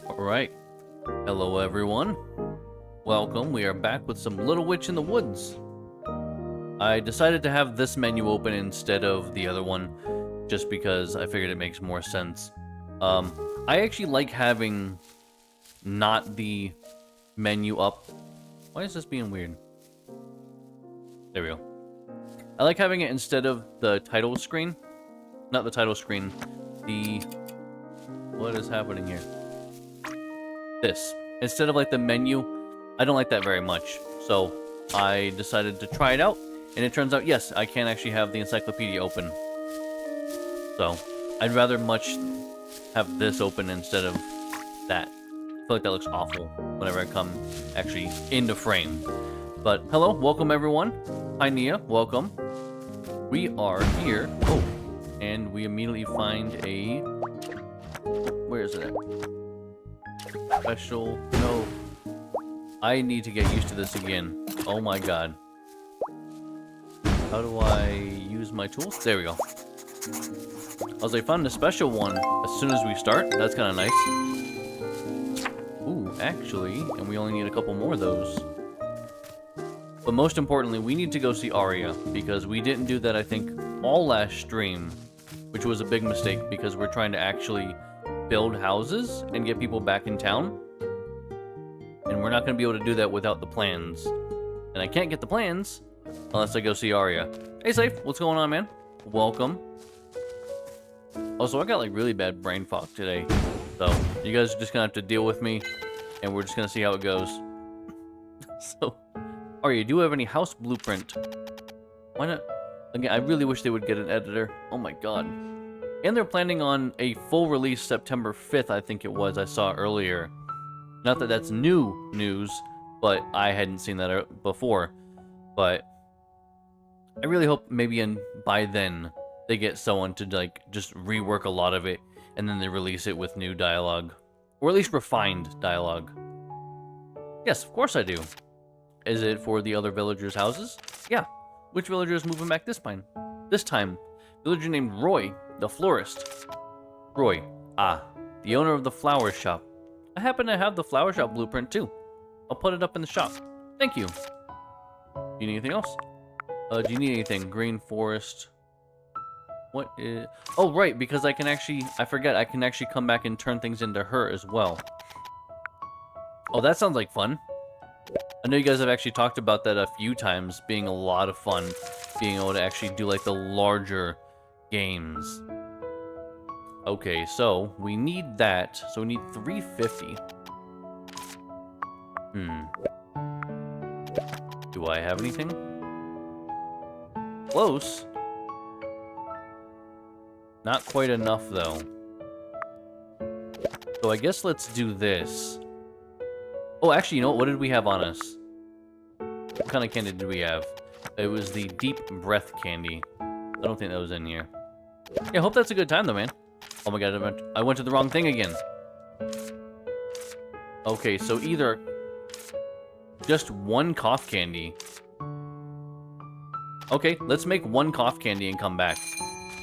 Alright, hello everyone. Welcome, we are back with some Little Witch in the Woods. I decided to have this menu open instead of the other one, just because I figured it makes more sense. I actually like having not the menu up. Why is this being weird? There we go. I like having it instead of the title screen. Not the title screen, the... What is happening here? This. Instead of like the menu, I don't like that very much. So I decided to try it out, and it turns out, yes, I can actually have the encyclopedia open. So I'd rather much have this open instead of that. I feel like that looks awful whenever I come actually into frame. But hello, welcome everyone. Hi Nia, welcome. We are here. Oh, and we immediately find a... Where is it at? Special... No. I need to get used to this again. Oh my god. How do I use my tools? There we go. I was like, found a special one as soon as we start. That's kind of nice. Ooh, actually, and we only need a couple more of those. But most importantly, we need to go see Arya, because we didn't do that, I think, all last stream, which was a big mistake, because we're trying to actually build houses and get people back in town. And we're not going to be able to do that without the plans. And I can't get the plans unless I go see Arya. Hey, Safe, what's going on, man? Welcome. Also, I got like really bad brain fog today. So, you guys are just going to have to deal with me, and we're just going to see how it goes. So, Arya, do you have any house blueprint? Why not? Again, I really wish they would get an editor. Oh my god. And they're planning on a full release September 5th, I think it was, I saw earlier. Not that that's new news, but I hadn't seen that before. But I really hope maybe by then they get someone to like just rework a lot of it, and then they release it with new dialogue. Or at least refined dialogue. Yes, of course I do. Is it for the other villagers' houses? Yeah. Which villager is moving back this time? Villager named Roy. The florist. Roy. Ah, the owner of the flower shop. I happen to have the flower shop blueprint too. I'll put it up in the shop. Thank you. Do you need anything else? Do you need anything? Green forest. What is... Oh, right, because I can actually... I forget, I can actually come back and turn things into her as well. Oh, that sounds like fun. I know you guys have actually talked about that a few times, being a lot of fun. Being able to actually do, like, the larger games. Okay, so we need that. So we need 350. Do I have anything? Close. Not quite enough, though. So I guess let's do this. Oh, actually, you know what? What did we have on us? What kind of candy did we have? It was the deep breath candy. I don't think that was in here. Yeah, I hope that's a good time, though, man. Oh my god, I went to the wrong thing again. Okay, so either just one cough candy. Okay, let's make one cough candy and come back.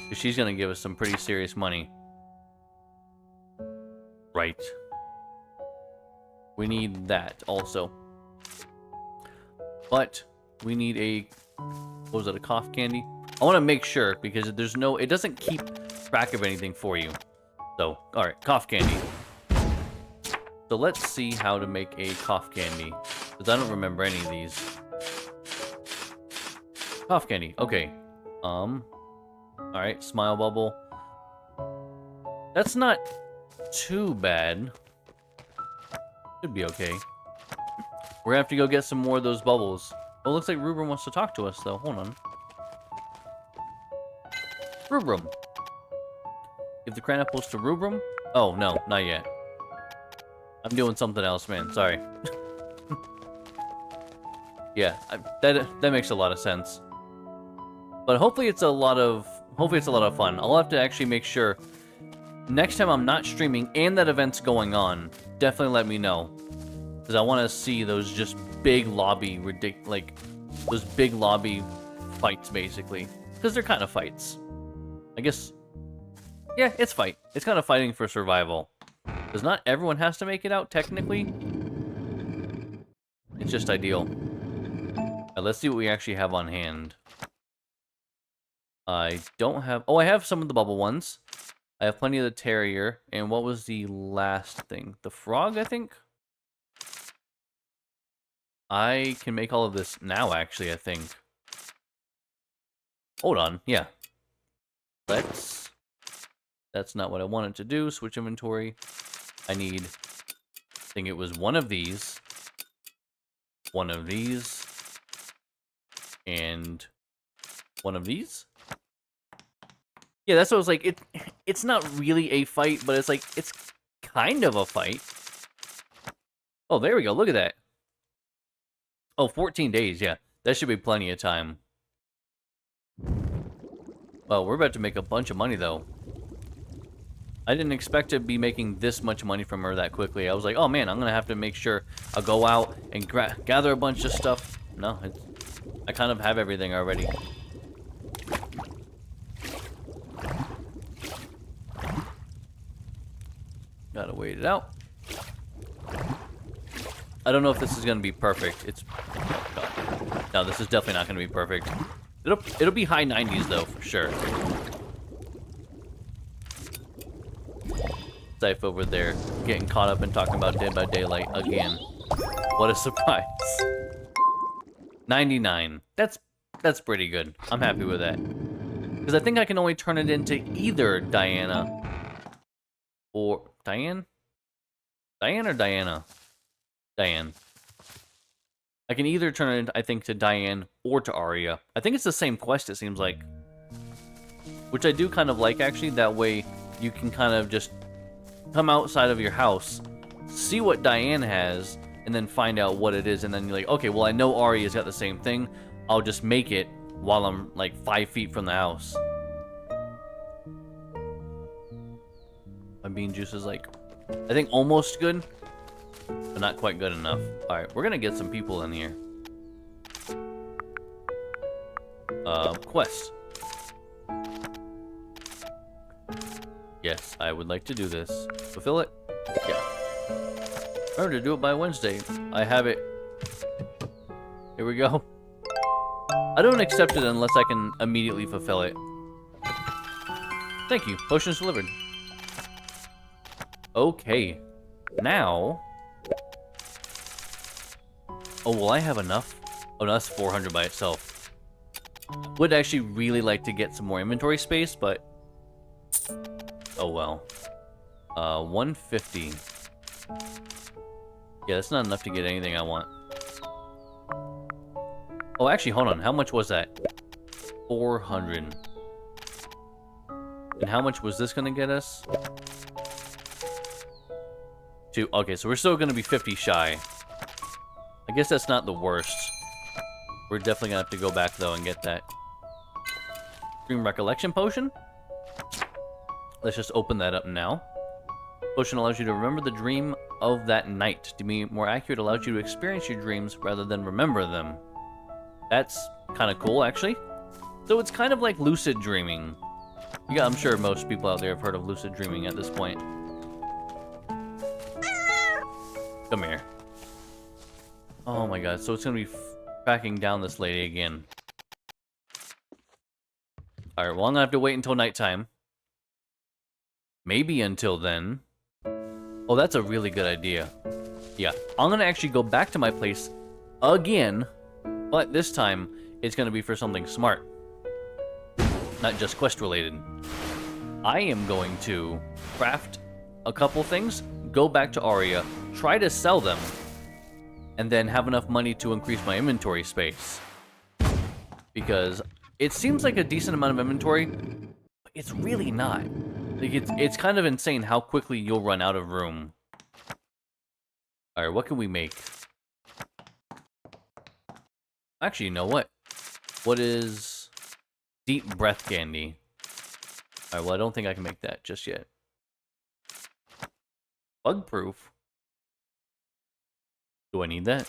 Because she's going to give us some pretty serious money. Right. We need that also. But we need a... What was it, a cough candy? I want to make sure because there's no... It doesn't keep track of anything for you. So, alright, cough candy. So let's see how to make a cough candy. Because I don't remember any of these. Cough candy, okay. Alright, smile bubble. That's not too bad. Should be okay. We're gonna have to go get some more of those bubbles. Oh, looks like Rubrum wants to talk to us, though. Hold on. Rubrum. Give the cran apples to Rubrum? Oh, no, not yet. I'm doing something else, man. Sorry. Yeah, that makes a lot of sense. But hopefully it's a lot of fun. I'll have to actually make sure next time I'm not streaming and that event's going on, definitely let me know. Because I want to see those just big lobby, those big lobby fights, basically. Because they're kind of fights. I guess, yeah, it's fight. It's kind of fighting for survival. Because not everyone has to make it out, technically. It's just ideal. Right, let's see what we actually have on hand. I don't have... Oh, I have some of the bubble ones. I have plenty of the terrier. And what was the last thing? The frog, I think? I can make all of this now, actually, I think. Hold on, yeah. That's not what I wanted to do. Switch inventory. I need... I think it was one of these. One of these. And... one of these? Yeah, that's what I was like. It's not really a fight, but it's like, it's kind of a fight. Oh, there we go. Look at that. Oh, 14 days, yeah. That should be plenty of time. Well, we're about to make a bunch of money, though. I didn't expect to be making this much money from her that quickly. I was like, oh man, I'm going to have to make sure I'll go out and gather a bunch of stuff. No, I kind of have everything already. Gotta wait it out. I don't know if this is gonna be perfect. It's... Oh, no, this is definitely not gonna be perfect. It'll be high 90s though, for sure. Scythe over there, getting caught up and talking about Dead by Daylight again. What a surprise. 99. That's pretty good. I'm happy with that. Because I think I can only turn it into either Diana or... Diane? Diane or Diana? Diane. I can either turn it, I think, to Diane or to Arya. I think it's the same quest, it seems like. Which I do kind of like, actually. That way, you can kind of just come outside of your house, see what Diane has, and then find out what it is. And then you're like, okay, well, I know Arya's got the same thing. I'll just make it while I'm, like, 5 feet from the house. My bean juice is, like, I think almost good, but not quite good enough. Alright, we're gonna get some people in here. Quest. Yes, I would like to do this. Fulfill it? Yeah. Remember to do it by Wednesday. I have it. Here we go. I don't accept it unless I can immediately fulfill it. Thank you. Potions delivered. Okay. Now... Oh, will I have enough? Oh, no, that's 400 by itself. Would actually really like to get some more inventory space, but... Oh, well. 150. Yeah, that's not enough to get anything I want. Oh, actually, hold on. How much was that? 400. And how much was this going to get us? Okay, so we're still going to be 50 shy. I guess that's not the worst. We're definitely going to have to go back, though, and get that Dream Recollection Potion. Let's just open that up now. Potion allows you to remember the dream of that night. To be more accurate, allows you to experience your dreams rather than remember them. That's kind of cool, actually. So it's kind of like lucid dreaming. Yeah, I'm sure most people out there have heard of lucid dreaming at this point. Come here. Oh my god, so it's gonna be tracking down this lady again. Alright, well I'm gonna have to wait until nighttime. Maybe until then. Oh, that's a really good idea. Yeah, I'm gonna actually go back to my place again, but this time it's gonna be for something smart. Not just quest related. I am going to craft a couple things, go back to Aria, try to sell them, and then have enough money to increase my inventory space. Because it seems like a decent amount of inventory, but it's really not. Like it's kind of insane how quickly you'll run out of room. Alright, what can we make? Actually, you know what? What is deep breath candy? Alright, well I don't think I can make that just yet. Bug proof? Do I need that?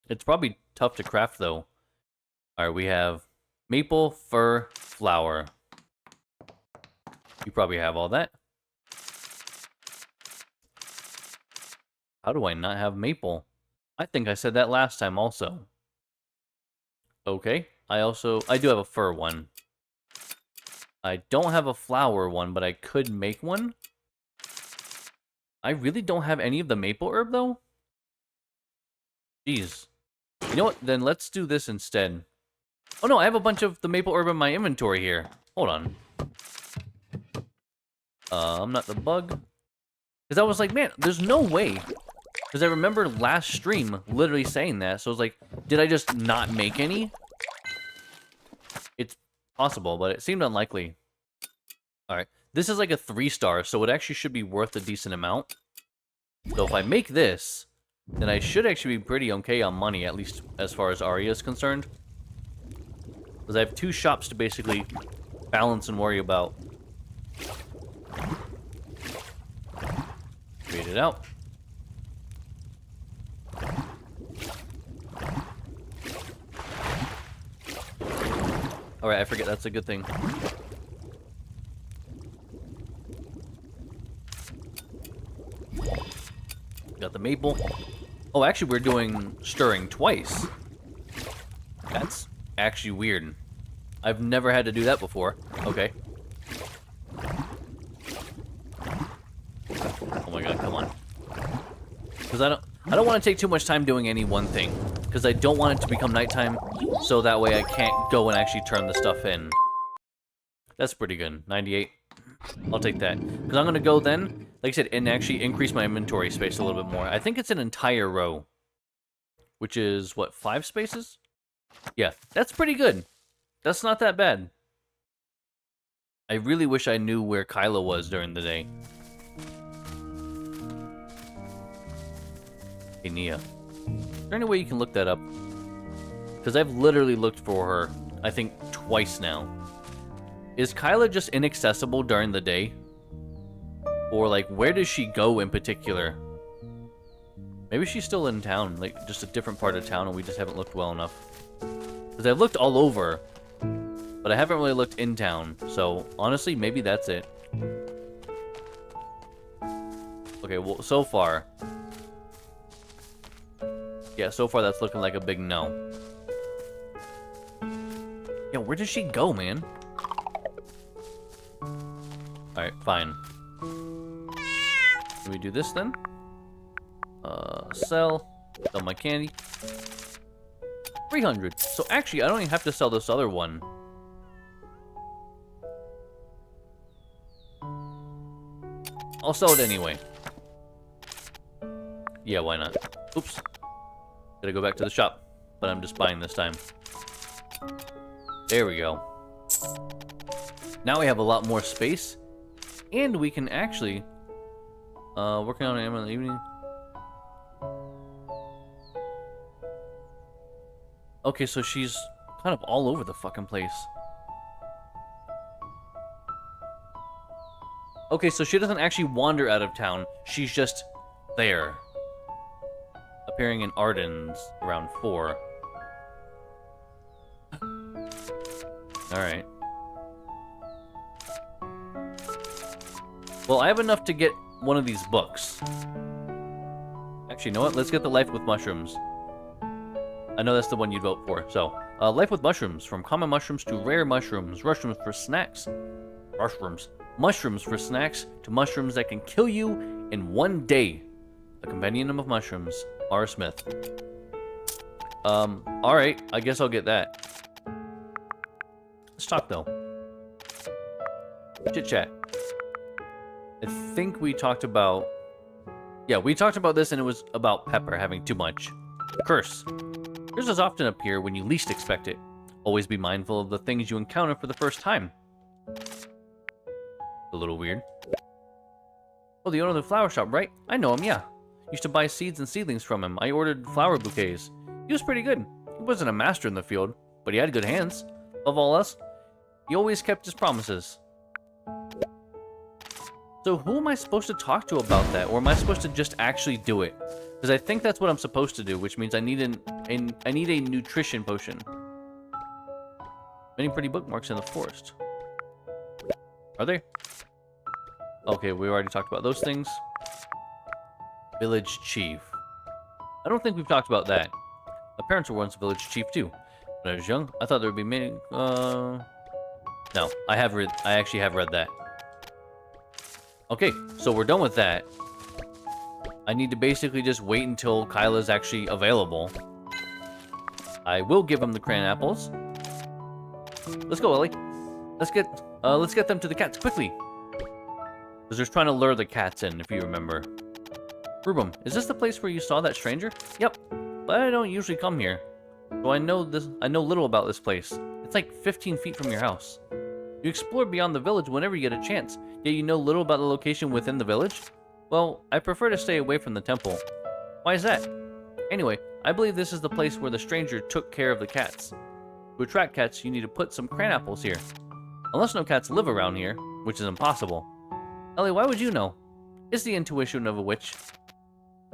It's probably tough to craft though. Alright, we have maple, fir, flower. You probably have all that. How do I not have maple? I think I said that last time also. Okay, I do have a fir one. I don't have a flower one, but I could make one. I really don't have any of the maple herb though. Jeez. You know what? Then let's do this instead. Oh no, I have a bunch of the maple herb in my inventory here. Hold on. I'm not the bug. Because I was like, man, there's no way. Because I remember last stream literally saying that. So I was like, did I just not make any? It's possible, but it seemed unlikely. Alright. This is like a 3-star, so it actually should be worth a decent amount. So if I make this, then I should actually be pretty okay on money, at least as far as Aria is concerned. Because I have 2 shops to basically balance and worry about. Read it out. Alright, I forget that's a good thing. Got the maple. Oh, actually, we're doing stirring twice. That's actually weird. I've never had to do that before. Okay. Oh my god, come on. Because I don't want to take too much time doing any one thing. Because I don't want it to become nighttime, so that way I can't go and actually turn the stuff in. That's pretty good. 98. I'll take that. Because I'm going to go then, like I said, and actually increase my inventory space a little bit more. I think it's an entire row. Which is, what, 5 spaces? Yeah, that's pretty good. That's not that bad. I really wish I knew where Kyla was during the day. Hey, Nia. Is there any way you can look that up? Because I've literally looked for her, I think, twice now. Is Kyla just inaccessible during the day? Or, like, where does she go in particular? Maybe she's still in town, like, just a different part of town, and we just haven't looked well enough. Because I've looked all over, but I haven't really looked in town. So, honestly, maybe that's it. Okay, well, so far... Yeah, so far that's looking like a big no. Yo, where does she go, man? Alright, fine. Can we do this then? Sell my candy. 300. So actually, I don't even have to sell this other one. I'll sell it anyway. Yeah, why not? Oops. Gotta go back to the shop. But I'm just buying this time. There we go. Now we have a lot more space. And we can actually... working on an in the evening. Okay, so she's kind of all over the fucking place. Okay, so she doesn't actually wander out of town. She's just there. Appearing in Ardennes around 4. Alright. Well, I have enough to get one of these books. Actually, you know what? Let's get the Life with Mushrooms. I know that's the one you'd vote for. So, Life with Mushrooms. From common mushrooms to rare mushrooms. Mushrooms for snacks. Mushrooms for snacks to mushrooms that can kill you in 1 day. A Compendium of Mushrooms. R. Smith. Alright. I guess I'll get that. Let's talk, though. Chit-chat. I think we talked about... Yeah, we talked about this and it was about Pepper having too much. Curse. Curses often appear when you least expect it. Always be mindful of the things you encounter for the first time. A little weird. Oh, the owner of the flower shop, right? I know him, yeah. Used to buy seeds and seedlings from him. I ordered flower bouquets. He was pretty good. He wasn't a master in the field, but he had good hands. Above all else, he always kept his promises. So who am I supposed to talk to about that? Or am I supposed to just actually do it? Because I think that's what I'm supposed to do, which means I need I need a nutrition potion. Many pretty bookmarks in the forest. Are there? Okay, we already talked about those things. Village chief. I don't think we've talked about that. My parents were once a village chief too. When I was young, I thought there would be many... No, I actually have read that. Okay, so we're done with that. I need to basically just wait until Kyla's actually available. I will give him the cran apples. Let's go, Ellie. Let's get them to the cats quickly. Because they're trying to lure the cats in, if you remember. Rubum, is this the place where you saw that stranger? Yep, but I don't usually come here. So I know little about this place. It's like 15 feet from your house. You explore beyond the village whenever you get a chance, yet you know little about the location within the village? Well, I prefer to stay away from the temple. Why is that? Anyway, I believe this is the place where the stranger took care of the cats. To attract cats, you need to put some cran apples here. Unless no cats live around here, which is impossible. Ellie, why would you know? It's the intuition of a witch.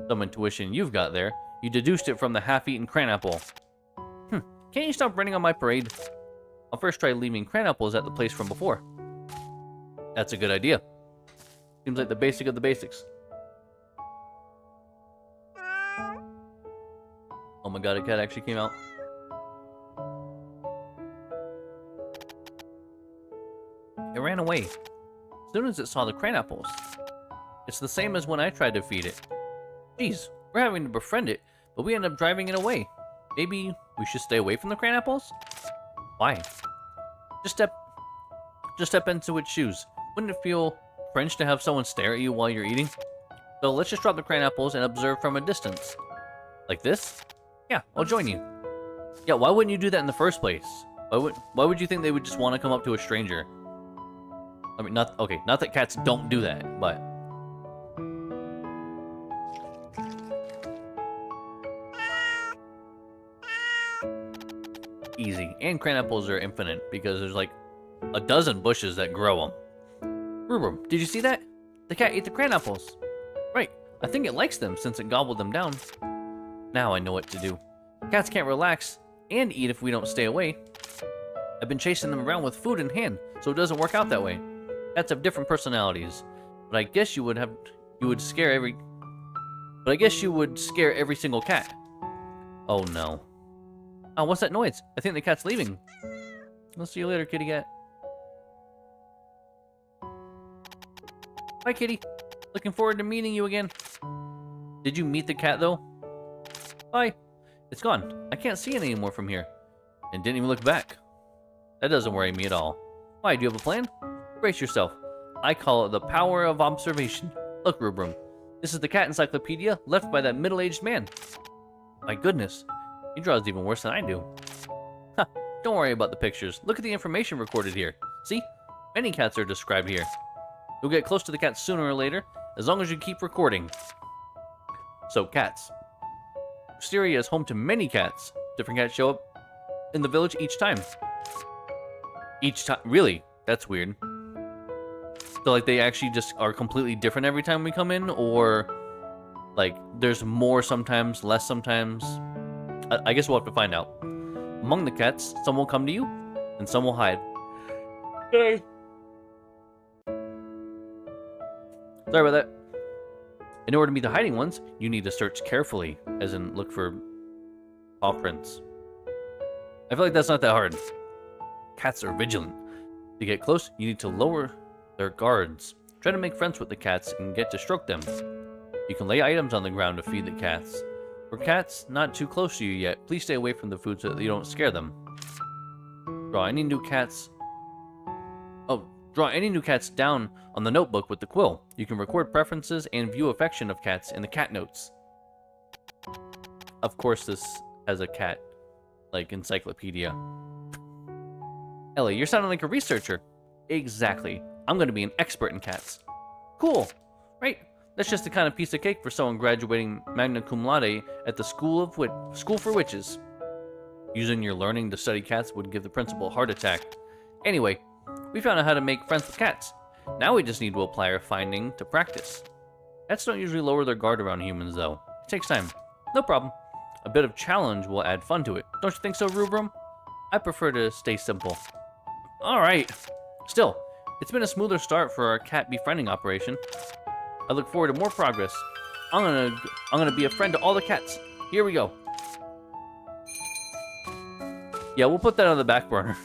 Some intuition you've got there. You deduced it from the half-eaten cran apple. Can't you stop running on my parade? I'll first try leaving cran apples at the place from before. That's a good idea. Seems like the basic of the basics. Oh my god, a cat actually came out. It ran away as soon as it saw the cran apples. It's the same as when I tried to feed it. Geez, we're having to befriend it, but we end up driving it away. Maybe we should stay away from the cran apples? Why? Just step into its shoes. Wouldn't it feel cringe to have someone stare at you while you're eating? So let's just drop the cran apples and observe from a distance. Like this? Yeah, I'll join you. Yeah, why wouldn't you do that in the first place? Why would you think they would just want to come up to a stranger? I mean, not that cats don't do that, but... Easy. And cran apples are infinite, because there's like a dozen bushes that grow them. Rubrum, did you see that? The cat ate the cran apples. Right, I think it likes them since it gobbled them down. Now I know what to do. Cats can't relax and eat if we don't stay away. I've been chasing them around with food in hand, so it doesn't work out that way. Cats have different personalities, but I guess you would have you would scare every... But I guess you would scare every single cat. Oh, no. Oh, what's that noise? I think the cat's leaving. I'll see you later, kitty cat. Bye, kitty. Looking forward to meeting you again. Did you meet the cat, though? Bye. It's gone. I can't see it anymore from here. And didn't even look back. That doesn't worry me at all. Why, do you have a plan? Brace yourself. I call it the power of observation. Look, Rubrum. This is the cat encyclopedia left by that middle-aged man. My goodness. He draws even worse than I do. Ha! Don't worry about the pictures. Look at the information recorded here. See? Many cats are described here. You'll get close to the cat sooner or later, as long as you keep recording. So, cats. Wisteria is home to many cats. Different cats show up in the village each time. Each time? Really? That's weird. So, like, they actually just are completely different every time we come in? Or, like, there's more sometimes, less sometimes? I guess we'll have to find out. Among the cats, some will come to you, and some will hide. Sorry about that. In order to meet the hiding ones, you need to search carefully, as in look for paw prints. I feel like that's not that hard. Cats are vigilant. To get close, you need to lower their guards. Try to make friends with the cats and get to stroke them. You can lay items on the ground to feed the cats. For cats not too close to you yet, please stay away from the food so that you don't scare them. Draw any new cats down on the notebook with the quill. You can record preferences and view affection of cats in the cat notes. Of course, this has a cat, like, encyclopedia. Ellie, you're sounding like a researcher. Exactly. I'm going to be an expert in cats. Cool. Right? That's just the kind of piece of cake for someone graduating magna cum laude at the School for Witches. Using your learning to study cats would give the principal a heart attack. Anyway, we found out how to make friends with cats. Now we just need to apply our finding to practice. Cats don't usually lower their guard around humans, though. It takes time. No problem. A bit of challenge will add fun to it. Don't you think so, Rubrum? I prefer to stay simple. Alright. Still, it's been a smoother start for our cat befriending operation. I look forward to more progress. I'm gonna be a friend to all the cats. Here we go. Yeah, we'll put that on the back burner.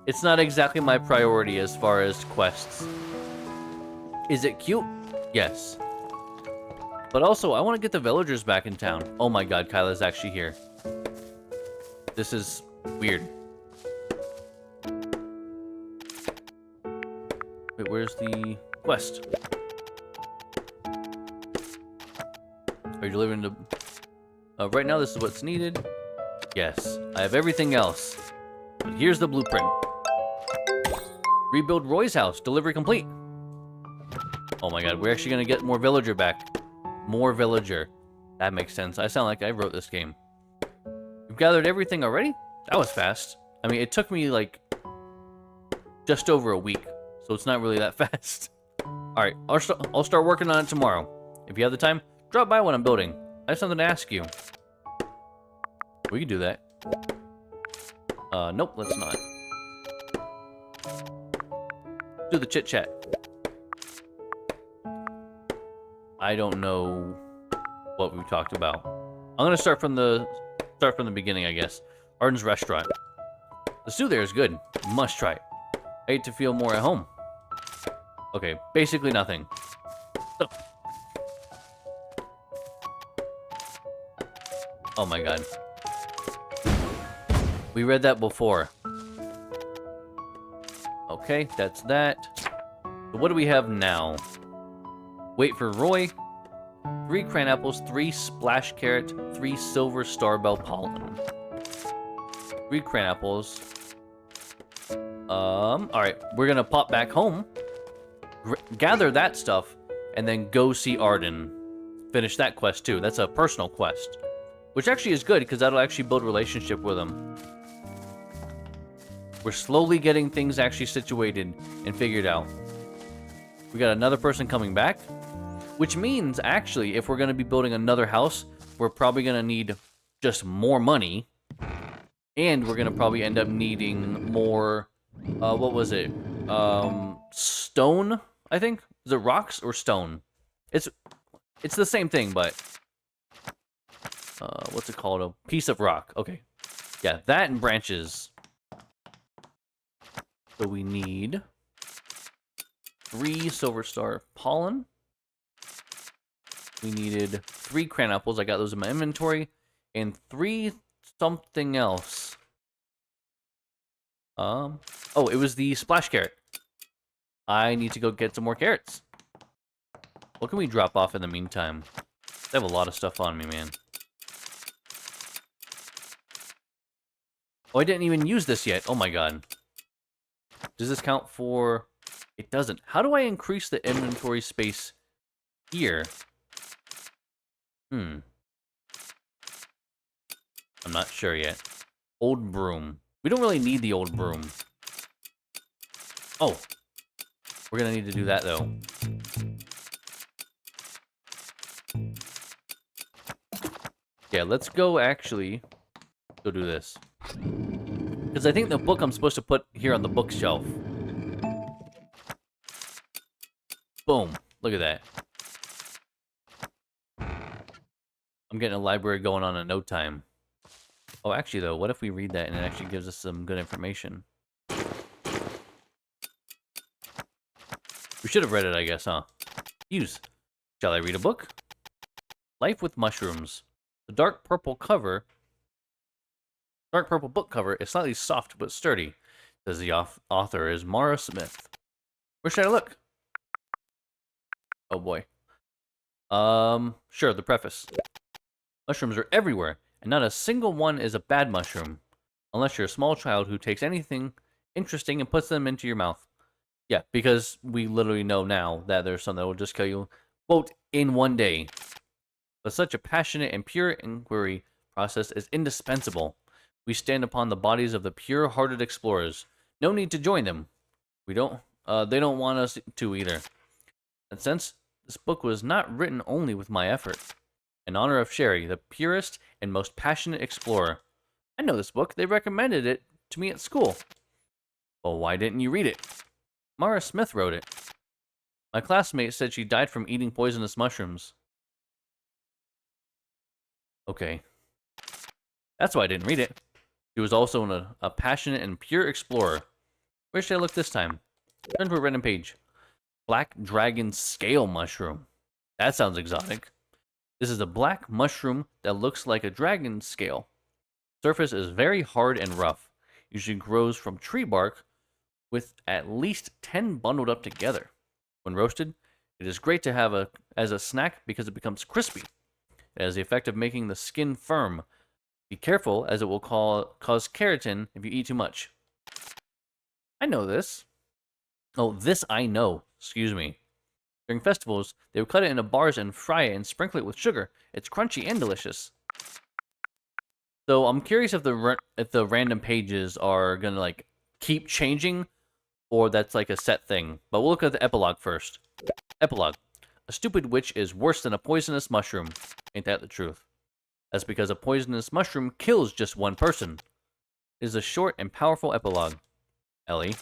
It's not exactly my priority as far as quests. Is it cute? Yes. But also, I want to get the villagers back in town. Oh my god, Kyla's actually here. This is weird. Wait, where's the quest? Are you delivering to... right now, this is what's needed. Yes, I have everything else. But here's the blueprint. Rebuild Roy's house. Delivery complete. Oh my god, we're actually going to get more villager back. More villager. That makes sense. I sound like I wrote this game. You've gathered everything already? That was fast. I mean, it took me, like, just over a week. So it's not really that fast. Alright, I'll start working on it tomorrow. If you have the time, drop by when I'm building. I have something to ask you. We can do that. Nope, let's not. Do the chit-chat. I don't know what we talked about. I'm gonna start from the beginning, I guess. Arden's restaurant. The stew there is good. Must try it. I hate to feel more at home. Okay, basically nothing. Oh my god. We read that before. Okay, that's that. So what do we have now? Wait for Roy. 3 cran apples, 3 splash carrot, 3 silver starbell pollen. 3 cran apples. Alright, we're gonna pop back home. Gather that stuff, and then go see Arden. Finish that quest too. That's a personal quest. Which actually is good, because that'll actually build a relationship with him. We're slowly getting things actually situated and figured out. We got another person coming back. Which means, actually, if we're going to be building another house, we're probably going to need just more money. And we're going to probably end up needing more... what was it? Stone, I think? Is it rocks or stone? It's the same thing, but what's it called? A piece of rock. Okay. Yeah, that and branches. So we need 3 silver star pollen. We needed 3 cran apples. I got those in my inventory. And 3 something else. Oh, it was the splash carrot. I need to go get some more carrots. What can we drop off in the meantime? I have a lot of stuff on me, man. Oh, I didn't even use this yet. Oh my god. Does this count for... It doesn't. How do I increase the inventory space here? I'm not sure yet. Old broom. We don't really need the old broom. Oh. We're gonna need to do that, though. Yeah, let's go actually go do this. Because I think the book I'm supposed to put here on the bookshelf. Boom. Look at that. I'm getting a library going on in no time. Oh, actually, though, what if we read that and it actually gives us some good information? We should have read it, I guess, huh? Use. Shall I read a book? Life with Mushrooms. The dark purple book cover is slightly soft but sturdy. Says the author is Mara Smith. Where should I look? Oh boy. Sure, the preface. Mushrooms are everywhere, and not a single one is a bad mushroom. Unless you're a small child who takes anything interesting and puts them into your mouth. Yeah, because we literally know now that there's some that will just kill you, quote, in one day. But such a passionate and pure inquiry process is indispensable. We stand upon the bodies of the pure-hearted explorers. No need to join them. They don't want us to either. And since this book was not written only with my effort, in honor of Sherry, the purest and most passionate explorer. I know this book. They recommended it to me at school. Well, why didn't you read it? Mara Smith wrote it. My classmate said she died from eating poisonous mushrooms. Okay. That's why I didn't read it. She was also a passionate and pure explorer. Where should I look this time? Turn to a random page. Black dragon scale mushroom. That sounds exotic. This is a black mushroom that looks like a dragon scale. Surface is very hard and rough. Usually grows from tree bark with at least 10 bundled up together. When roasted, it is great to have as a snack because it becomes crispy. It has the effect of making the skin firm. Be careful, as it will cause keratin if you eat too much. I know this. Oh, this I know. Excuse me. During festivals, they would cut it into bars and fry it and sprinkle it with sugar. It's crunchy and delicious. So I'm curious if the random pages are gonna like keep changing, or that's like a set thing. But we'll look at the epilogue first. Epilogue. A stupid witch is worse than a poisonous mushroom. Ain't that the truth? That's because a poisonous mushroom kills just one person. It is a short and powerful epilogue. Ellie.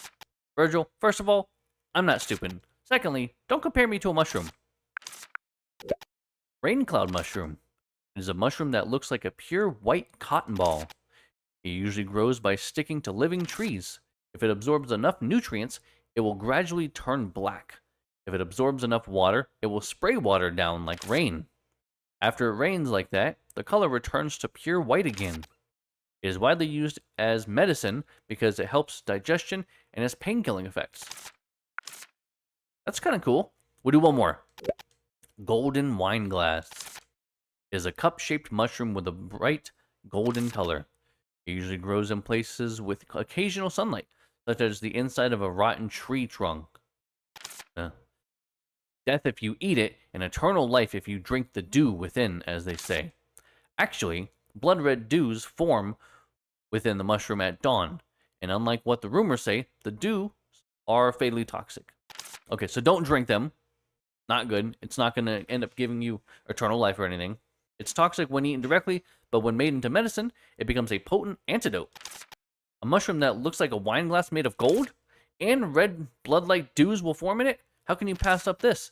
Virgil, first of all, I'm not stupid. Secondly, don't compare me to a mushroom. Rain cloud mushroom. It is a mushroom that looks like a pure white cotton ball. It usually grows by sticking to living trees. If it absorbs enough nutrients, it will gradually turn black. If it absorbs enough water, it will spray water down like rain. After it rains like that, the color returns to pure white again. It is widely used as medicine because it helps digestion and has pain-killing effects. That's kind of cool. We'll do one more. Golden wine glass. It is a cup-shaped mushroom with a bright golden color. It usually grows in places with occasional sunlight, such as the inside of a rotten tree trunk. Death if you eat it, and eternal life if you drink the dew within, as they say. Actually, blood-red dews form within the mushroom at dawn, and unlike what the rumors say, the dews are fatally toxic. Okay, so don't drink them. Not good. It's not going to end up giving you eternal life or anything. It's toxic when eaten directly, but when made into medicine, it becomes a potent antidote. A mushroom that looks like a wine glass made of gold, and red blood-like dews will form in it? How can you pass up this?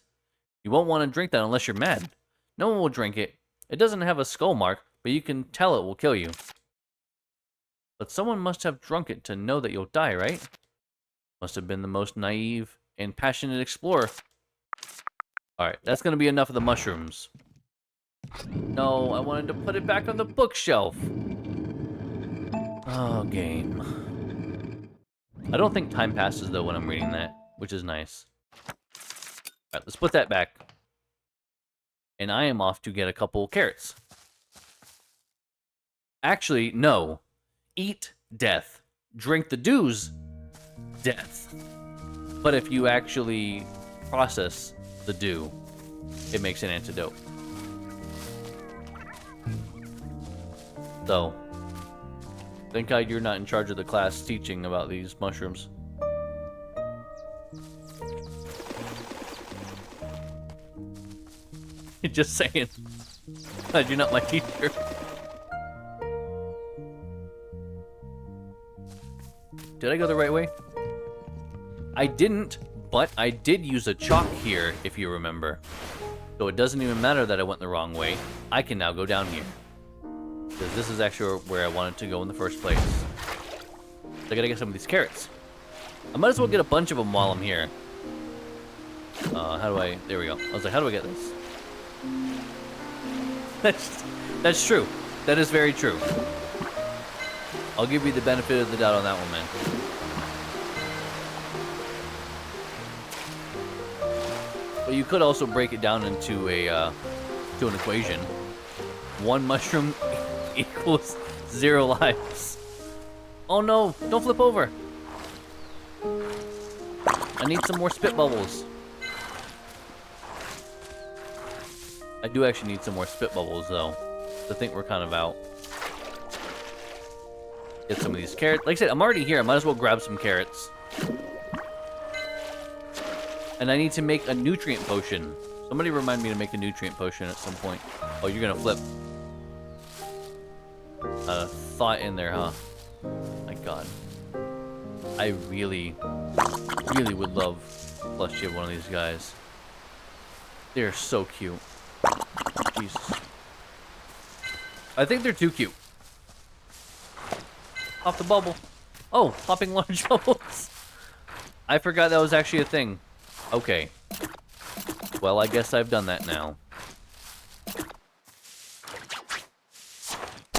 You won't want to drink that unless you're mad. No one will drink it. It doesn't have a skull mark, but you can tell it will kill you. But someone must have drunk it to know that you'll die, right? Must have been the most naive and passionate explorer. Alright, that's gonna be enough of the mushrooms. No, I wanted to put it back on the bookshelf. Oh, game. I don't think time passes, though, when I'm reading that, which is nice. Alright, let's put that back. And I am off to get a couple carrots. Actually, no. Eat death. Drink the dews. Death. But if you actually process the dew, it makes an antidote. So, thank God you're not in charge of the class teaching about these mushrooms. Just saying. Glad you're not my teacher. Did I go the right way? I didn't, but I did use a chalk here, if you remember. So it doesn't even matter that I went the wrong way. I can now go down here. Because this is actually where I wanted to go in the first place. So I gotta get some of these carrots. I might as well get a bunch of them while I'm here. How do I... There we go. I was like, how do I get this? That's true. That is very true. I'll give you the benefit of the doubt on that one, man. But you could also break it down into to an equation. 1 mushroom equals 0 lives. Oh no! Don't flip over! I need some more spit bubbles. I do actually need some more spit bubbles, though. I think we're kind of out. Get some of these carrots. Like I said, I'm already here. I might as well grab some carrots. And I need to make a nutrient potion. Somebody remind me to make a nutrient potion at some point. Oh, you're gonna flip. Thought in there, huh? My God. I really would love plush to have one of these guys. They're so cute. Jesus. I think they're too cute. Pop the bubble. Oh, popping large bubbles. I forgot that was actually a thing. Okay. Well, I guess I've done that now.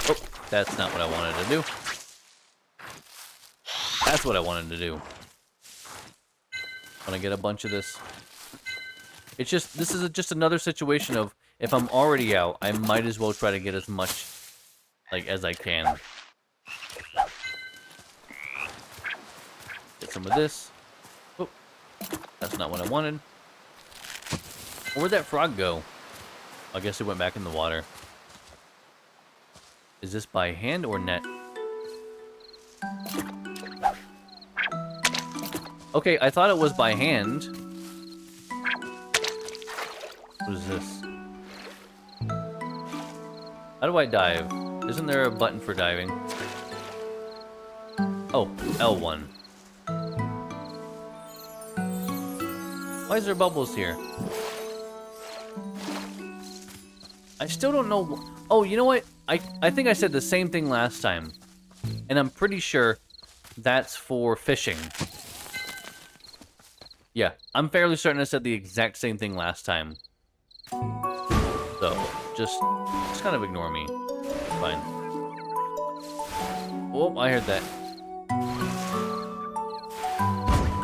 Oh, that's not what I wanted to do. That's what I wanted to do. Want to get a bunch of this. It's just, this is just another situation of, if I'm already out, I might as well try to get as much, like, as I can. Get some of this. Oh, that's not what I wanted. Where'd that frog go? I guess it went back in the water. Is this by hand or net? Okay, I thought it was by hand. What is this? How do I dive? Isn't there a button for diving? Oh, L1. Why is there bubbles here? I still don't know. Oh, you know what? I think I said the same thing last time. And I'm pretty sure that's for fishing. Yeah, I'm fairly certain I said the exact same thing last time. So, just kind of ignore me. It's fine. Oh, I heard that.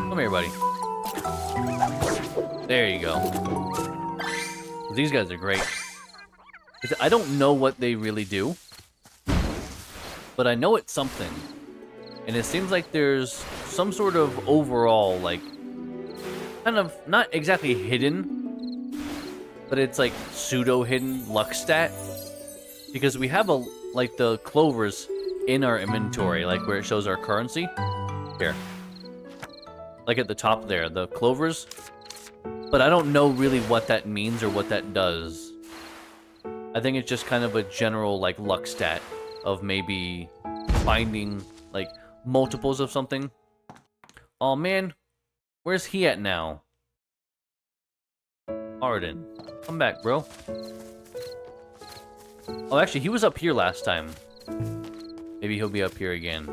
Come here, buddy. There you go. These guys are great. I don't know what they really do, but I know it's something. And it seems like there's some sort of overall, like, kind of, not exactly hidden, but it's like pseudo-hidden luck stat. Because we have like the clovers in our inventory, like where it shows our currency. Here. Like at the top there, the clovers. But I don't know really what that means or what that does. I think it's just kind of a general, like, luck stat of maybe finding, like, multiples of something. Oh man, where's he at now? Arden, come back, bro. Oh, actually, he was up here last time. Maybe he'll be up here again.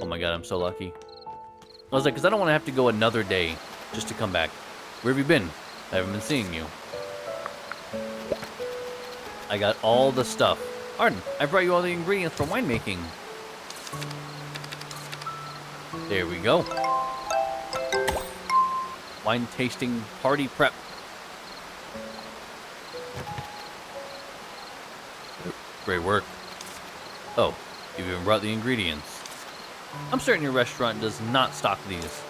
Oh my god, I'm so lucky. I was like, because I don't want to have to go another day just to come back. Where have you been? I haven't been seeing you. I got all the stuff. Arden, I brought you all the ingredients for winemaking. There we go. Wine tasting party prep. Great work. Oh, you've even brought the ingredients. I'm certain your restaurant does not stock these.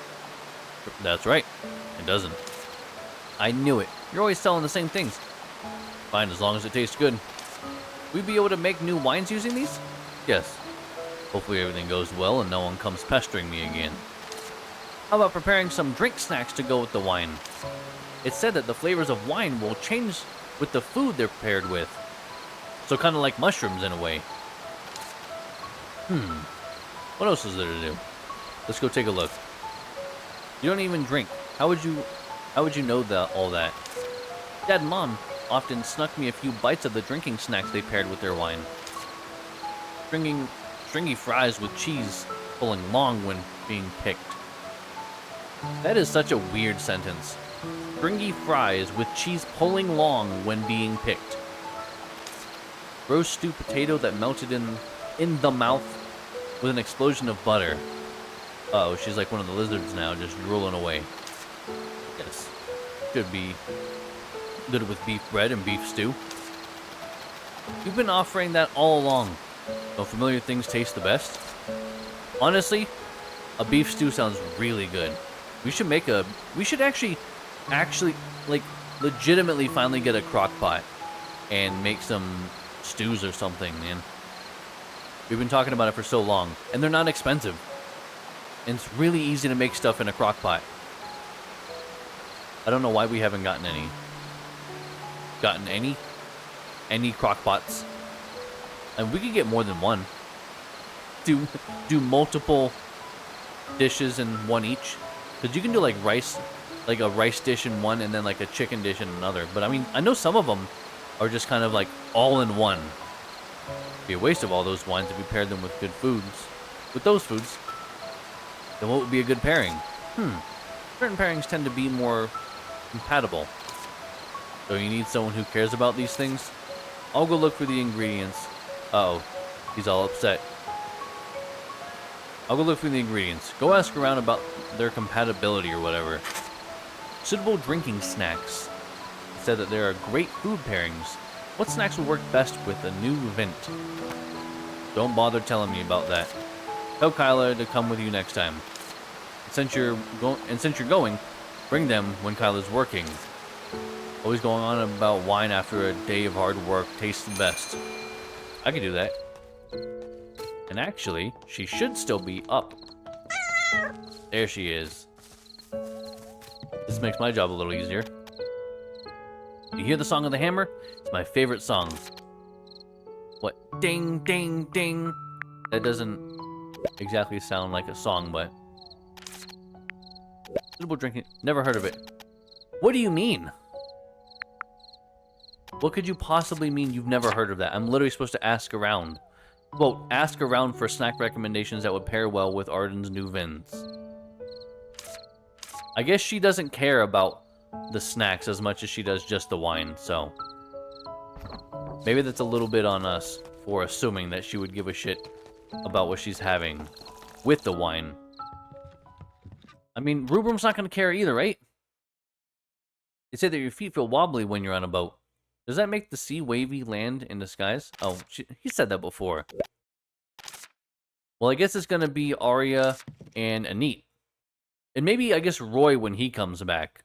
That's right, it doesn't. I knew it. You're always selling the same things. Fine, as long as it tastes good. We'd be able to make new wines using these? Yes. Hopefully everything goes well and no one comes pestering me again. How about preparing some drink snacks to go with the wine? It's said that the flavors of wine will change with the food they're prepared with. So kind of like mushrooms in a way. What else is there to do? Let's go take a look. You don't even drink. How would you know all that? Dad and Mom often snuck me a few bites of the drinking snacks they paired with their wine. Stringy fries with cheese pulling long when being picked. That is such a weird sentence. Stringy fries with cheese pulling long when being picked. Roast stewed potato that melted in the mouth with an explosion of butter. Uh-oh, she's like one of the lizards now, just drooling away. Yes, should be good with beef bread and beef stew. You've been offering that all along. Don't familiar things taste the best? Honestly, a beef stew sounds really good. We should actually, like, legitimately finally get a crock pot and make some stews or something, man. We've been talking about it for so long, and they're not expensive. And it's really easy to make stuff in a crock pot. I don't know why we haven't gotten any. Gotten any crock pots. And we could get more than one. Do multiple dishes in one each. Because you can do like rice, like a rice dish in one and then like a chicken dish in another. But I mean, I know some of them are just kind of like all in one. It'd be a waste of all those wines if we paired them with good foods. With those foods, then what would be a good pairing? Certain pairings tend to be more compatible. So you need someone who cares about these things? I'll go look for the ingredients. Uh-oh, he's all upset. I'll go look for the ingredients. Go ask around about their compatibility or whatever. Suitable drinking snacks. It said that there are great food pairings. What snacks would work best with a new event? Don't bother telling me about that. Tell Kyla to come with you next time. And since you're going, bring them when Kyla's working. Always going on about wine after a day of hard work tastes the best. I could do that. And actually, she should still be up. There she is. This makes my job a little easier. You hear the song of the hammer? It's my favorite song. What? Ding, ding, ding. That doesn't exactly sound like a song, but... Suitable drinking... Never heard of it. What do you mean? What could you possibly mean you've never heard of that? I'm literally supposed to ask around. Quote, ask around for snack recommendations that would pair well with Arden's new vins. I guess she doesn't care about the snacks as much as she does just the wine, so... Maybe that's a little bit on us for assuming that she would give a shit about what she's having with the wine. I mean, Rubrum's not going to care either, right? They say that your feet feel wobbly when you're on a boat. Does that make the sea wavy land in disguise? Oh, he said that before. Well, I guess it's going to be Arya and Anit. And maybe, I guess, Roy when he comes back.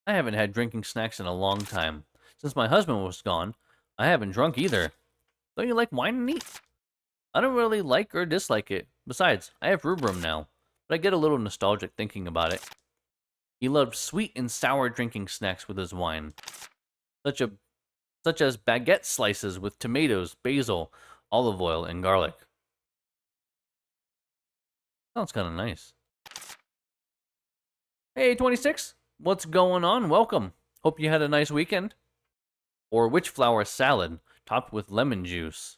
I haven't had drinking snacks in a long time. Since my husband was gone, I haven't drunk either. Don't you like wine, Anit? I don't really like or dislike it. Besides, I have Rubrum now, but I get a little nostalgic thinking about it. He loved sweet and sour drinking snacks with his wine, such as baguette slices with tomatoes, basil, olive oil, and garlic. Sounds kind of nice. Hey, 26. What's going on? Welcome. Hope you had a nice weekend. Or witch flower salad, topped with lemon juice.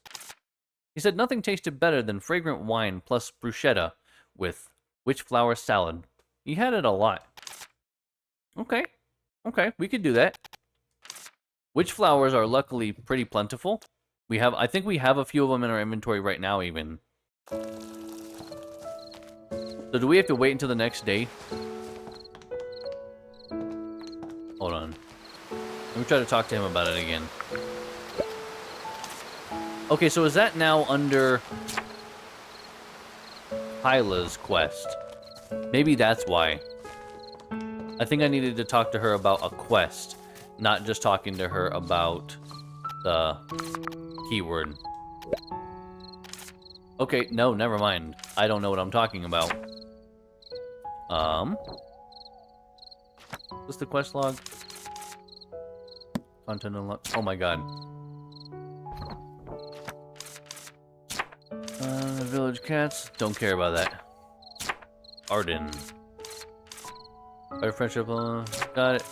He said nothing tasted better than fragrant wine plus bruschetta with witch flower salad. He had it a lot. Okay. Okay, we could do that. Witch flowers are luckily pretty plentiful. I think we have a few of them in our inventory right now even. So do we have to wait until the next day? Hold on. Let me try to talk to him about it again. Okay, so is that now under Hyla's quest? Maybe that's why. I think I needed to talk to her about a quest, not just talking to her about the keyword. Okay, no, never mind. I don't know what I'm talking about. What's the quest log? Content unlocked. Oh my god. Village cats. Don't care about that. Arden. Better friendship. Got it.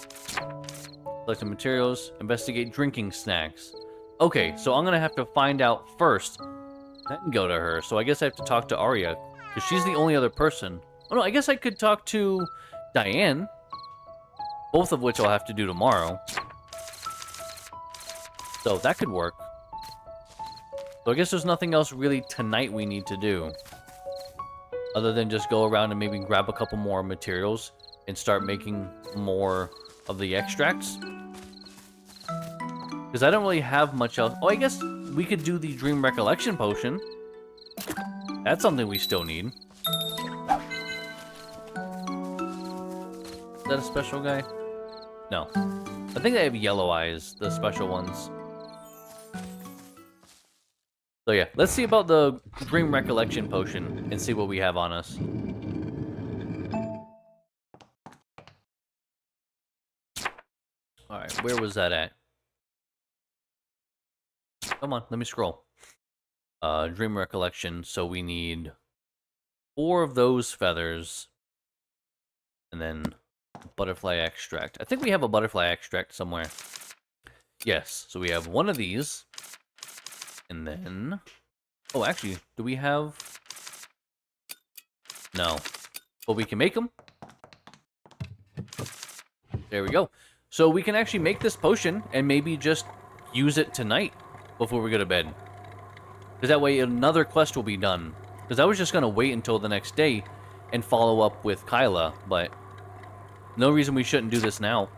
Collect the materials. Investigate drinking snacks. Okay, so I'm gonna have to find out first, then go to her. So I guess I have to talk to Arya, because she's the only other person. Oh no, I guess I could talk to Diane. Both of which I'll have to do tomorrow. So that could work. So I guess there's nothing else really tonight we need to do. Other than just go around and maybe grab a couple more materials and start making more of the extracts. Because I don't really have much else. Oh, I guess we could do the Dream Recollection Potion. That's something we still need. Is that a special guy? No. I think they have yellow eyes, the special ones. So yeah, let's see about the Dream Recollection Potion and see what we have on us. Alright, where was that at? Come on, let me scroll. Dream Recollection, so we need 4 of those feathers. And then butterfly extract. I think we have a butterfly extract somewhere. Yes, so we have 1 of these. And then... Oh, actually, do we have... No. But we can make them. There we go. So we can actually make this potion and maybe just use it tonight before we go to bed. Because that way another quest will be done. Because I was just going to wait until the next day and follow up with Kyla, but no reason we shouldn't do this now.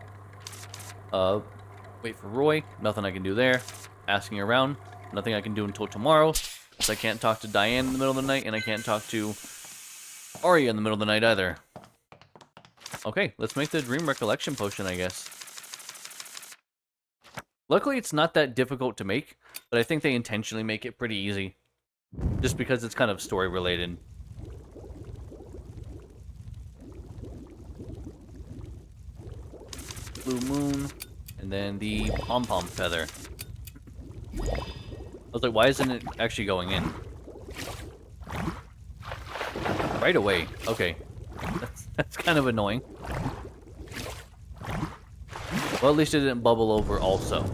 Wait for Roy. Nothing I can do there. Asking around. Nothing I can do until tomorrow. Because I can't talk to Diane in the middle of the night, and I can't talk to Arya in the middle of the night either. Okay, let's make the Dream Recollection Potion, I guess. Luckily, it's not that difficult to make, but I think they intentionally make it pretty easy. Just because it's kind of story-related. Blue Moon, and then the pom-pom feather. I was like, why isn't it actually going in? Right away. Okay. That's kind of annoying. Well, at least it didn't bubble over also.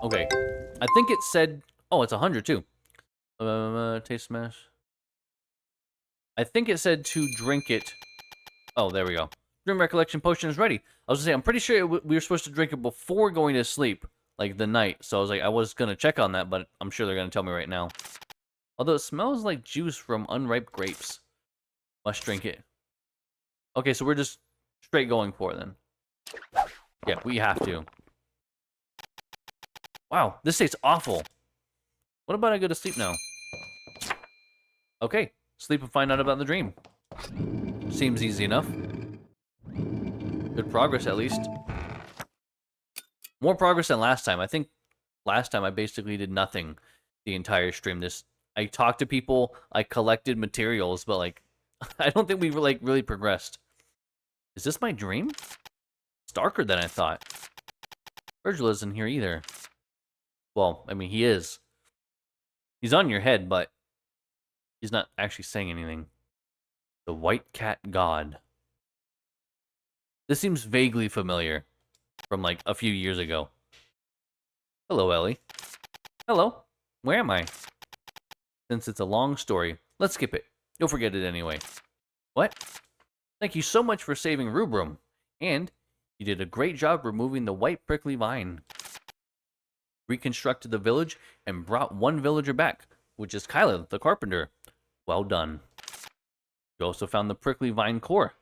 Okay. I think it said... Oh, it's 100 too. Taste smash. I think it said to drink it... Oh, there we go. Dream Recollection Potion is ready. I was gonna say, I'm pretty sure we were supposed to drink it before going to sleep. Like, the night. So I was like, I was gonna check on that, but I'm sure they're gonna tell me right now. Although it smells like juice from unripe grapes. Must drink it. Okay, so we're just straight going for it then. Yeah, we have to. Wow, this tastes awful. What about I go to sleep now? Okay, sleep and find out about the dream. Seems easy enough. Good progress, at least. More progress than last time. I think last time I basically did nothing the entire stream. I talked to people, I collected materials, but like, I don't think we were like really progressed. Is this my dream? It's darker than I thought. Virgil isn't here either. Well, I mean, he is. He's on your head, but he's not actually saying anything. The White Cat God. This seems vaguely familiar from like a few years ago. Hello, Ellie. Hello. Where am I? Since it's a long story, let's skip it. You'll forget it anyway. What? Thank you so much for saving Rubrum. And you did a great job removing the white prickly vine. Reconstructed the village and brought one villager back, which is Kyla, the carpenter. Well done. You also found the prickly vine core.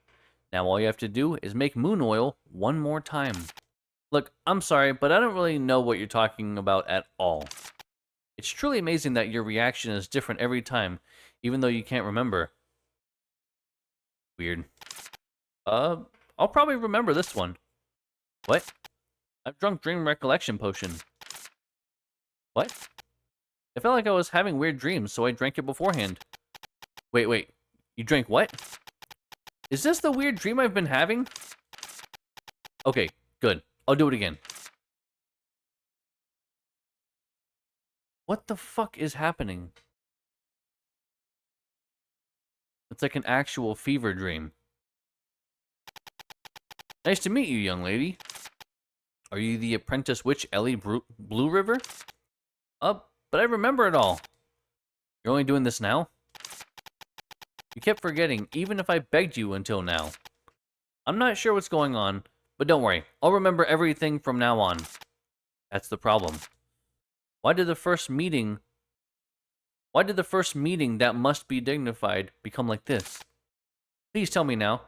Now all you have to do is make moon oil one more time. Look, I'm sorry, but I don't really know what you're talking about at all. It's truly amazing that your reaction is different every time, even though you can't remember. Weird. I'll probably remember this one. What? I've drunk Dream Recollection Potion. What? I felt like I was having weird dreams, so I drank it beforehand. Wait. You drank what? Is this the weird dream I've been having? Okay, good. I'll do it again. What the fuck is happening? It's like an actual fever dream. Nice to meet you, young lady. Are you the apprentice witch Ellie Blue River? But I remember it all. You're only doing this now? You kept forgetting, even if I begged you until now. I'm not sure what's going on, but don't worry. I'll remember everything from now on. That's the problem. Why did the first meeting that must be dignified become like this? Please tell me now.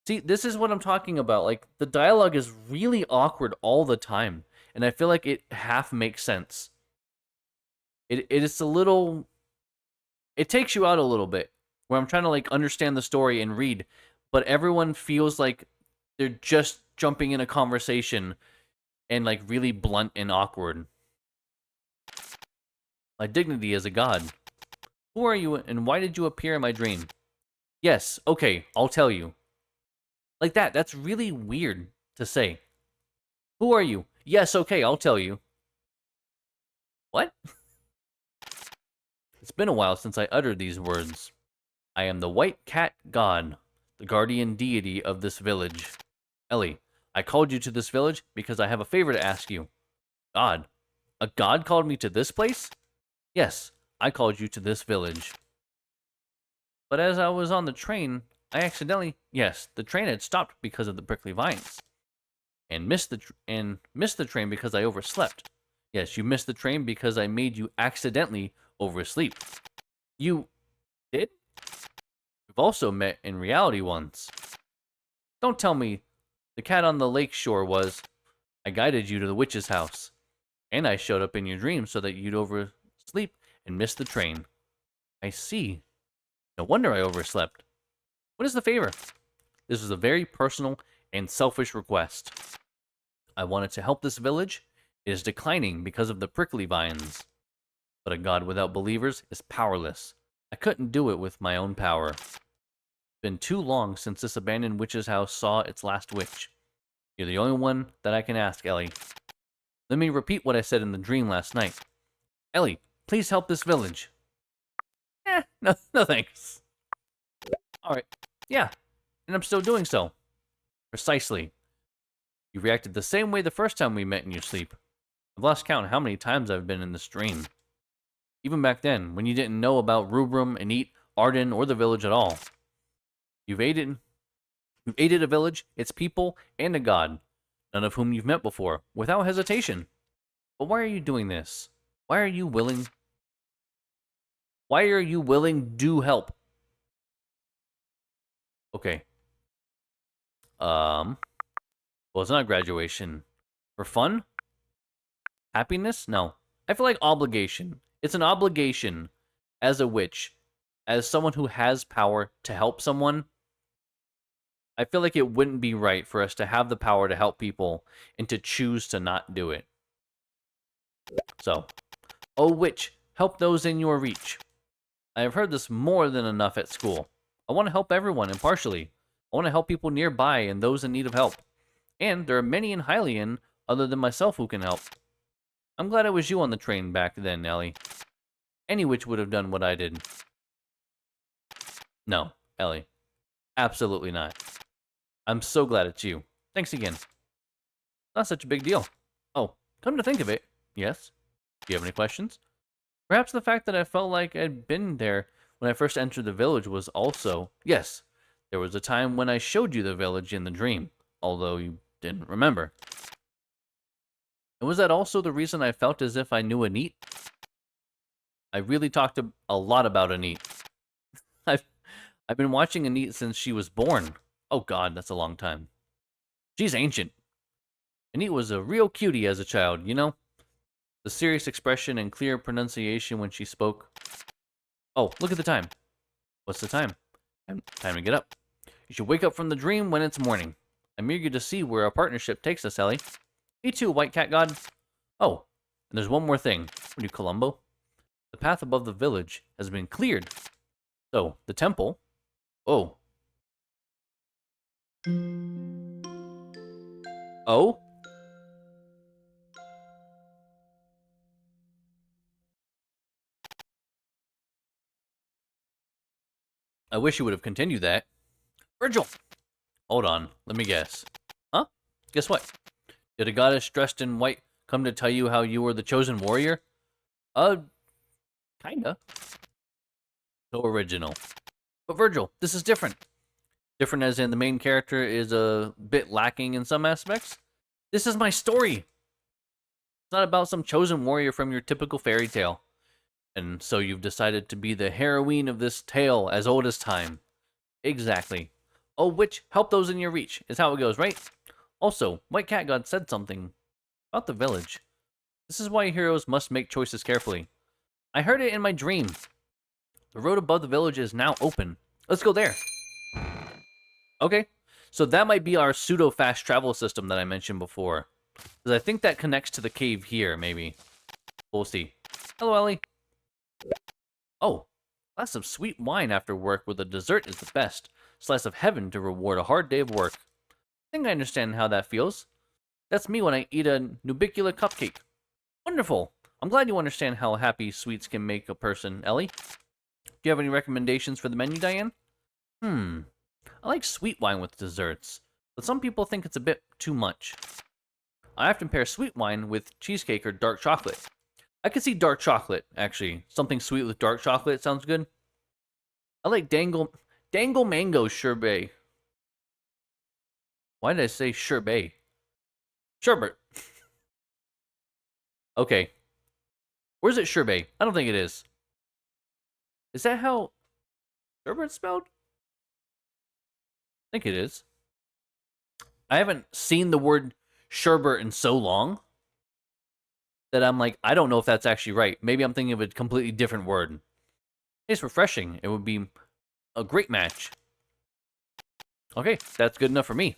See, this is what I'm talking about. Like, the dialogue is really awkward all the time, and I feel like it half makes sense. It is a little... It takes you out a little bit, where I'm trying to, like, understand the story and read, but everyone feels like they're just jumping in a conversation and, like, really blunt and awkward. My dignity as a god. Who are you, and why did you appear in my dream? Yes, okay, I'll tell you. Like that, that's really weird to say. Who are you? Yes, okay, I'll tell you. What? It's been a while since I uttered these words. I am the White Cat God, the guardian deity of this village. Ellie, I called you to this village because I have a favor to ask you. God? A god called me to this place? Yes, I called you to this village. But as I was on the train, I accidentally... Yes, the train had stopped because of the prickly vines. And missed the train because I overslept. Yes, you missed the train because I made you accidentally oversleep. You... did? We've also met in reality once. Don't tell me the cat on the lake shore was... I guided you to the witch's house. And I showed up in your dreams so that you'd oversleep and miss the train. I see. No wonder I overslept. What is the favor? This was a very personal and selfish request. I wanted to help this village. It is declining because of the prickly vines. But a god without believers is powerless. I couldn't do it with my own power. It's been too long since this abandoned witch's house saw its last witch. You're the only one that I can ask, Ellie. Let me repeat what I said in the dream last night. Ellie, please help this village. No thanks. Alright, yeah, and I'm still doing so. Precisely. You reacted the same way the first time we met in your sleep. I've lost count how many times I've been in this dream. Even back then, when you didn't know about Rubrum, Anit, Arden, or the village at all. You've aided a village, its people, and a god, none of whom you've met before, without hesitation. But why are you doing this? Why are you willing to help? Okay. Well, it's not graduation. For fun? Happiness? No. I feel like obligation. It's an obligation as a witch, as someone who has power to help someone. I feel like it wouldn't be right for us to have the power to help people and to choose to not do it. So, oh witch, help those in your reach. I have heard this more than enough at school. I want to help everyone impartially. I want to help people nearby and those in need of help. And there are many in Hylian other than myself who can help. I'm glad it was you on the train back then, Ellie. Any witch would have done what I did. No, Ellie. Absolutely not. I'm so glad it's you. Thanks again. Not such a big deal. Oh, come to think of it, yes. Do you have any questions? Perhaps the fact that I felt like I'd been there when I first entered the village was also... Yes, there was a time when I showed you the village in the dream, although you didn't remember. And was that also the reason I felt as if I knew Anit? I really talked a lot about Anit. I've been watching Anit since she was born. Oh god, that's a long time. She's ancient. Anit was a real cutie as a child, you know? The serious expression and clear pronunciation when she spoke. Oh, look at the time. What's the time? Time to get up. You should wake up from the dream when it's morning. I'm eager to see where our partnership takes us, Ellie. Me too, White Cat God. Oh, and there's one more thing. What are you, Columbo? The path above the village has been cleared. So, the temple... Oh. Oh? I wish you would have continued that. Virgil! Hold on, let me guess. Huh? Guess what? Did a goddess dressed in white come to tell you how you were the chosen warrior? Kinda. So original. But Virgil, this is different. Different as in the main character is a bit lacking in some aspects. This is my story. It's not about some chosen warrior from your typical fairy tale. And so you've decided to be the heroine of this tale as old as time. Exactly. Oh, witch, help those in your reach, is how it goes, right? Also, White Cat God said something about the village. This is why heroes must make choices carefully. I heard it in my dream. The road above the village is now open. Let's go there. Okay, so that might be our pseudo-fast travel system that I mentioned before. Because I think that connects to the cave here, maybe. We'll see. Hello, Ellie. Oh, a glass of sweet wine after work with a dessert is the best. Slice of heaven to reward a hard day of work. I think I understand how that feels. That's me when I eat a nubicular cupcake. Wonderful. I'm glad you understand how happy sweets can make a person, Ellie. Do you have any recommendations for the menu, Diane? I like sweet wine with desserts, but some people think it's a bit too much. I often pair sweet wine with cheesecake or dark chocolate. I could see dark chocolate, actually. Something sweet with dark chocolate sounds good. I like dangle mango sherbet. Why did I say sherbet? Sherbet. Okay. Where's it sherbet? I don't think it is. Is that how sherbet's spelled? I think it is. I haven't seen the word sherbet in so long that I'm like, I don't know if that's actually right. Maybe I'm thinking of a completely different word. It's refreshing. It would be a great match. Okay, that's good enough for me.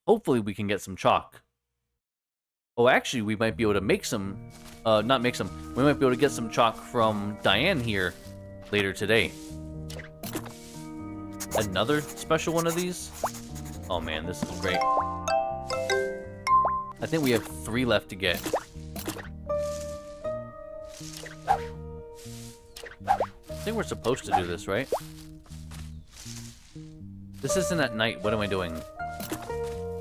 Hopefully we can get some chalk. Oh, actually, we might be able to make some... not make some. We might be able to get some chalk from Diane here later today. Another special one of these? Oh man, this is great. I think we have 3 left to get. I think we're supposed to do this, right? This isn't at night. What am I doing?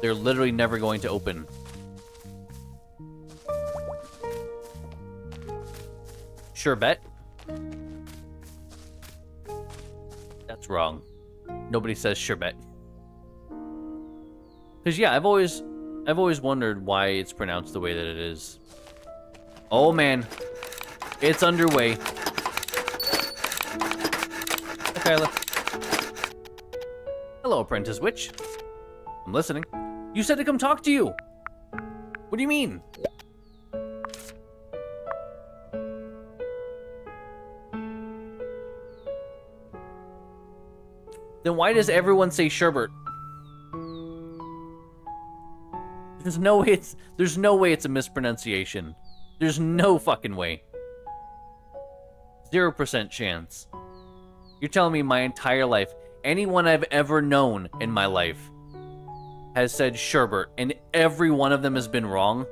They're literally never going to open. Sherbet? That's wrong. Nobody says sherbet. Cause yeah, I've always wondered why it's pronounced the way that it is. Oh man, it's underway. Okay, hello, apprentice witch. I'm listening. You said to come talk to you. What do you mean? Then why does everyone say sherbet? There's no way it's a mispronunciation. There's no fucking way. 0% chance. You're telling me my entire life, anyone I've ever known in my life has said sherbet, and every one of them has been wrong?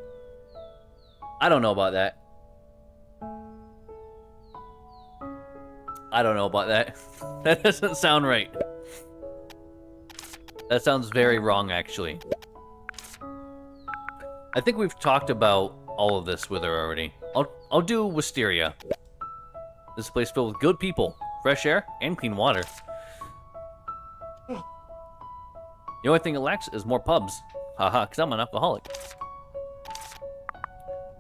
I don't know about that. I don't know about that. That doesn't sound right. That sounds very wrong, actually. I think we've talked about all of this with her already. I'll do Wisteria. This place filled with good people, fresh air, and clean water. The only thing it lacks is more pubs. Haha, because I'm an alcoholic.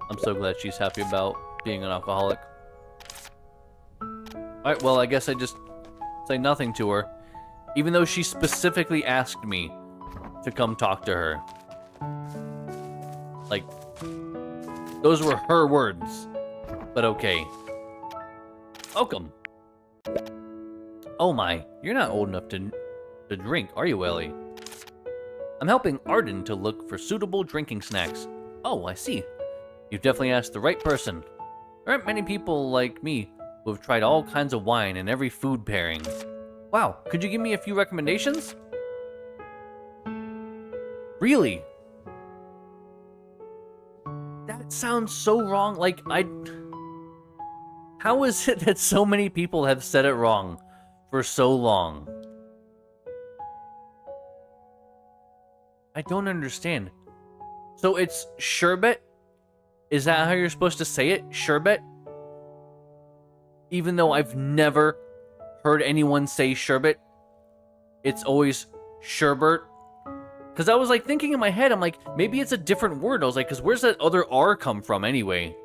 I'm so glad she's happy about being an alcoholic. Alright, well, I guess I just say nothing to her. Even though she specifically asked me to come talk to her. Like, those were her words. But okay. Welcome. Oh my, you're not old enough to drink, are you, Ellie? I'm helping Arden to look for suitable drinking snacks. Oh, I see. You've definitely asked the right person. There aren't many people like me who have tried all kinds of wine and every food pairing. Wow, could you give me a few recommendations? Really? That sounds so wrong. Like, how is it that so many people have said it wrong for so long? I don't understand. So it's sherbet? Is that how you're supposed to say it? Sherbet? Even though I've never heard anyone say sherbet, it's always sherbert. Because I was like thinking in my head, I'm like, maybe it's a different word. I was like, because where's that other R come from anyway?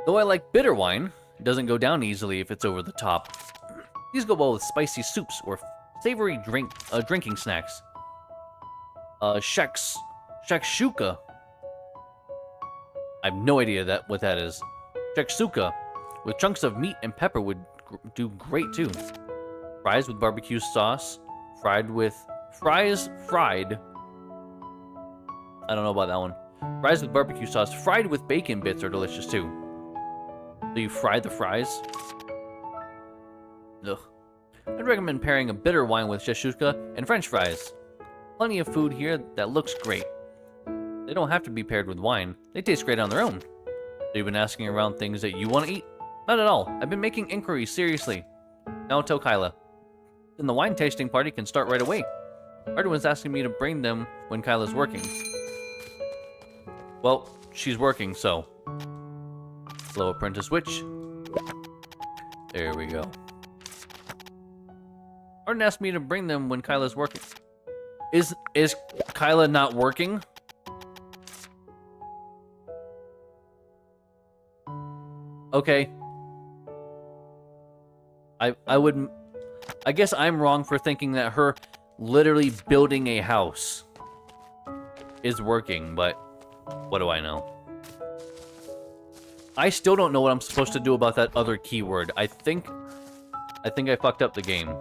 Though I like bitter wine, it doesn't go down easily if it's over the top. These go well with spicy soups or savory drinking snacks. Shakshuka. I have no idea what that is. Shakshuka with chunks of meat and pepper would do great too. Fries with barbecue sauce, fried. I don't know about that one. Fries with barbecue sauce, fried with bacon bits are delicious too. Do you fry the fries? Ugh. I'd recommend pairing a bitter wine with shakshuka and french fries. Plenty of food here that looks great. They don't have to be paired with wine. They taste great on their own. So you've been asking around things that you want to eat? Not at all. I've been making inquiries, seriously. Now I'll tell Kyla. Then the wine tasting party can start right away. Everyone's asking me to bring them when Kyla's working. Well, she's working, so. Hello, Apprentice Witch. There we go. Arden asked me to bring them when Kyla's working. Is Kyla not working? Okay. I guess I'm wrong for thinking that her literally building a house is working, but what do I know? I still don't know what I'm supposed to do about that other keyword. I think I fucked up the game.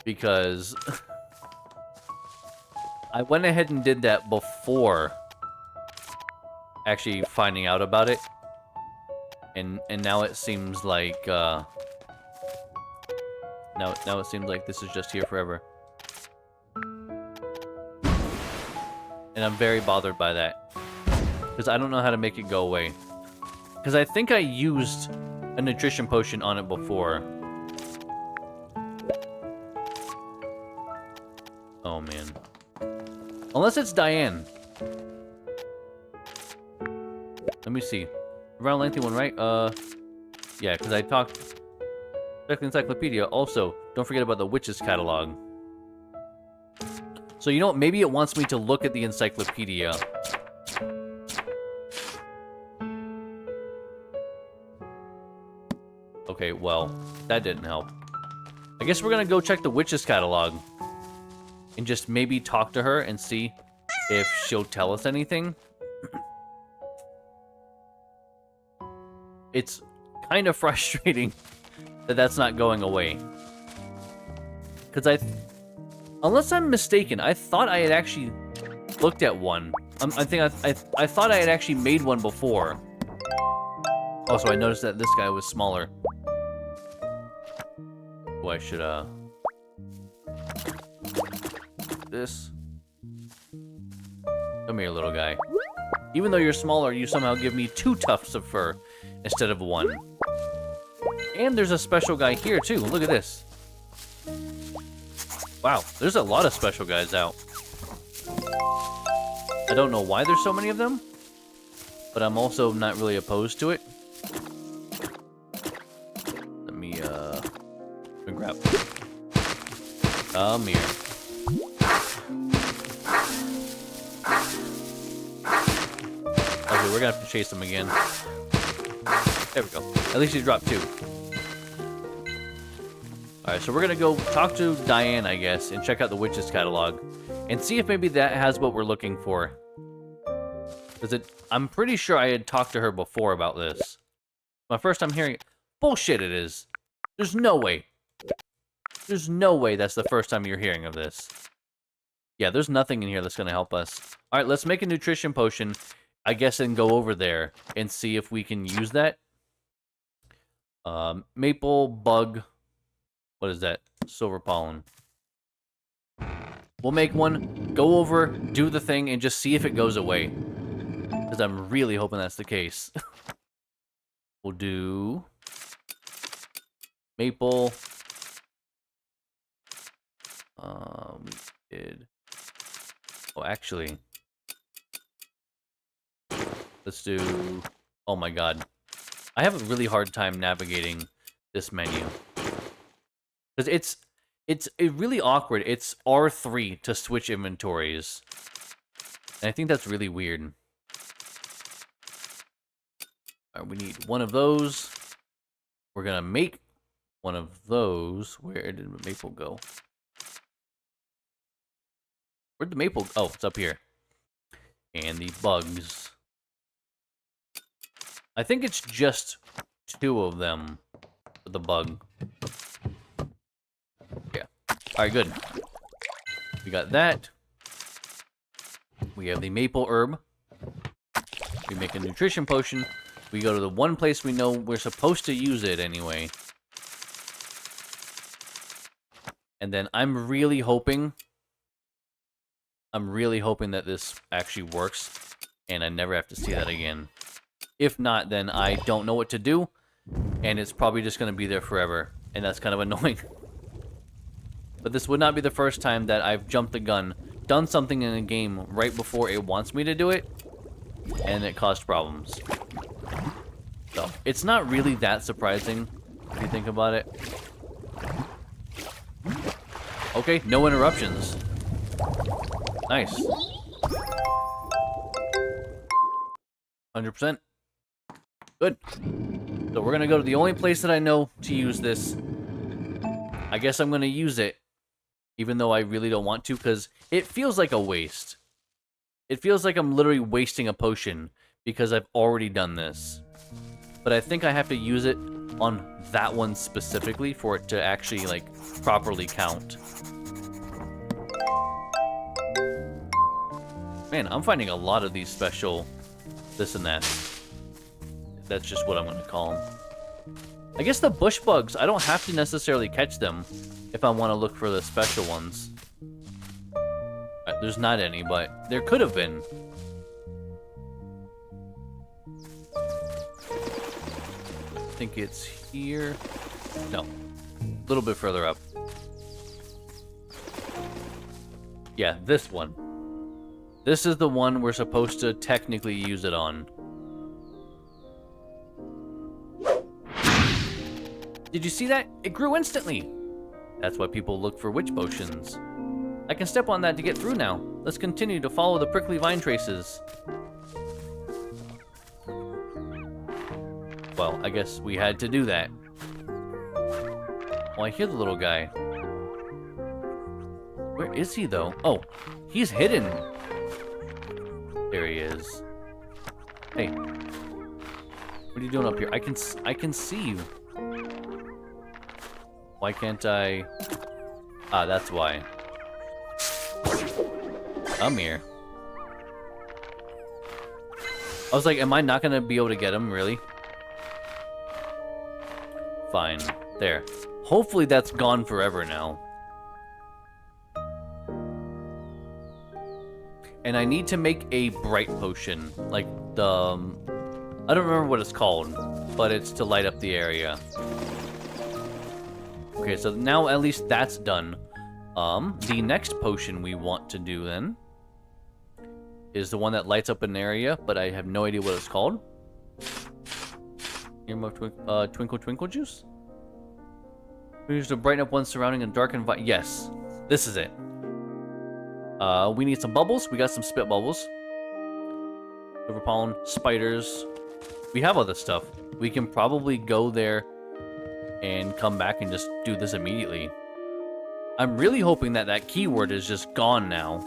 Because I went ahead and did that before actually finding out about it. And now it seems like now it seems like this is just here forever. And I'm very bothered by that. Because I don't know how to make it go away. Because I think I used a nutrition potion on it before. Oh, man. Unless it's Diane. Let me see. Around lengthy one, right? Yeah, because I talked... Check the encyclopedia. Also, don't forget about the witch's catalog. So, you know what? Maybe it wants me to look at the encyclopedia. Okay, well, that didn't help. I guess we're gonna go check the witch's catalog. And just maybe talk to her and see if she'll tell us anything. It's kind of frustrating that that's not going away. Because unless I'm mistaken, I thought I had actually looked at one. I thought I had actually made one before. Also, I noticed that this guy was smaller. Oh, I should, this. Come here, little guy. Even though you're smaller, you somehow give me 2 tufts of fur instead of 1. And there's a special guy here, too. Look at this. Wow, there's a lot of special guys out. I don't know why there's so many of them, but I'm also not really opposed to it. Let me, grab. Come here. Okay, we're gonna have to chase him again. There we go. At least he dropped 2. Alright, so we're gonna go talk to Diane, I guess, and check out the witch's catalog. And see if maybe that has what we're looking for. Because I'm pretty sure I had talked to her before about this. My first time hearing it. Bullshit it is. There's no way. There's no way that's the first time you're hearing of this. Yeah, there's nothing in here that's gonna help us. Alright, let's make a nutrition potion, I guess, and go over there and see if we can use that. Maple, bug. What is that? Silver pollen. We'll make one, go over, do the thing, and just see if it goes away. Because I'm really hoping that's the case. We'll do... maple. We did... oh, actually... let's do... oh my god. I have a really hard time navigating this menu. Because it's really awkward. It's R3 to switch inventories. And I think that's really weird. Alright, we need one of those. We're gonna make one of those. Where did the maple go? Where'd the maple... oh, it's up here. And the bugs. I think it's just 2 of them for the bug. Yeah. Alright, good. We got that. We have the maple herb. We make a nutrition potion. We go to the one place we know we're supposed to use it anyway. And then I'm really hoping that this actually works. And I never have to see that again. If not, then I don't know what to do. And it's probably just going to be there forever. And that's kind of annoying. But this would not be the first time that I've jumped the gun, done something in a game right before it wants me to do it, and it caused problems. So, it's not really that surprising, if you think about it. Okay, no interruptions. Nice. 100%. Good. So we're gonna go to the only place that I know to use this. I guess I'm gonna use it, even though I really don't want to, because it feels like a waste. It feels like I'm literally wasting a potion, because I've already done this. But I think I have to use it on that one specifically for it to actually, like, properly count. Man, I'm finding a lot of these special this and that. That's just what I'm going to call them. I guess the bush bugs, I don't have to necessarily catch them if I want to look for the special ones. There's not any, but there could have been. I think it's here. No. A little bit further up. Yeah, this one. This is the one we're supposed to technically use it on. Did you see that? It grew instantly! That's why people look for witch potions. I can step on that to get through now. Let's continue to follow the prickly vine traces. Well, I guess we had to do that. Oh, I hear the little guy. Where is he, though? Oh, he's hidden. There he is. Hey. What are you doing up here? I can see you. Why can't I... ah, that's why. Come here. I was like, am I not gonna be able to get him, really? Fine. There. Hopefully that's gone forever now. And I need to make a bright potion. Like the... I don't remember what it's called, but it's to light up the area. Okay, so now at least that's done. The next potion we want to do then is the one that lights up an area, but I have no idea what it's called. Twinkle Twinkle Juice? We use to brighten up one's surrounding and darken environment. Yes, this is it. We need some bubbles. We got some spit bubbles. Silver pollen, spiders. We have all this stuff. We can probably go there and come back and just do this immediately. I'm really hoping that that keyword is just gone now.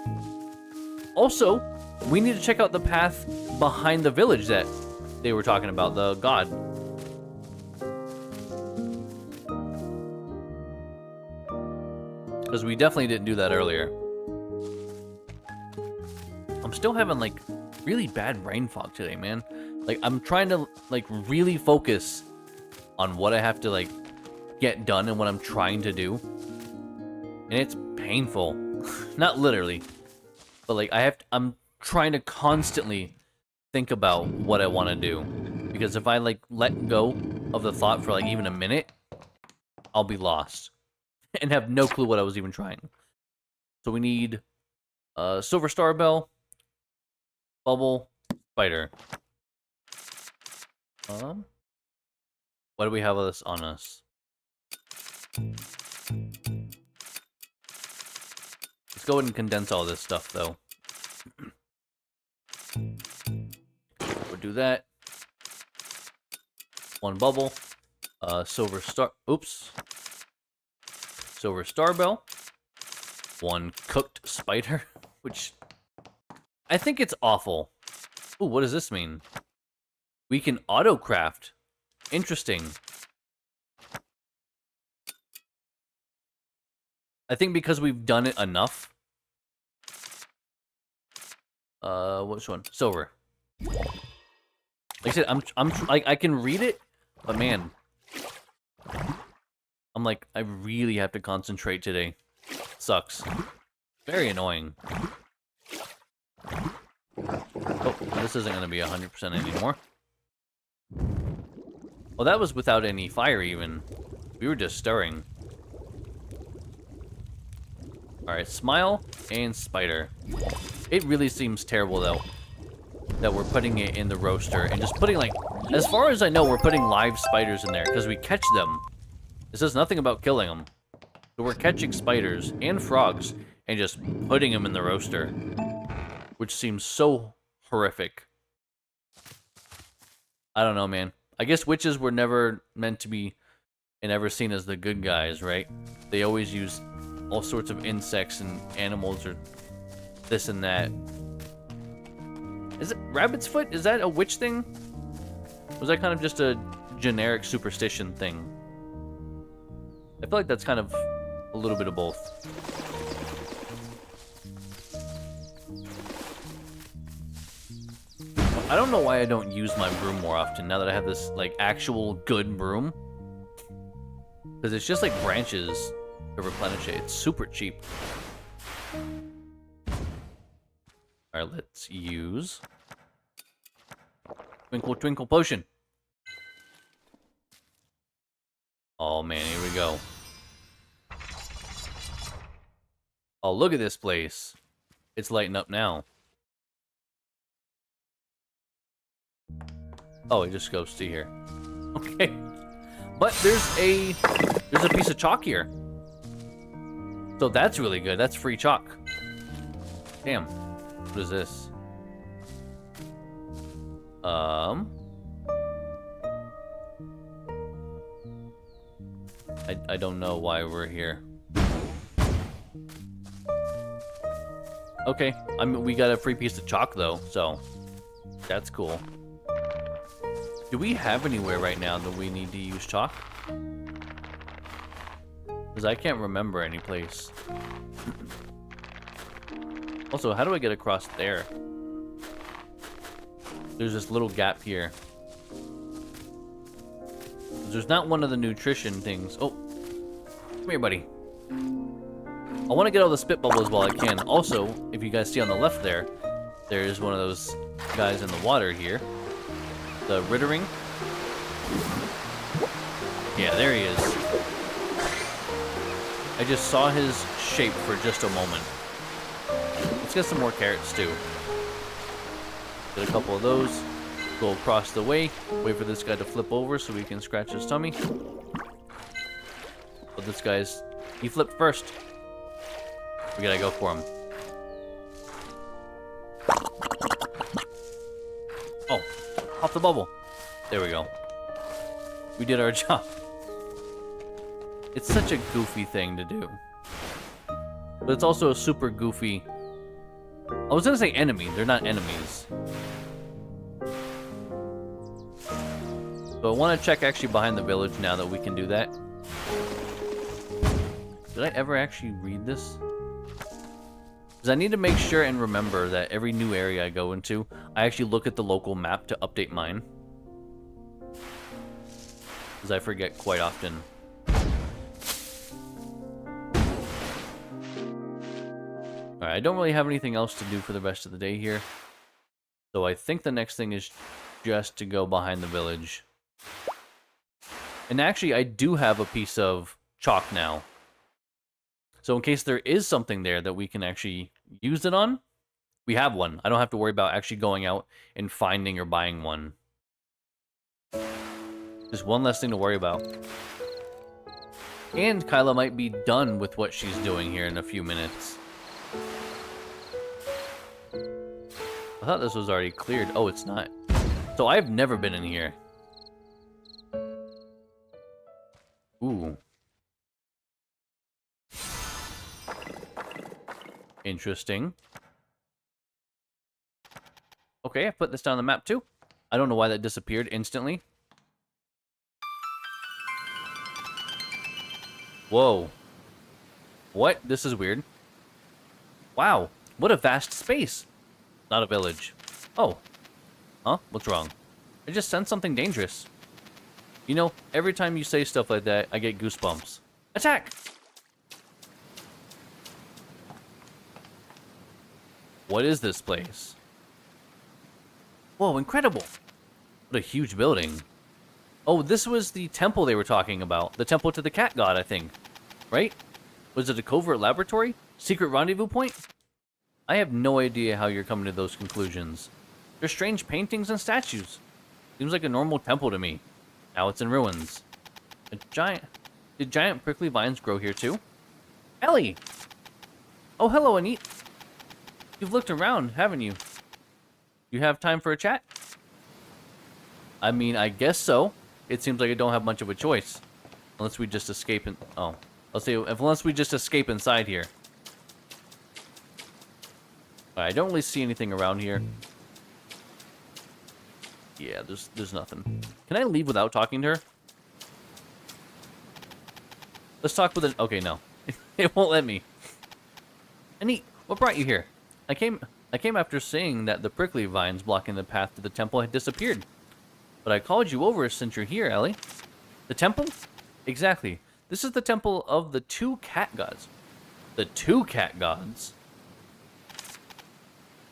Also, we need to check out the path behind the village that they were talking about, the god. Because we definitely didn't do that earlier. I'm still having, like, really bad brain fog today, man. Like, I'm trying to, like, really focus on what I have to, like, get done and what I'm trying to do. And it's painful. Not literally. But, like, I'm trying to constantly think about what I want to do. Because if I, like, let go of the thought for, like, even a minute, I'll be lost. And have no clue what I was even trying. So we need silver star bell, bubble, spider. Why do we have this on us? Let's go ahead and condense all this stuff, though. We'll do that. One bubble. Silver star... Oops. Silver star bell. One cooked spider, which... I think it's awful. Ooh, what does this mean? We can auto-craft. Interesting. I think because we've done it enough. Which one? Silver. Like I said, I can read it, but man, I'm like, I really have to concentrate today. Sucks. Very annoying. Oh, this isn't gonna be 100% anymore. Well, that was without any fire even. We were just stirring. Alright, smile and spider. It really seems terrible, though, that we're putting it in the roaster and just putting, like, as far as I know, we're putting live spiders in there because we catch them. It says nothing about killing them. So we're catching spiders and frogs and just putting them in the roaster, which seems so horrific. I don't know, man. I guess witches were never meant to be and ever seen as the good guys, right? They always use all sorts of insects and animals or this and that. Is it rabbit's foot? Is that a witch thing? Or was that kind of just a generic superstition thing? I feel like that's kind of a little bit of both. I don't know why I don't use my broom more often now that I have this, like, actual good broom. Because it's just like branches to replenish it. It's super cheap. Alright, let's use Twinkle Twinkle Potion. Oh man, here we go. Oh, look at this place. It's lighting up now. Oh, it just goes to here. Okay. But there's a piece of chalk here. So that's really good. That's free chalk. Damn. What is this? I don't know why we're here. Okay, I mean, we got a free piece of chalk though, so that's cool. Do we have anywhere right now that we need to use chalk? Because I can't remember any place. Also, how do I get across there? There's this little gap here. There's not one of the nutrition things. Oh, come here, buddy. I want to get all the spit bubbles while I can. Also, if you guys see on the left there, There's one of those guys in the water here. The Rittering. Yeah, there he is. I just saw his shape for just a moment. Let's get some more carrots too. Get a couple of those. Go across the way. Wait for this guy to flip over so we can scratch his tummy. But this guy's... He flipped first. We gotta go for him. Oh, off the bubble. There we go. We did our job. It's such a goofy thing to do. But it's also a super goofy... I was gonna say enemy. They're not enemies. So I want to check actually behind the village now that we can do that. Did I ever actually read this? Because I need to make sure and remember that every new area I go into, I actually look at the local map to update mine. Because I forget quite often. Alright, I don't really have anything else to do for the rest of the day here. So I think the next thing is just to go behind the village. And actually, I do have a piece of chalk now. So in case there is something there that we can actually use it on, we have one. I don't have to worry about actually going out and finding or buying one. Just one less thing to worry about. And Kyla might be done with what she's doing here in a few minutes. I thought this was already cleared. Oh, it's not. So I've never been in here. Ooh. Interesting. Okay, I put this down on the map too. I don't know why that disappeared instantly. Whoa. What? This is weird. Wow. What a vast space. Not a village. Oh. Huh? What's wrong? I just sensed something dangerous. You know, every time you say stuff like that, I get goosebumps. Attack! What is this place? Whoa, incredible! What a huge building. Oh, this was the temple they were talking about. The temple to the cat god, I think. Right? Was it a covert laboratory? Secret rendezvous point? I have no idea how you're coming to those conclusions. There's strange paintings and statues. Seems like a normal temple to me. Now it's in ruins. Did giant prickly vines grow here too? Ellie! Oh, hello, Anit. You've looked around, haven't you? You have time for a chat? I mean, I guess so. It seems like I don't have much of a choice. Unless we just escape in... Oh. Unless we just escape inside here. I don't really see anything around here. Yeah, there's nothing. Can I leave without talking to her? Let's talk with it. Okay, no. It won't let me. Anit, what brought you here? I came after seeing that the prickly vines blocking the path to the temple had disappeared. But I called you over since you're here, Ellie. The temple? Exactly. This is the temple of the two cat gods. The two cat gods?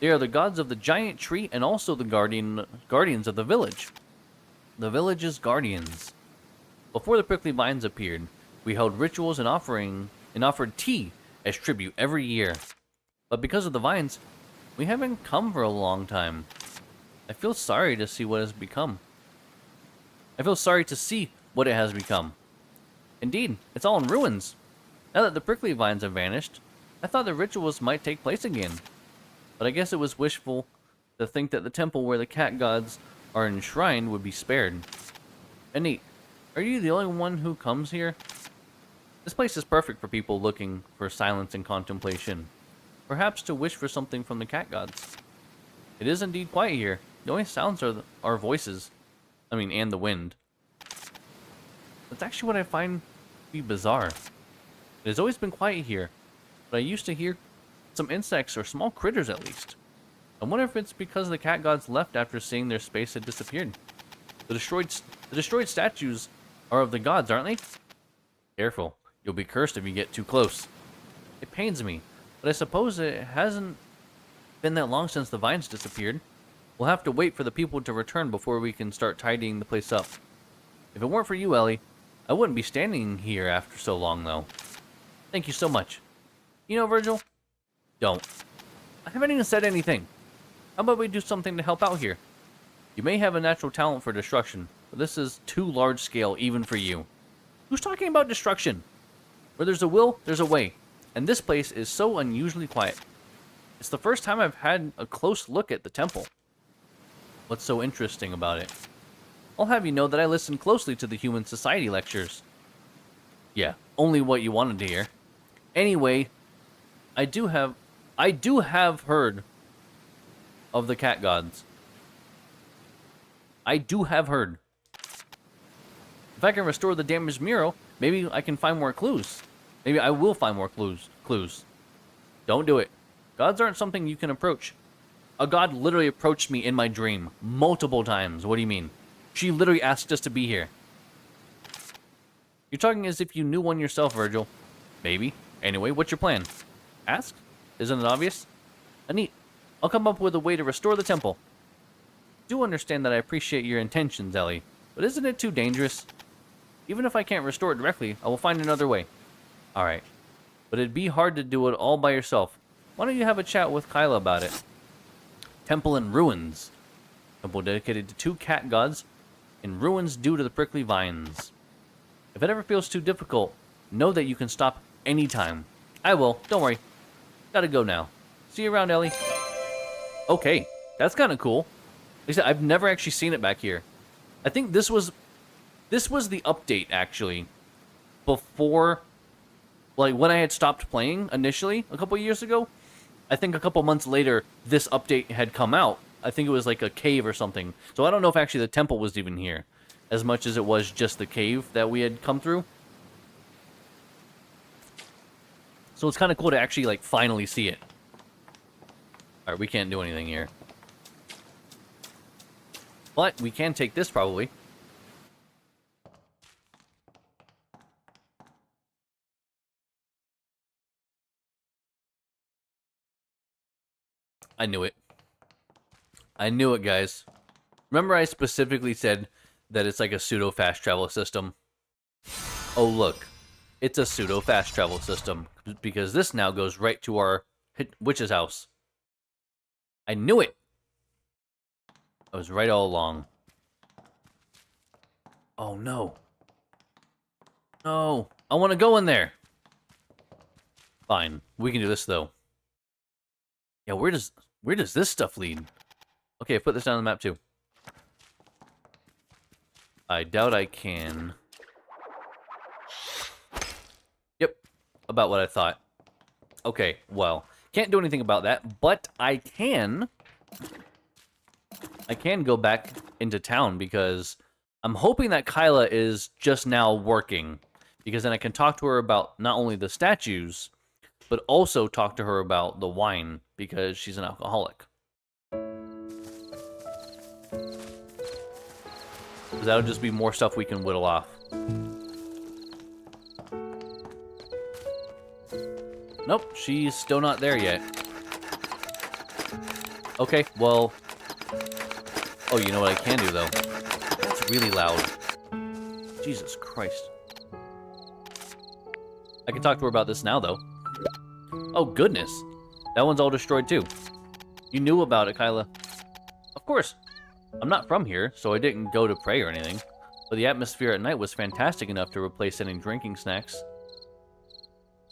They are the gods of the giant tree and also the guardians of the village. The village's guardians. Before the prickly vines appeared, we held rituals and offered tea as tribute every year. But because of the vines, we haven't come for a long time. I feel sorry to see what has become. I feel sorry to see what it has become. Indeed, it's all in ruins. Now that the prickly vines have vanished, I thought the rituals might take place again. But I guess it was wishful to think that the temple where the cat gods are enshrined would be spared. Anit, are you the only one who comes here? This place is perfect for people looking for silence and contemplation. Perhaps to wish for something from the cat gods. It is indeed quiet here. The only sounds are our voices. And the wind. That's actually what I find to be bizarre. It has always been quiet here, but I used to hear some insects or small critters at least. I wonder if it's because the cat gods left after seeing their space had disappeared. The destroyed statues are of the gods, aren't they? Careful, you'll be cursed if you get too close. It pains me, but I suppose it hasn't Been that long since the vines disappeared. We'll have to wait for the people to return before we can start tidying the place up. If it weren't for you, Ellie, I wouldn't be standing here after so long, though. Thank you so much. You know, Virgil? Don't. I haven't even said anything. How about we do something to help out here? You may have a natural talent for destruction, but this is too large scale even for you. Who's talking about destruction? Where there's a will, there's a way. And this place is so unusually quiet. It's the first time I've had a close look at the temple. What's so interesting about it? I'll have you know that I listen closely to the Human Society lectures. Yeah, only what you wanted to hear. Anyway, I do have heard of the cat gods. I do have heard. If I can restore the damaged mural, maybe I can find more clues. Maybe I will find more clues. Don't do it. Gods aren't something you can approach. A god literally approached me in my dream multiple times. What do you mean? She literally asked us to be here. You're talking as if you knew one yourself, Virgil. Maybe. Anyway, what's your plan? Ask? Isn't it obvious? Neat. I'll come up with a way to restore the temple. Do understand that I appreciate your intentions, Ellie, but isn't it too dangerous? Even if I can't restore it directly, I will find another way. Alright. But it'd be hard to do it all by yourself. Why don't you have a chat with Kyla about it? Temple in ruins. Temple dedicated to 2 cat gods. In ruins due to the prickly vines. If it ever feels too difficult, know that you can stop anytime. I will. Don't worry. Gotta go now. See you around, Ellie. Okay. That's kind of cool. Like I said, I've never actually seen it back here. I think this was the update, actually. Before, like, when I had stopped playing initially, a couple years ago. I think a couple months later, this update had come out. I think it was like a cave or something. So I don't know if actually the temple was even here, as much as it was just the cave that we had come through. So it's kind of cool to actually, like, finally see it. Alright, we can't do anything here. But we can take this, probably. I knew it. I knew it, guys. Remember I specifically said that it's like a pseudo fast travel system? Oh, look. It's a pseudo fast travel system. Because this now goes right to our witch's house. I knew it! I was right all along. Oh, no. No. I want to go in there. Fine. We can do this, though. Yeah, where does this stuff lead? Okay, put this down on the map, too. I doubt I can. Yep. About what I thought. Okay, well. Can't do anything about that, but I can go back into town because I'm hoping that Kyla is just now working. Because then I can talk to her about not only the statues, but also talk to her about the wine because she's an alcoholic. Because that'll just be more stuff we can whittle off. Nope, she's still not there yet. Okay, well... Oh, you know what I can do, though? That's really loud. Jesus Christ. I can talk to her about this now, though. Oh, goodness. That one's all destroyed, too. You knew about it, Kyla. Of course. I'm not from here, so I didn't go to pray or anything. But the atmosphere at night was fantastic enough to replace any drinking snacks.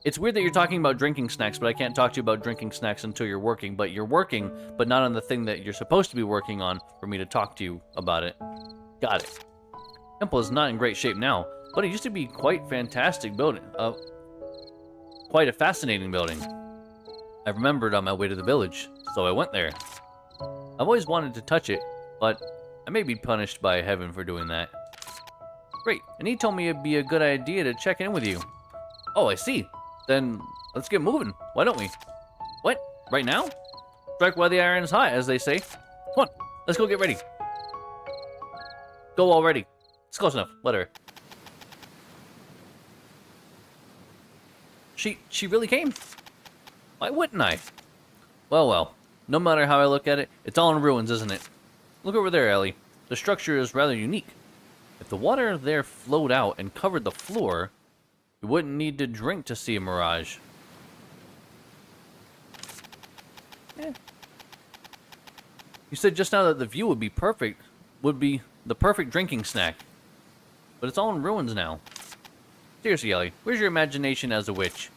It's weird that you're talking about drinking snacks, but I can't talk to you about drinking snacks until you're working. But you're working, but not on the thing that you're supposed to be working on for me to talk to you about it. Got it. Temple is not in great shape now, but it used to be quite fantastic building. Quite a fascinating building. I remembered on my way to the village, so I went there. I've always wanted to touch it, but I may be punished by heaven for doing that. Great, and he told me it'd be a good idea to check in with you. Oh, I see. Then let's get moving. Why don't we? What? Right now? Strike while the iron is hot, as they say. Come on, let's go get ready. Go already. It's close enough. Let her. She really came. Why wouldn't I? Well, well. No matter how I look at it, it's all in ruins, isn't it? Look over there, Ellie. The structure is rather unique. If the water there flowed out and covered the floor, you wouldn't need to drink to see a mirage. Eh. You said just now that the view would be the perfect drinking snack. But it's all in ruins now. Seriously, Ellie, where's your imagination as a witch?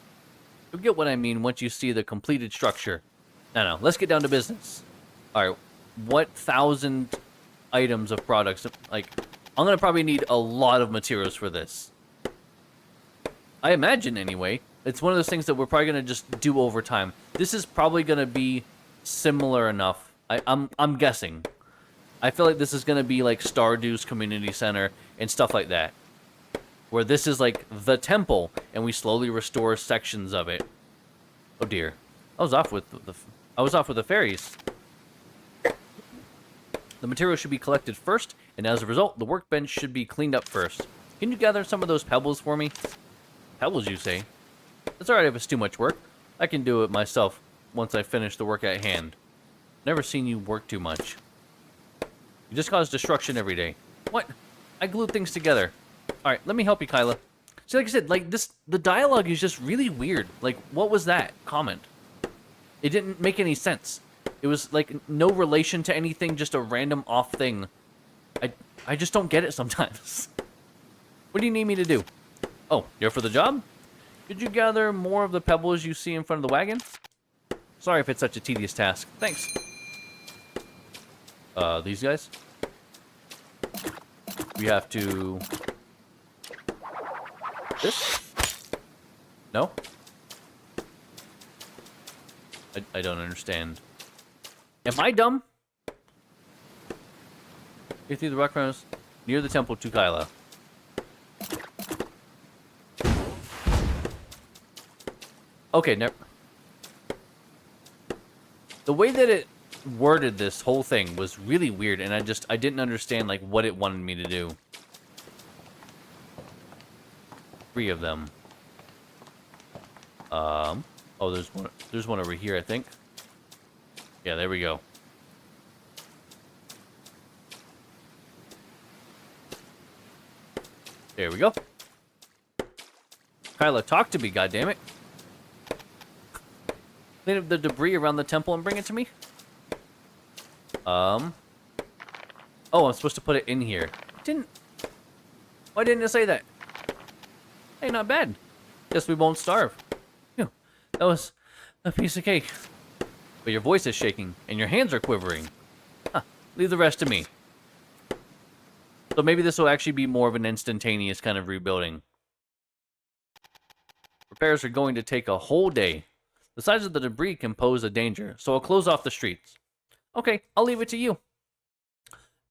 You'll get what I mean once you see the completed structure. No, let's get down to business. Alright, what 1,000 items of products? Like, I'm gonna probably need a lot of materials for this. I imagine, anyway. It's one of those things that we're probably gonna just do over time. This is probably gonna be similar enough. I'm guessing. I feel like this is gonna be like Stardew's Community Center and stuff like that, where this is like the temple, and we slowly restore sections of it. Oh dear, I was off with the fairies. The material should be collected first, and as a result, the workbench should be cleaned up first. Can you gather some of those pebbles for me? Pebbles, you say? It's alright if it's too much work. I can do it myself once I finish the work at hand. Never seen you work too much. You just cause destruction every day. What? I glue things together. Alright, let me help you, Kyla. See, like I said, like the dialogue is just really weird. Like, what was that comment? It didn't make any sense. It was like no relation to anything, just a random off thing. I just don't get it sometimes. What do you need me to do? Oh, you're for the job? Could you gather more of the pebbles you see in front of the wagon? Sorry if it's such a tedious task. Thanks. These guys? We have to... This? No? I don't understand. Am I dumb? Get through the rock runners near the temple to Kyla. Okay, never. The way that it worded this whole thing was really weird, and I didn't understand like what it wanted me to do. 3 of them. Oh, there's one over here, I think. Yeah, there we go. There we go. Kyla, talk to me, goddammit. Clean up the debris around the temple and bring it to me. Oh, I'm supposed to put it in here. Why didn't it say that? Hey, not bad. Guess we won't starve. Phew, that was a piece of cake. But your voice is shaking, and your hands are quivering. Huh, leave the rest to me. So maybe this will actually be more of an instantaneous kind of rebuilding. Repairs are going to take a whole day. The size of the debris can pose a danger, so I'll close off the streets. Okay, I'll leave it to you.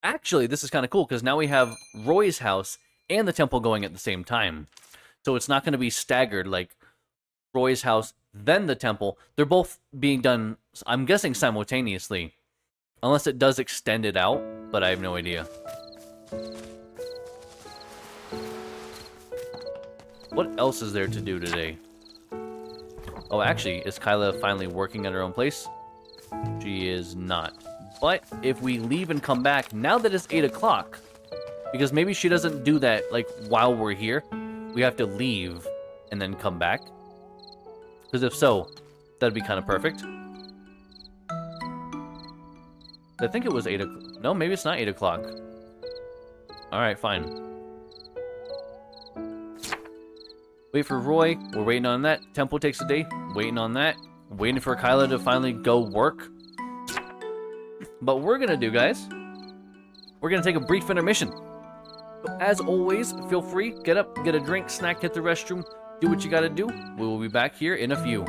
Actually, this is kind of cool, because now we have Roy's house and the temple going at the same time. So it's not going to be staggered like Roy's house, then the temple. They're both being done, I'm guessing, simultaneously. Unless it does extend it out, but I have no idea. What else is there to do today? Oh, actually, is Kyla finally working at her own place? She is not. But if we leave and come back, now that it's 8 o'clock, because maybe she doesn't do that, like, while we're here, we have to leave and then come back. Because if so, that'd be kind of perfect. I think it was 8 o'clock. No, maybe it's not 8 o'clock. Alright, fine. Wait for Roy. We're waiting on that. Temple takes a day. Waiting on that. Waiting for Kyla to finally go work. But what we're going to do, guys, we're going to take a brief intermission. So as always, feel free. Get up, get a drink, snack, hit the restroom. Do what you got to do. We will be back here in a few.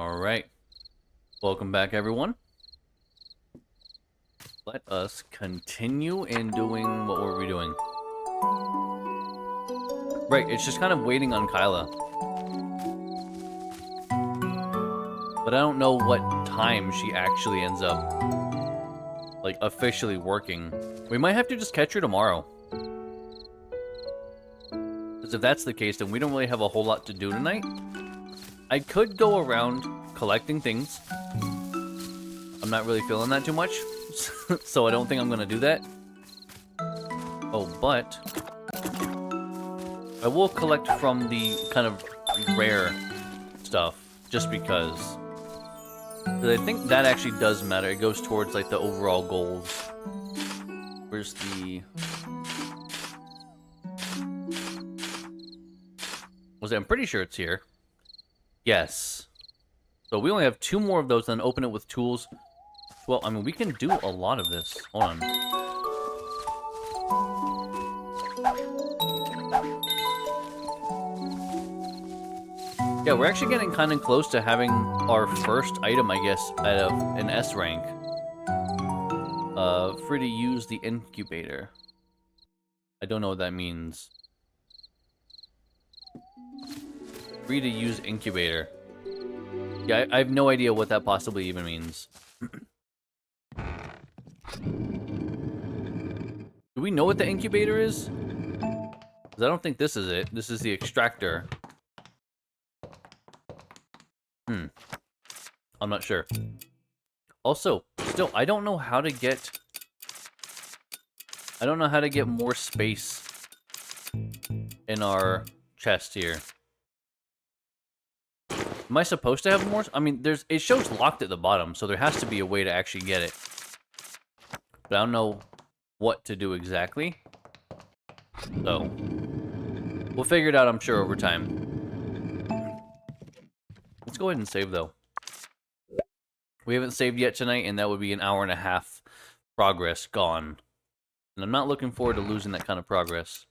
Alright. Welcome back, everyone. Let us continue in doing... What were we doing? Right, it's just kind of waiting on Kyla. But I don't know what time she actually ends up, like, officially working. We might have to just catch her tomorrow. Because if that's the case, then we don't really have a whole lot to do tonight. I could go around collecting things. I'm not really feeling that too much, so I don't think I'm going to do that. Oh, but I will collect from the kind of rare stuff, just because. Because I think that actually does matter. It goes towards, like, the overall goals. Where's the... I'm pretty sure it's here. Yes. So we only have 2 more of those, then open it with tools. Well, I mean, we can do a lot of this. Hold on. Yeah, we're actually getting kind of close to having our first item, I guess, at an S rank. Free to use the incubator. I don't know what that means. Free to use incubator. Yeah, I have no idea what that possibly even means. Do we know what the incubator is? Because I don't think this is it. This is the extractor. I'm not sure. Also, still, I don't know how to get... I don't know how to get more space in our chest here. Am I supposed to have more? I mean, it shows locked at the bottom, so there has to be a way to actually get it. But I don't know what to do exactly. So, we'll figure it out, I'm sure, over time. Let's go ahead and save, though. We haven't saved yet tonight, and that would be an hour and a half progress gone. And I'm not looking forward to losing that kind of progress.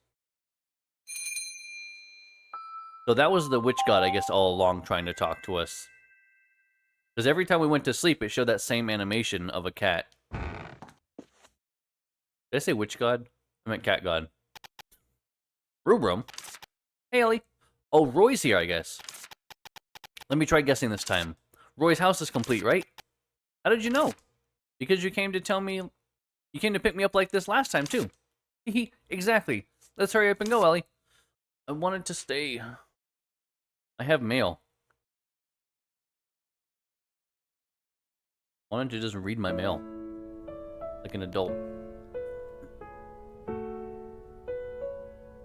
So that was the witch god, I guess, all along trying to talk to us. Because every time we went to sleep, it showed that same animation of a cat. Did I say witch god? I meant cat god. Rubrum? Hey, Ellie. Oh, Roy's here, I guess. Let me try guessing this time. Roy's house is complete, right? How did you know? Because you came to tell me... You came to pick me up like this last time, too. Exactly. Let's hurry up and go, Ellie. I wanted to stay... I have mail. I wanted to just read my mail. Like an adult.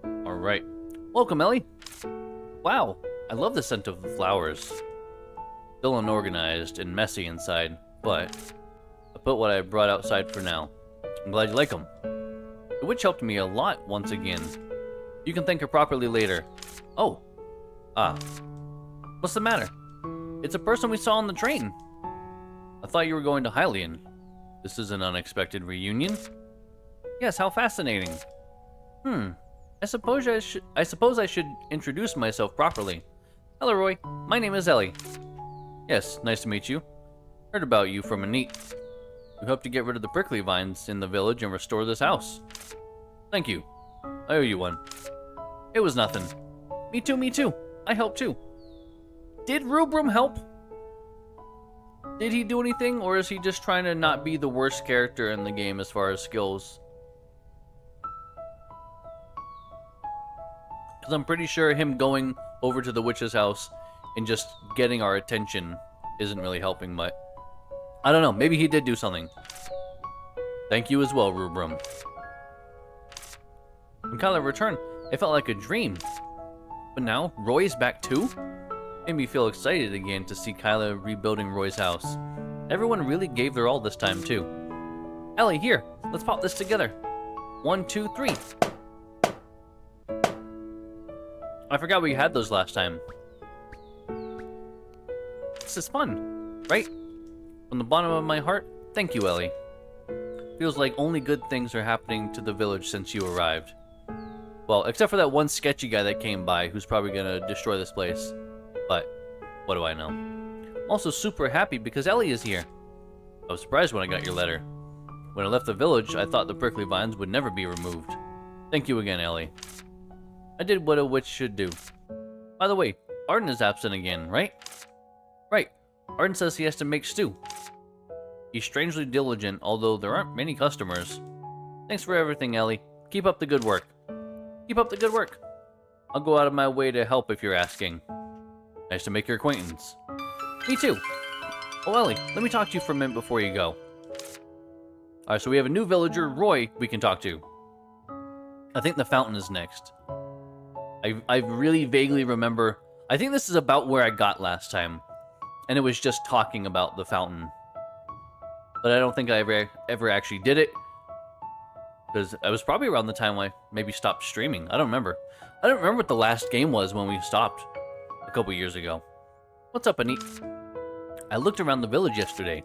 Alright. Welcome, Ellie! Wow, I love the scent of the flowers. Still unorganized and messy inside, but I put what I brought outside for now. I'm glad you like them. The witch helped me a lot once again. You can thank her properly later. Oh. Ah. What's the matter? It's a person we saw on the train. I thought you were going to Hylian. This is an unexpected reunion. Yes, how fascinating. I suppose I should introduce myself properly. Hello, Roy. My name is Ellie. Yes, nice to meet you. Heard about you from Anit. We hope to get rid of the prickly vines in the village and restore this house. Thank you. I owe you one. It was nothing. Me too, me too. I helped too. Did Rubrum help? Did he do anything, or is he just trying to not be the worst character in the game as far as skills? Because I'm pretty sure him going over to the witch's house and just getting our attention isn't really helping, but... I don't know, maybe he did do something. Thank you as well, Rubrum. When Kyla returned, it felt like a dream. But now, Roy's back too? Made me feel excited again to see Kyla rebuilding Roy's house. Everyone really gave their all this time too. Ellie, here, let's pop this together. 1, 2, 3. I forgot we had those last time. This is fun, right? From the bottom of my heart, thank you, Ellie. Feels like only good things are happening to the village since you arrived. Well, except for that one sketchy guy that came by who's probably gonna destroy this place. But, what do I know? I'm also super happy because Ellie is here. I was surprised when I got your letter. When I left the village, I thought the prickly vines would never be removed. Thank you again, Ellie. I did what a witch should do. By the way, Arden is absent again, right? Right. Arden says he has to make stew. He's strangely diligent, although there aren't many customers. Thanks for everything, Ellie. Keep up the good work. Keep up the good work. I'll go out of my way to help if you're asking. Nice to make your acquaintance. Me too. Oh, Ellie, let me talk to you for a minute before you go. Alright, so we have a new villager, Roy, we can talk to. I think the fountain is next. I really vaguely remember... I think this is about where I got last time. And it was just talking about the fountain. But I don't think I ever actually did it. Because I was probably around the time I maybe stopped streaming. I don't remember. I don't remember what the last game was when we stopped. A couple years ago. What's up, Anit? I looked around the village yesterday.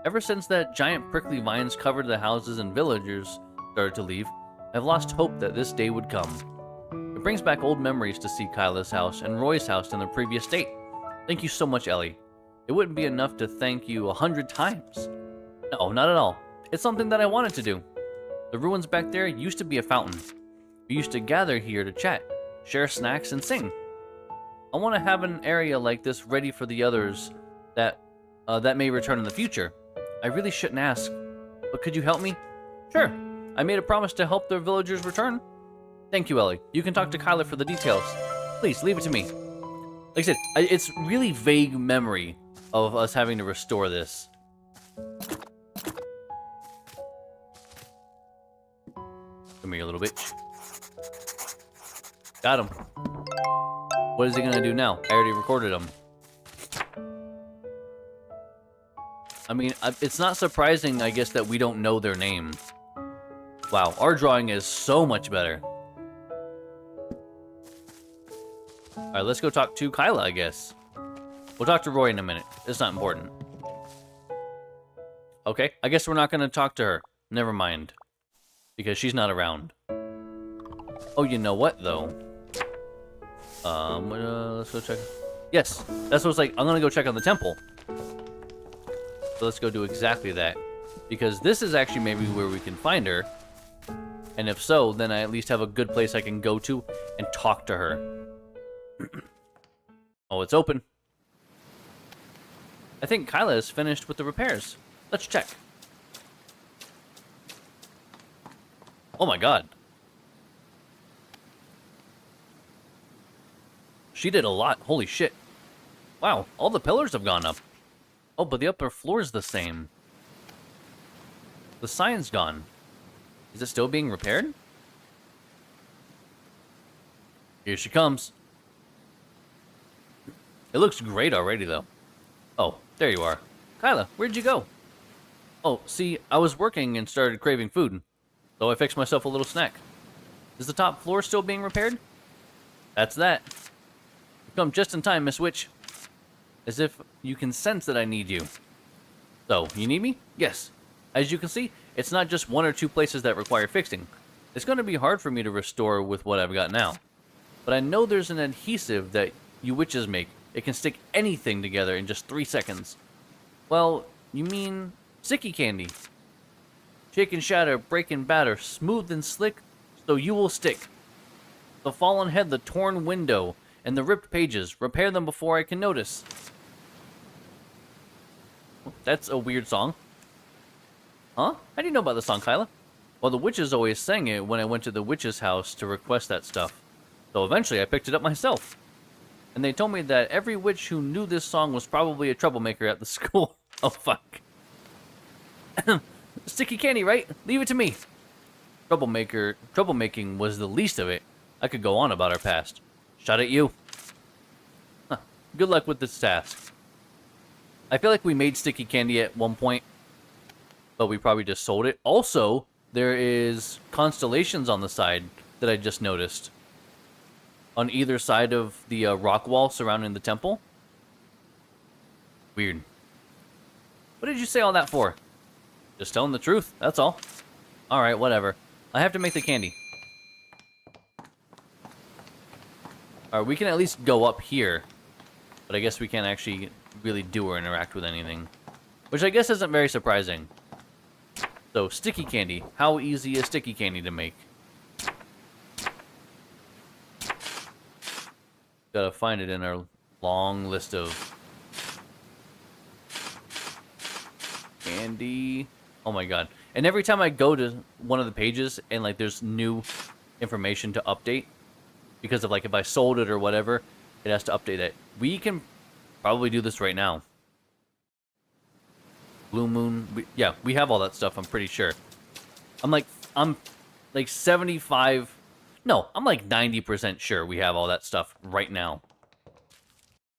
Ever since that giant prickly vines covered the houses and villagers started to leave, I've lost hope that this day would come. It brings back old memories to see Kyla's house and Roy's house in their previous state. Thank you so much, Ellie. It wouldn't be enough to thank you 100 times. No, not at all. It's something that I wanted to do. The ruins back there used to be a fountain. We used to gather here to chat, share snacks, and sing. I want to have an area like this ready for the others that may return in the future. I really shouldn't ask, but could you help me? Sure. I made a promise to help the villagers return. Thank you, Ellie. You can talk to Kyla for the details. Please, leave it to me. Like I said, it's really vague memory of us having to restore this. Come here, little bitch. Got him. What is he gonna do now? I already recorded him. I mean, it's not surprising, I guess, that we don't know their name. Wow, our drawing is so much better. Alright, let's go talk to Kyla, I guess. We'll talk to Roy in a minute. It's not important. Okay, I guess we're not gonna talk to her. Never mind. Because she's not around. Oh, you know what, though? Let's go check. Yes, that's what it's like. I'm gonna go check on the temple. So let's go do exactly that. Because this is actually maybe where we can find her. And if so, then I at least have a good place I can go to and talk to her. Oh, it's open. I think Kyla is finished with the repairs. Let's check. Oh my god. She did a lot. Holy shit. Wow, all the pillars have gone up. Oh, but the upper floor is the same. The sign's gone. Is it still being repaired? Here she comes. It looks great already, though. Oh, there you are. Kyla, where'd you go? Oh, see, I was working and started craving food, so I fixed myself a little snack. Is the top floor still being repaired? That's that. You come just in time, Miss Witch. As if you can sense that I need you. So, you need me? Yes. As you can see, it's not just one or two places that require fixing. It's going to be hard for me to restore with what I've got now. But I know there's an adhesive that you witches make. It can stick anything together in just 3 seconds. Well, you mean sticky candy. Shake and shatter, break and batter, smooth and slick, so you will stick. The fallen head, the torn window, and the ripped pages. Repair them before I can notice. That's a weird song. Huh? How do you know about the song, Kyla? Well, the witches always sang it when I went to the witch's house to request that stuff. So eventually I picked it up myself. And they told me that every witch who knew this song was probably a troublemaker at the school. Oh, fuck. Sticky candy, right? Leave it to me. Troublemaking was the least of it. I could go on about our past. Shot at you. Huh. Good luck with this task. I feel like we made sticky candy at one point, but we probably just sold it. Also, there is constellations on the side that I just noticed. On either side of the rock wall surrounding the temple. Weird. What did you say all that for? Just telling the truth, that's all. Alright, whatever. I have to make the candy. Alright, we can at least go up here. But I guess we can't actually really do or interact with anything. Which I guess isn't very surprising. So, sticky candy. How easy is sticky candy to make? Gotta find it in our long list of candy. Oh my god. And every time I go to one of the pages and like there's new information to update, because of like if I sold it or whatever, it has to update it. We can probably do this right now. Blue Moon. Yeah, we have all that stuff, I'm pretty sure. I'm like 75... No, I'm like 90% sure we have all that stuff right now.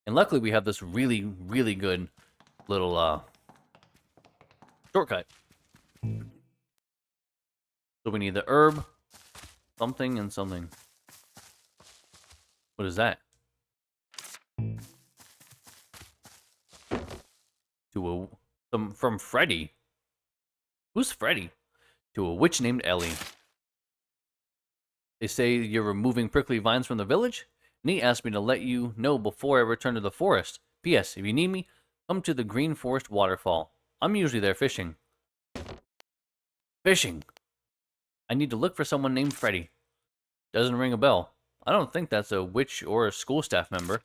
And luckily we have this really, really good little shortcut. So we need the herb, something, and something. What is that? From Freddy. Who's Freddy? To a witch named Ellie. They say you're removing prickly vines from the village? Nate asked me to let you know before I return to the forest. P.S. If you need me, come to the Green Forest waterfall. I'm usually there fishing. Fishing? I need to look for someone named Freddy. Doesn't ring a bell. I don't think that's a witch or a school staff member.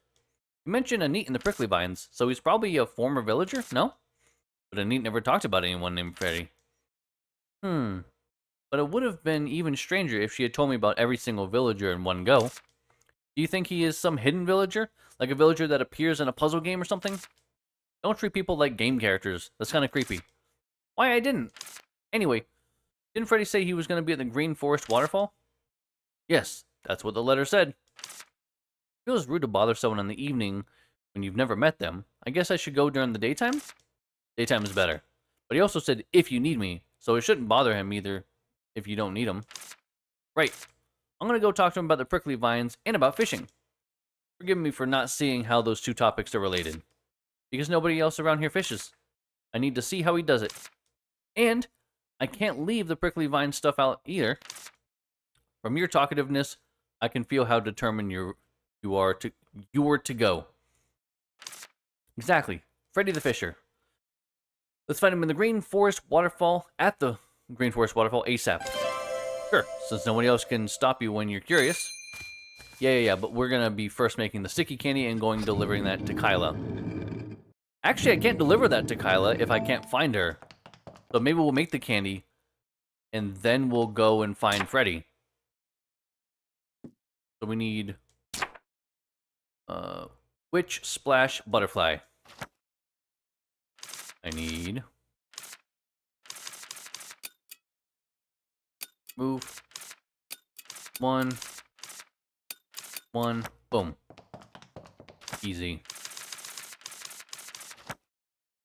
You mentioned Anit in the prickly vines, so he's probably a former villager, no? But Anit never talked about anyone named Freddy. But it would have been even stranger if she had told me about every single villager in one go. Do you think he is some hidden villager? Like a villager that appears in a puzzle game or something? Don't treat people like game characters. That's kind of creepy. Why I didn't? Anyway, didn't Freddy say he was going to be at the Green Forest waterfall? Yes, that's what the letter said. Feels rude to bother someone in the evening when you've never met them. I guess I should go during the daytime? Daytime is better. But he also said, if you need me, so it shouldn't bother him either if you don't need him. Right. I'm going to go talk to him about the prickly vines and about fishing. Forgive me for not seeing how those two topics are related. Because nobody else around here fishes. I need to see how he does it. And I can't leave the prickly vine stuff out either. From your talkativeness, I can feel how determined you are to go. Exactly. Freddy the Fisher. Let's find him in the Green Forest waterfall at the Green Forest waterfall ASAP. Sure, since nobody else can stop you when you're curious. Yeah, but we're gonna be first making the sticky candy and delivering that to Kyla. Actually, I can't deliver that to Kyla if I can't find her. So maybe we'll make the candy, and then we'll go and find Freddy. So we need... Witch Splash Butterfly. I need... Move. One, boom. Easy.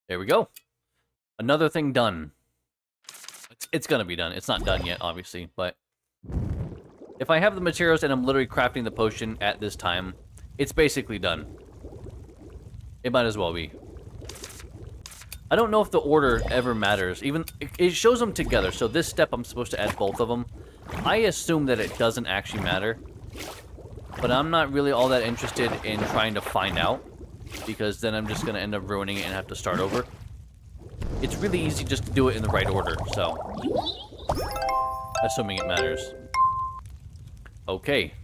There we go. Another thing done. It's gonna be done. It's not done yet, obviously, but... If I have the materials and I'm literally crafting the potion at this time, it's basically done. It might as well be. I don't know if the order ever matters. Even it shows them together, so this step I'm supposed to add both of them. I assume that it doesn't actually matter, but I'm not really all that interested in trying to find out, because then I'm just going to end up ruining it and have to start over. It's really easy just to do it in the right order, so... Assuming it matters. Okay.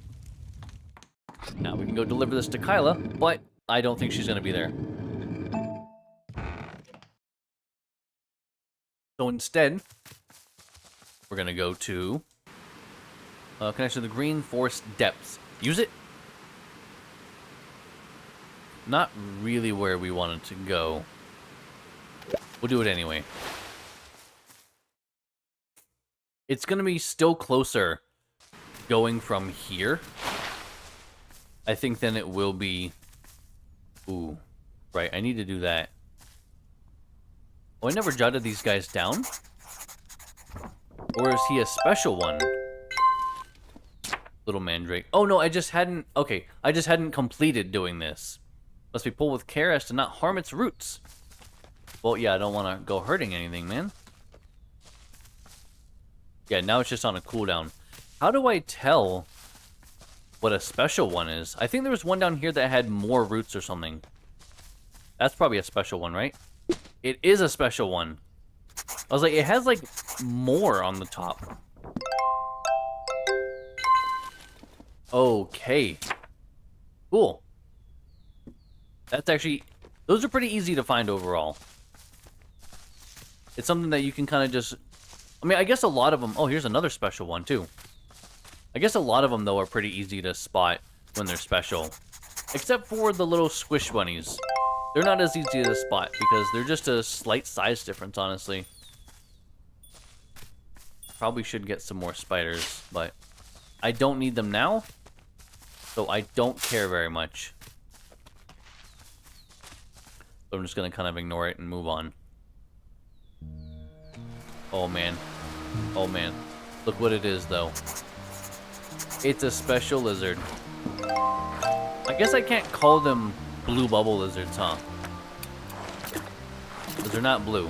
Now we can go deliver this to Kyla, but I don't think she's going to be there. So instead, we're going to go to connection to the Green Forest Depths. Use it? Not really where we wanted to go. We'll do it anyway. It's going to be still closer going from here, I think, than it will be... Ooh, right, I need to do that. Oh, I never jotted these guys down? Or is he a special one? Little mandrake. Oh, no, I just hadn't... Okay, I just hadn't completed doing this. Must be pulled with care as to not harm its roots. Well, yeah, I don't want to go hurting anything, man. Yeah, now it's just on a cooldown. How do I tell what a special one is? I think there was one down here that had more roots or something. That's probably a special one, right? It is a special one. I was like, it has like more on the top. Okay. Cool. That's actually, those are pretty easy to find overall. It's something that you can kind of just, I mean, I guess a lot of them, oh, here's another special one too. I guess a lot of them though are pretty easy to spot when they're special. Except for the little squish bunnies. They're not as easy to spot because they're just a slight size difference, honestly. Probably should get some more spiders, but I don't need them now, so I don't care very much. So I'm just gonna kind of ignore it and move on. Oh man. Oh man. Look what it is though. It's a special lizard. I guess I can't call them blue bubble lizards, huh? Because they're not blue.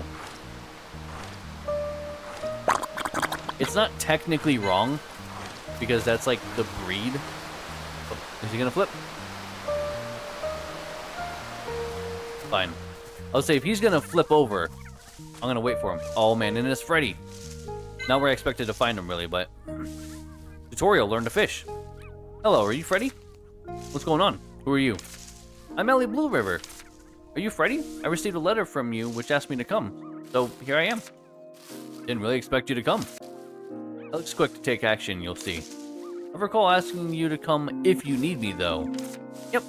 It's not technically wrong, because that's like the breed. Oh, is he gonna flip? Fine. I'll say if he's gonna flip over, I'm gonna wait for him. Oh man, and it's Freddy. Not where I expected to find him really, but... Tutorial, learn to fish. Hello, are you Freddy? What's going on? Who are you? I'm Ellie Blue River. Are you Freddy? I received a letter from you which asked me to come. So, here I am. Didn't really expect you to come. That looks quick to take action, you'll see. I recall asking you to come if you need me, though. Yep,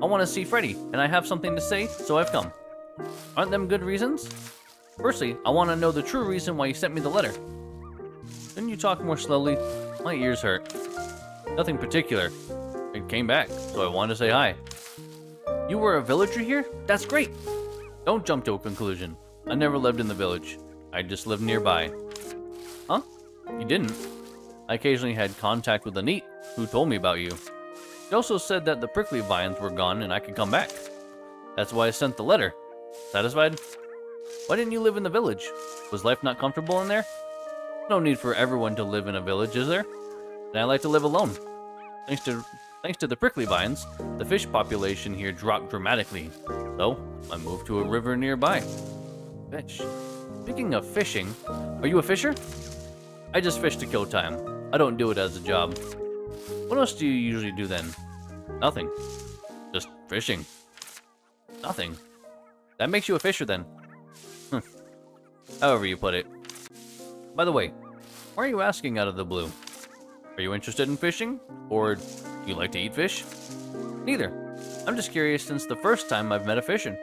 I want to see Freddy, and I have something to say, so I've come. Aren't them good reasons? Firstly, I want to know the true reason why you sent me the letter. Couldn't you talk more slowly? My ears hurt. Nothing particular. I came back, so I wanted to say hi. You were a villager here? That's great! Don't jump to a conclusion. I never lived in the village. I just lived nearby. Huh? You didn't? I occasionally had contact with a neat who told me about you. She also said that the prickly vines were gone and I could come back. That's why I sent the letter. Satisfied? Why didn't you live in the village? Was life not comfortable in there? No need for everyone to live in a village, is there? And I like to live alone. Thanks to the prickly vines, the fish population here dropped dramatically. So, I moved to a river nearby. Fish. Speaking of fishing, are you a fisher? I just fish to kill time. I don't do it as a job. What else do you usually do then? Nothing. Just fishing. Nothing. That makes you a fisher then. However you put it. By the way, why are you asking out of the blue? Are you interested in fishing? Or do you like to eat fish? Neither. I'm just curious since it's the first time I've met a fisher.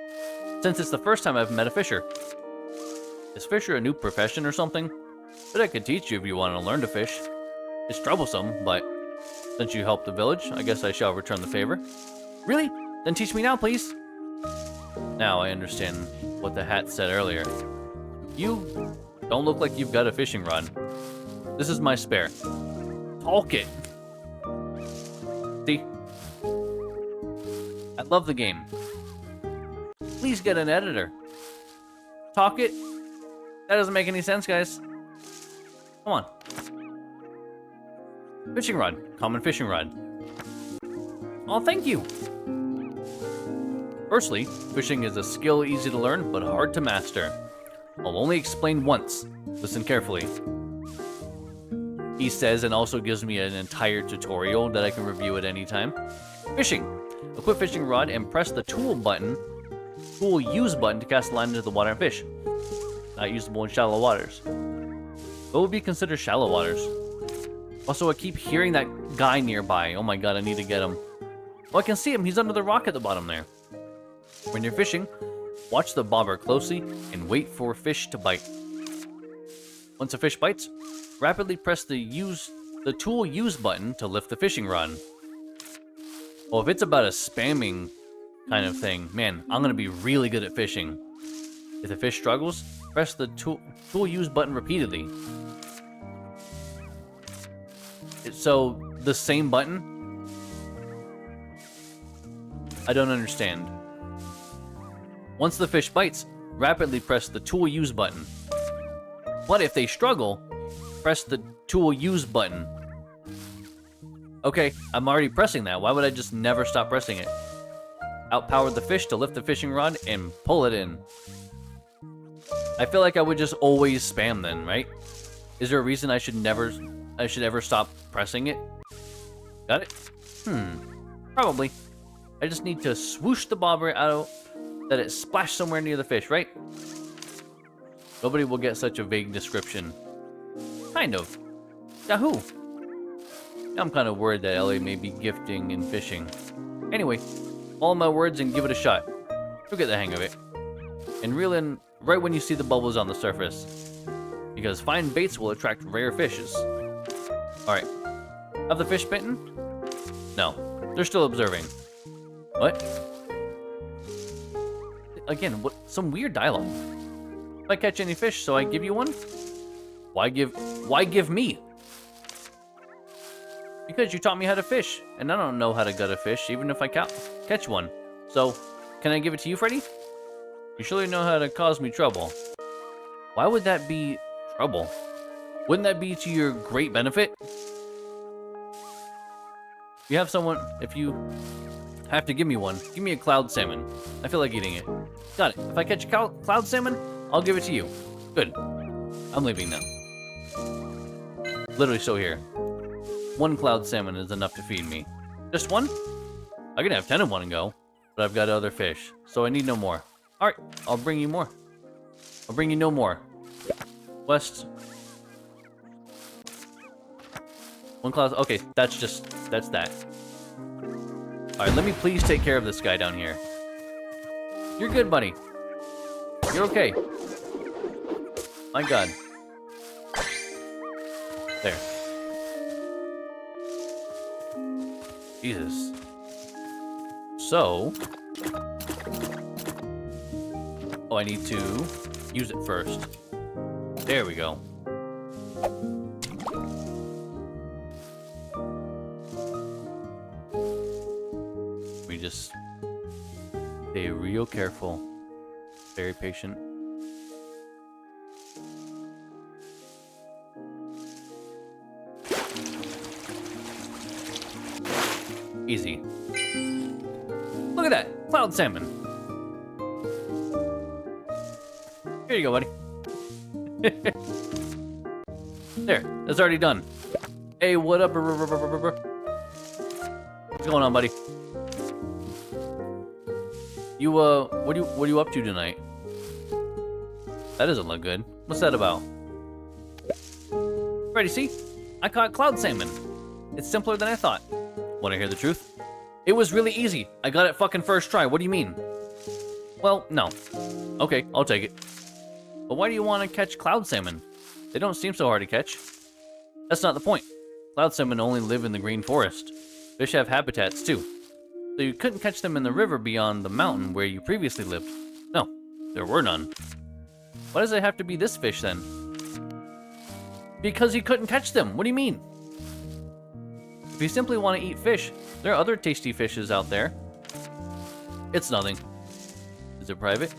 Is fisher a new profession or something? But I could teach you if you want to learn to fish. It's troublesome, but since you helped the village, I guess I shall return the favor. Really? Then teach me now, please. Now I understand what the hat said earlier. You don't look like you've got a fishing rod. This is my spare. Talk it. See? I love the game. Please get an editor. Talk it? That doesn't make any sense, guys. Come on. Fishing rod. Common fishing rod. Oh, thank you. Firstly, fishing is a skill easy to learn, but hard to master. I'll only explain once. Listen carefully. He says, and also gives me an entire tutorial that I can review at any time. Fishing. Equip fishing rod and press the tool use button to cast a line into the water and fish. Not usable in shallow waters. What would be considered shallow waters? Also, I keep hearing that guy nearby. Oh my god, I need to get him. Oh, I can see him. He's under the rock at the bottom there. When you're fishing, watch the bobber closely and wait for a fish to bite. Once a fish bites, rapidly press the tool use button to lift the fishing rod. Well, if it's about a spamming kind of thing, man, I'm going to be really good at fishing. If the fish struggles, press the tool use button repeatedly. So, the same button? I don't understand. Once the fish bites, rapidly press the tool use button. But if they struggle, press the tool use button. Okay, I'm already pressing that. Why would I just never stop pressing it? outpowered the fish to lift the fishing rod and pull it in. I feel like I would just always spam then, right? Is there a reason I should ever stop pressing it? Got it? Probably. I just need to swoosh the bobber out that it splashed somewhere near the fish, right? Nobody will get such a vague description. Kind of. Yahoo! I'm kind of worried that Ellie may be gifting and fishing. Anyway, follow my words and give it a shot. You'll get the hang of it. And reel in right when you see the bubbles on the surface. Because fine baits will attract rare fishes. Alright. Have the fish bitten? No. They're still observing. What? Again, what? Some weird dialogue. If I catch any fish, so I give you one? Why give me? Because you taught me how to fish, and I don't know how to gut a fish, even if I catch one. So, can I give it to you, Freddy? You surely know how to cause me trouble. Why would that be trouble? Wouldn't that be to your great benefit? If you have to give me one, give me a cloud salmon. I feel like eating it. Got it. If I catch a cloud salmon, I'll give it to you. Good. I'm leaving now. Literally so here. One cloud salmon is enough to feed me. Just one? I can have 10 in one go, but I've got other fish, so I need no more. Alright, I'll bring you more. I'll bring you no more. West. One cloud. Okay, that's that. Alright, let me please take care of this guy down here. You're good, buddy. You're okay. My god. There. Jesus. So... oh, I need to use it first. There we go. We just stay real careful. Very patient. Easy. Look at that! Cloud salmon! Here you go, buddy. There, that's already done. Hey, what up? What's going on, buddy? You, what are you up to tonight? That doesn't look good. What's that about? Ready, see? I caught cloud salmon. It's simpler than I thought. Want to hear the truth? It was really easy. I got it fucking first try. What do you mean? Well, no. Okay, I'll take it. But why do you want to catch cloud salmon? They don't seem so hard to catch. That's not the point. Cloud salmon only live in the green forest. Fish have habitats too. So you couldn't catch them in the river beyond the mountain where you previously lived. No, there were none. Why does it have to be this fish then? Because you couldn't catch them. What do you mean? If you simply want to eat fish, there are other tasty fishes out there. It's nothing. Is it private?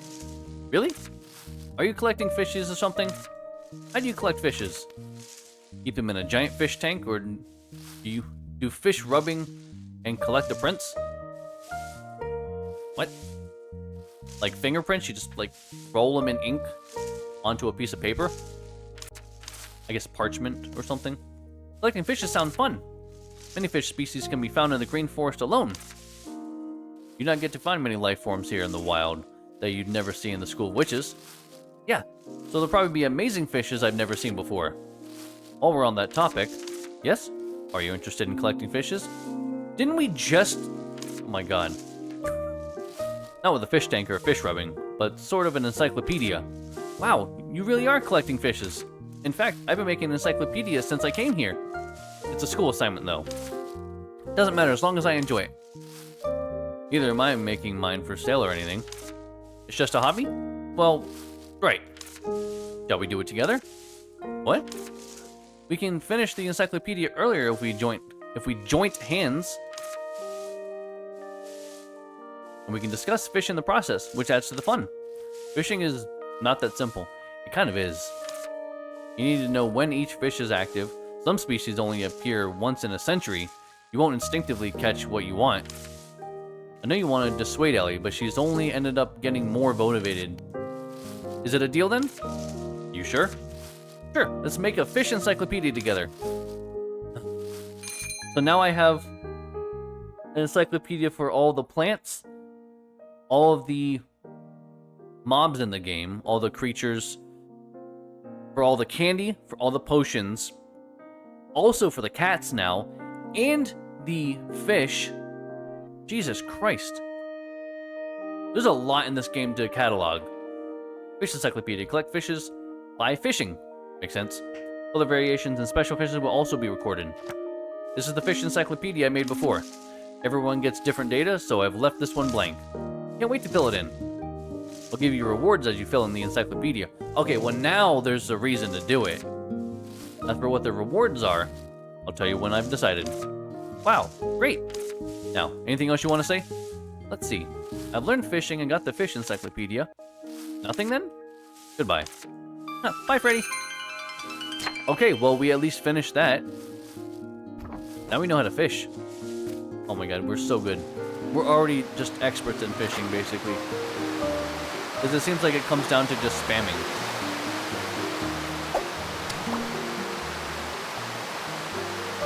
Really? Are you collecting fishes or something? How do you collect fishes? Keep them in a giant fish tank, or do you do fish rubbing and collect the prints? What? Like fingerprints? You just like roll them in ink onto a piece of paper? I guess parchment or something? Collecting fishes sound fun. Many fish species can be found in the green forest alone. You not get to find many life forms here in the wild that you'd never see in the School of Witches. Yeah, so there'll probably be amazing fishes I've never seen before. While we're on that topic, yes? Are you interested in collecting fishes? Didn't we just... oh my god. Not with a fish tank or fish rubbing, but sort of an encyclopedia. Wow, you really are collecting fishes. In fact, I've been making an encyclopedia since I came here. It's a school assignment though. Doesn't matter as long as I enjoy it. Neither am I making mine for sale or anything. It's just a hobby? Well, right. Shall we do it together? What? We can finish the encyclopedia earlier if we joint hands. And we can discuss fish in the process, which adds to the fun. Fishing is not that simple. It kind of is. You need to know when each fish is active. Some species only appear once in a century. You won't instinctively catch what you want I know you want to dissuade Ellie, but she's only ended up getting more motivated. Is it a deal then? You sure? Sure, let's make a fish encyclopedia together. So now I have an encyclopedia for all the plants, all of the mobs in the game, all the creatures, for all the candy, for all the potions, also for the cats now, and the fish. Jesus Christ. There's a lot in this game to catalog. Fish encyclopedia. Collect fishes by fishing. Makes sense. Other variations and special fishes will also be recorded. This is the fish encyclopedia I made before. Everyone gets different data, so I've left this one blank. Can't wait to fill it in. I'll give you rewards as you fill in the encyclopedia. Okay, well now there's a reason to do it. As for what the rewards are, I'll tell you when I've decided. Wow, great. Now, anything else you want to say? Let's see. I've learned fishing and got the fish encyclopedia. Nothing then? Goodbye. Huh, bye, Freddy. Okay, well, we at least finished that. Now we know how to fish. Oh my god, we're so good. We're already just experts in fishing, basically. Because it seems like it comes down to just spamming.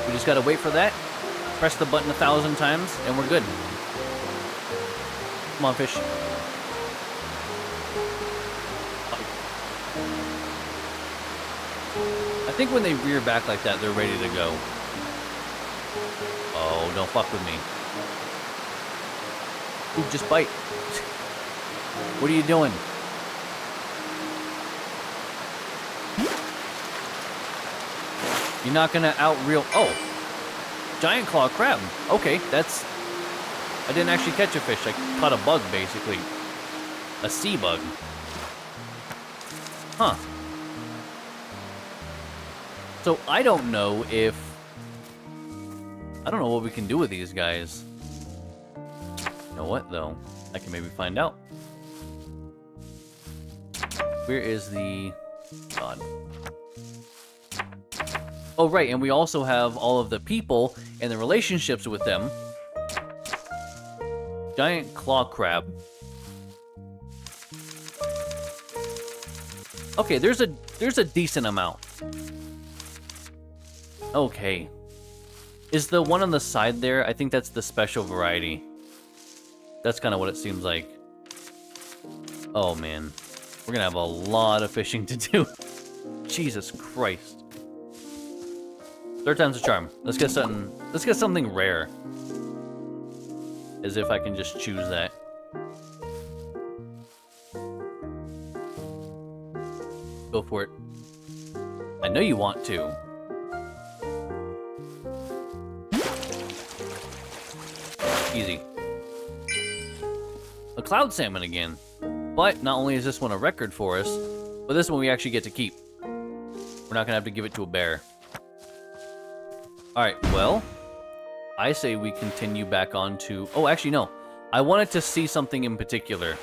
We just gotta wait for that. Press the button 1,000 times, and we're good. Come on, fish. I think when they rear back like that, they're ready to go. Oh, don't fuck with me. Ooh, just bite. What are you doing? You're not gonna outreel... Oh! Giant claw crab. Okay, that's... I didn't actually catch a fish. I caught a bug, basically. A sea bug. Huh. So, I don't know if... I don't know what we can do with these guys. You know what, though? I can maybe find out. Where is the... God. Oh, right, and we also have all of the people and the relationships with them. Giant claw crab. Okay, there's a decent amount. Okay. Is the one on the side there? I think that's the special variety. That's kind of what it seems like. Oh, man. We're gonna have a lot of fishing to do. Jesus Christ. Third time's a charm. Let's get something rare. As if I can just choose that. Go for it. I know you want to. Easy. A cloud salmon again. But not only is this one a record for us, but this one we actually get to keep. We're not gonna have to give it to a bear. Alright, well, I say we continue back on to... Oh, actually, no. I wanted to see something in particular.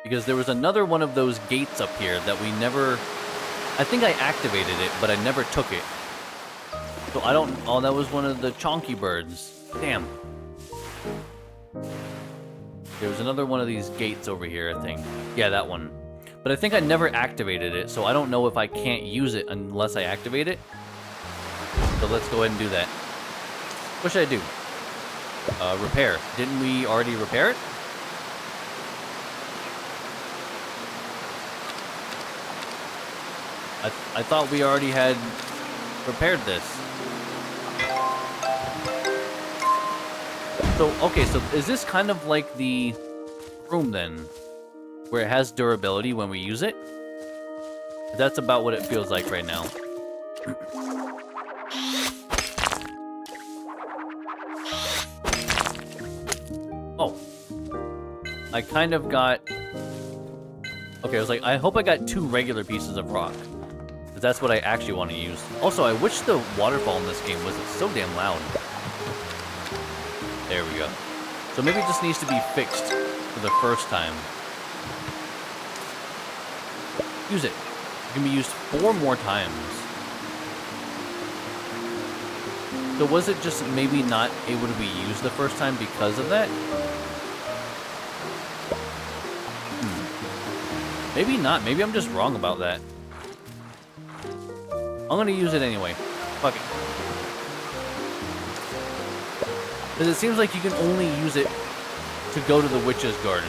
Because there was another one of those gates up here that we never... I think I activated it, but I never took it. So I don't... Oh, that was one of the chonky birds. Damn. There was another one of these gates over here, I think. Yeah, that one. But I think I never activated it, so I don't know if I can't use it unless I activate it. So let's go ahead and do that. What should I do? Repair. Didn't we already repair it? I thought we already had repaired this. So, okay, so is this kind of like the room then? Where it has durability when we use it? That's about what it feels like right now. Oh. I kind of got... Okay, I was like, I hope I got 2 regular pieces of rock. Because that's what I actually want to use. Also, I wish the waterfall in this game wasn't so damn loud. There we go. So maybe it just needs to be fixed for the first time. Use it. It can be used 4 more times. So was it just maybe not able to be used the first time because of that? Maybe not. Maybe I'm just wrong about that. I'm gonna use it anyway. Fuck it. Because it seems like you can only use it to go to the witch's garden.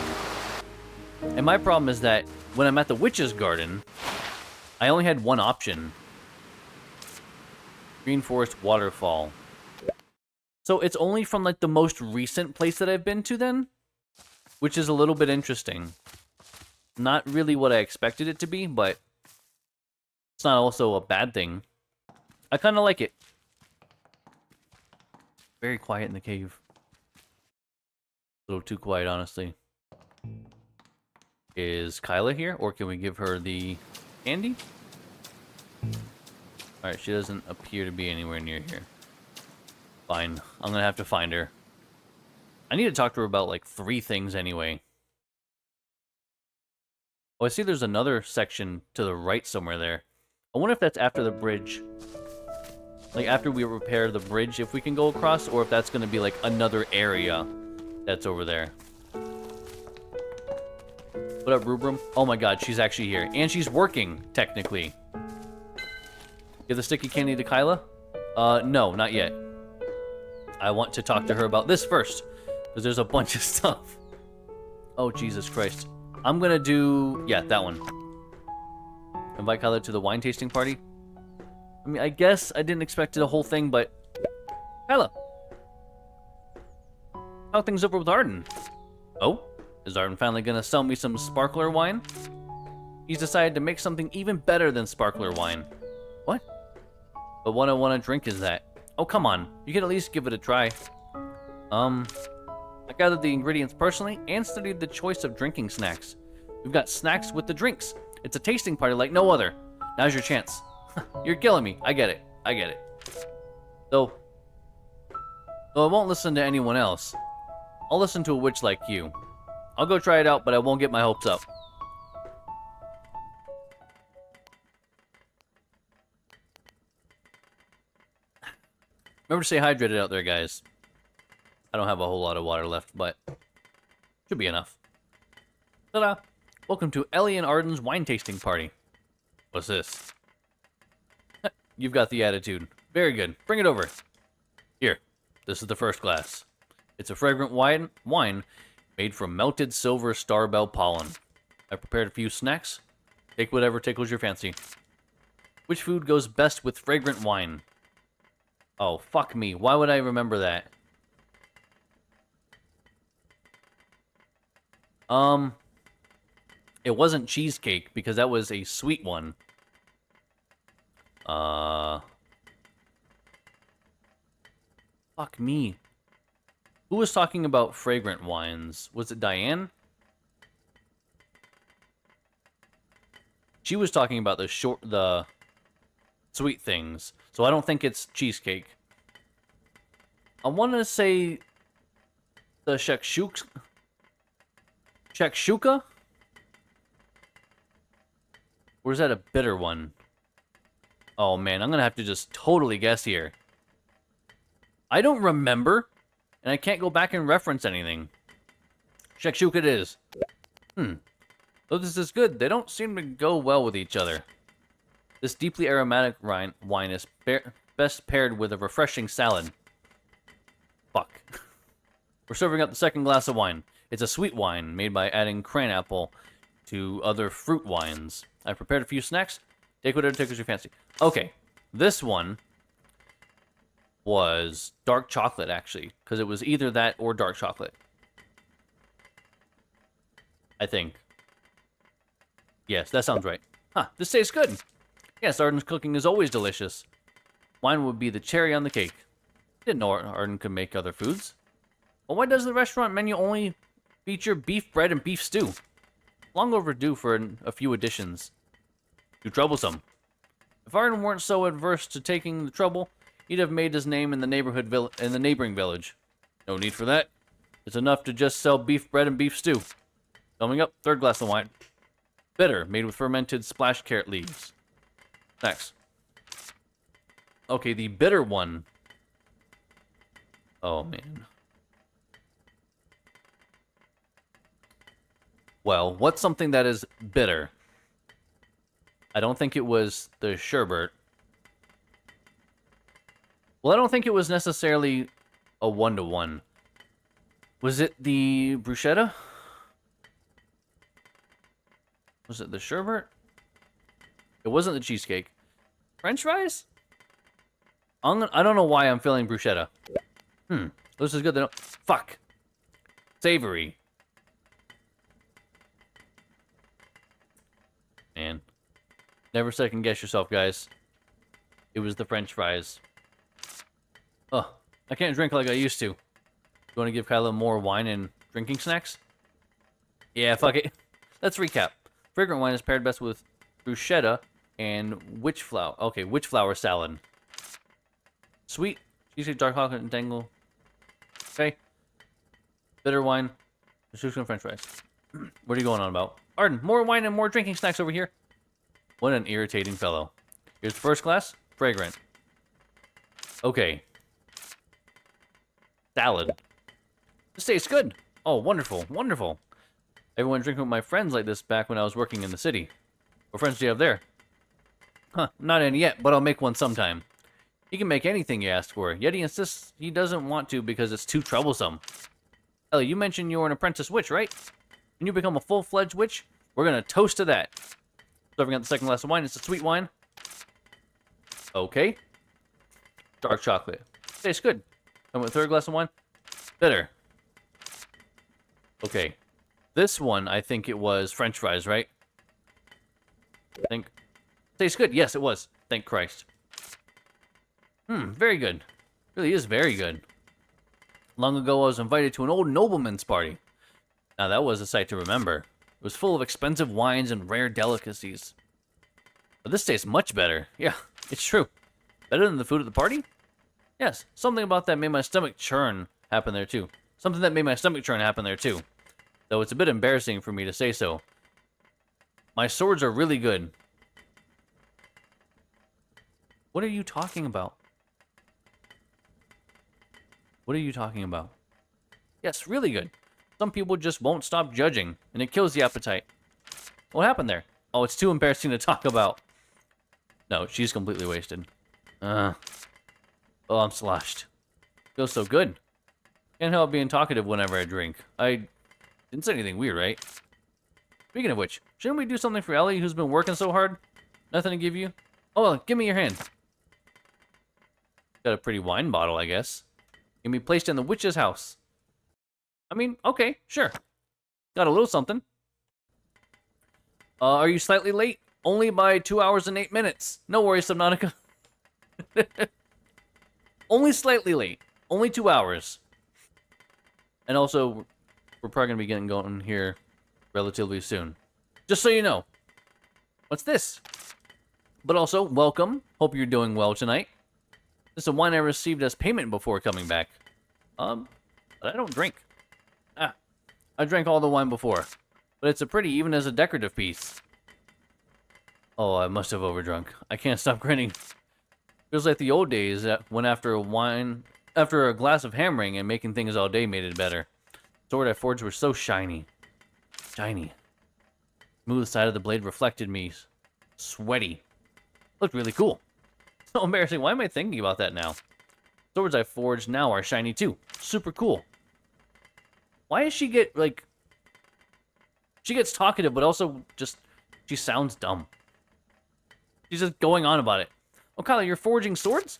And my problem is that when I'm at the witch's garden, I only had one option. Green Forest Waterfall. So it's only from like the most recent place that I've been to then? Which is a little bit interesting. Not really what I expected it to be, but it's not also a bad thing. I kind of like it. Very quiet in the cave. A little too quiet, honestly. Is Kyla here, or can we give her the candy? Alright, she doesn't appear to be anywhere near here. Fine. I'm gonna have to find her. I need to talk to her about, like, 3 things anyway. Oh, I see there's another section to the right somewhere there. I wonder if that's after the bridge. Like, after we repair the bridge, if we can go across, or if that's gonna be, like, another area that's over there. What up, Rubrum? Oh my god, she's actually here. And she's working, technically. Give the sticky candy to Kyla? No, not yet. I want to talk to her about this first, because there's a bunch of stuff. Oh, Jesus Christ. I'm gonna do... yeah, that one. Invite Kyla to the wine tasting party. I mean, I guess I didn't expect the whole thing, but... Kyla! How are things over with Arden? Oh? Is Arden finally gonna sell me some sparkler wine? He's decided to make something even better than sparkler wine. What? But what I want to drink is that. Oh, come on. You can at least give it a try. I gathered the ingredients personally and studied the choice of drinking snacks. We've got snacks with the drinks. It's a tasting party like no other. Now's your chance. You're killing me. I get it. I get it. Though I won't listen to anyone else. I'll listen to a witch like you. I'll go try it out, but I won't get my hopes up. Remember to stay hydrated out there, guys. I don't have a whole lot of water left, but should be enough. Ta-da! Welcome to Ellie and Arden's wine tasting party. What's this? You've got the attitude. Very good. Bring it over. Here. This is the first glass. It's a fragrant wine made from melted silver starbell pollen. I prepared a few snacks. Take whatever tickles your fancy. Which food goes best with fragrant wine? Oh, fuck me. Why would I remember that? It wasn't cheesecake, because that was a sweet one. Fuck me. Who was talking about fragrant wines? Was it Diane? She was talking about the sweet things. So I don't think it's cheesecake. I want to say the shakshuka? Shakshuka? Or is that a bitter one? Oh man, I'm gonna have to just totally guess here. I don't remember, and I can't go back and reference anything. Shakshuka it is. Though this is good, they don't seem to go well with each other. This deeply aromatic wine is best paired with a refreshing salad. Fuck. We're serving up the second glass of wine. It's a sweet wine made by adding cranapple to other fruit wines. I prepared a few snacks. Take whatever tickles your fancy. Okay, this one was dark chocolate, actually, because it was either that or dark chocolate. I think. Yes, that sounds right. Huh, this tastes good. Yes, Arden's cooking is always delicious. Wine would be the cherry on the cake. Didn't know Arden could make other foods. Well, why does the restaurant menu only feature beef bread and beef stew? Long overdue for a few additions. Too troublesome. If Arden weren't so adverse to taking the trouble, he'd have made his name in the neighboring village. No need for that. It's enough to just sell beef bread and beef stew. Coming up, third glass of wine. Bitter, made with fermented splash carrot leaves. Next. Okay, the bitter one Oh, man. Well, what's something that is bitter? I don't think it was the sherbet. Well, I don't think it was necessarily a 1-to-1. Was it the bruschetta? Was it the sherbet? It wasn't the cheesecake. French fries? I don't know why I'm feeling bruschetta. This is good to know. Fuck. Savory. Man. Never second guess yourself, guys. It was the French fries. Ugh. I can't drink like I used to. You want to give Kyla more wine and drinking snacks? Yeah, fuck it. Let's recap. Fragrant wine is paired best with bruschetta and witch flower. Okay, witch flower salad. Sweet. Cheesecake, dark chocolate, and dangle. Okay. Bitter wine. Sushi French fries. What are you going on about? Arden, more wine and more drinking snacks over here. What an irritating fellow. Here's the first class. Fragrant. Okay. Salad. This tastes good. Oh, wonderful. Wonderful. Everyone drinking with my friends like this back when I was working in the city. What friends do you have there? Huh, not any yet, but I'll make one sometime. He can make anything you ask for, yet he insists he doesn't want to because it's too troublesome. Ellie, you mentioned you were an apprentice witch, right? When you become a full-fledged witch, we're gonna toast to that. Serving out the second glass of wine. It's a sweet wine. Okay. Dark chocolate. Tastes good. And with third glass of wine. Bitter. Okay. This one, I think it was French fries, right? I think. Tastes good. Yes, it was. Thank Christ. Very good. Really is very good. Long ago, I was invited to an old nobleman's party. Now, that was a sight to remember. It was full of expensive wines and rare delicacies. But this tastes much better. Yeah, it's true. Better than the food at the party? Yes, something about that made my stomach churn happen there, too. Something that made my stomach churn happen there, too. Though it's a bit embarrassing for me to say so. My swords are really good. What are you talking about? What are you talking about? Yes, really good. Some people just won't stop judging, and it kills the appetite. What happened there? Oh, it's too embarrassing to talk about. No, she's completely wasted. Oh, I'm sloshed. Feels so good. Can't help being talkative whenever I drink. I didn't say anything weird, right? Speaking of which, shouldn't we do something for Ellie, who's been working so hard? Nothing to give you? Oh, well, give me your hand. Got a pretty wine bottle, I guess. Can be placed in the witch's house. I mean, okay, sure. Got a little something. Are you slightly late? Only by 2 hours and 8 minutes. No worries, Subnautica. Only slightly late. Only 2 hours. And also, we're probably going to be getting going here relatively soon. Just so you know. What's this? But also, welcome. Hope you're doing well tonight. This is a wine I received as payment before coming back. But I don't drink. I drank all the wine before. But it's a pretty even as a decorative piece. Oh, I must have overdrunk. I can't stop grinning. Feels like the old days when after a glass of hammering and making things all day made it better. The sword I forged were so shiny. Shiny. Smooth side of the blade reflected me. Sweaty. Looked really cool. So embarrassing. Why am I thinking about that now? Swords I forged now are shiny too. Super cool. Why does she get, like... She gets talkative, but also just... She sounds dumb. She's just going on about it. Oh, Kyla, you're forging swords?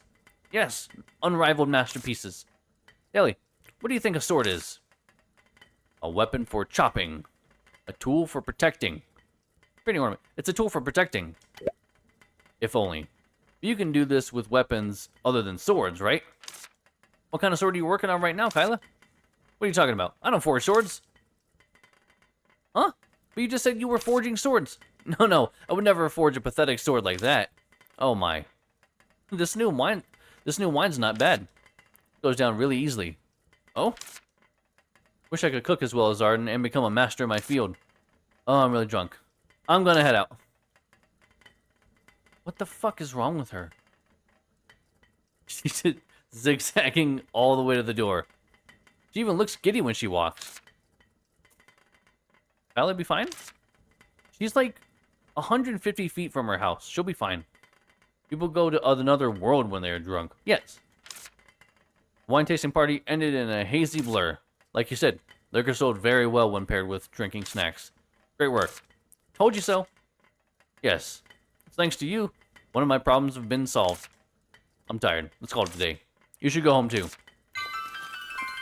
Yes. Unrivaled masterpieces. Ellie, what do you think a sword is? A weapon for chopping. A tool for protecting. Pretty ornament. It's a tool for protecting. If only. You can do this with weapons other than swords, right? What kind of sword are you working on right now, Kyla? What are you talking about? I don't forge swords. Huh? But you just said you were forging swords. No, I would never forge a pathetic sword like that. Oh my. This new wine's not bad. Goes down really easily. Oh? Wish I could cook as well as Arden and become a master in my field. Oh, I'm really drunk. I'm gonna head out. What the fuck is wrong with her? zigzagging all the way to the door. She even looks giddy when she walks. Kylie be fine? She's like 150 feet from her house. She'll be fine. People go to another world when they are drunk. Yes. Wine tasting party ended in a hazy blur. Like you said, liquor sold very well when paired with drinking snacks. Great work. Told you so. Yes. Thanks to you, one of my problems have been solved. I'm tired. Let's call it a day. You should go home too.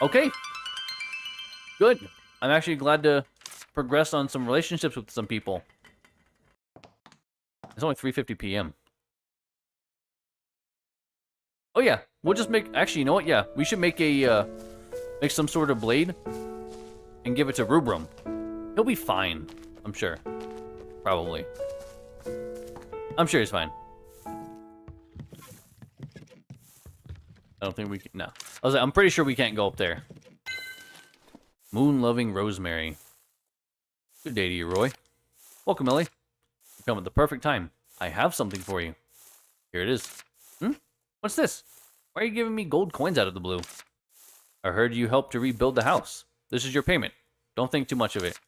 Okay. Good. I'm actually glad to progress on some relationships with some people. It's only 3:50 p.m. Oh yeah, we'll just make... Actually, you know what? Yeah, we should make a... make some sort of blade and give it to Rubrum. He'll be fine, I'm sure. Probably. I'm sure he's fine. I don't think we can... No. I was like, I'm pretty sure we can't go up there. Moon-loving Rosemary. Good day to you, Roy. Welcome, Ellie. You come at the perfect time. I have something for you. Here it is. What's this? Why are you giving me gold coins out of the blue? I heard you helped to rebuild the house. This is your payment. Don't think too much of it.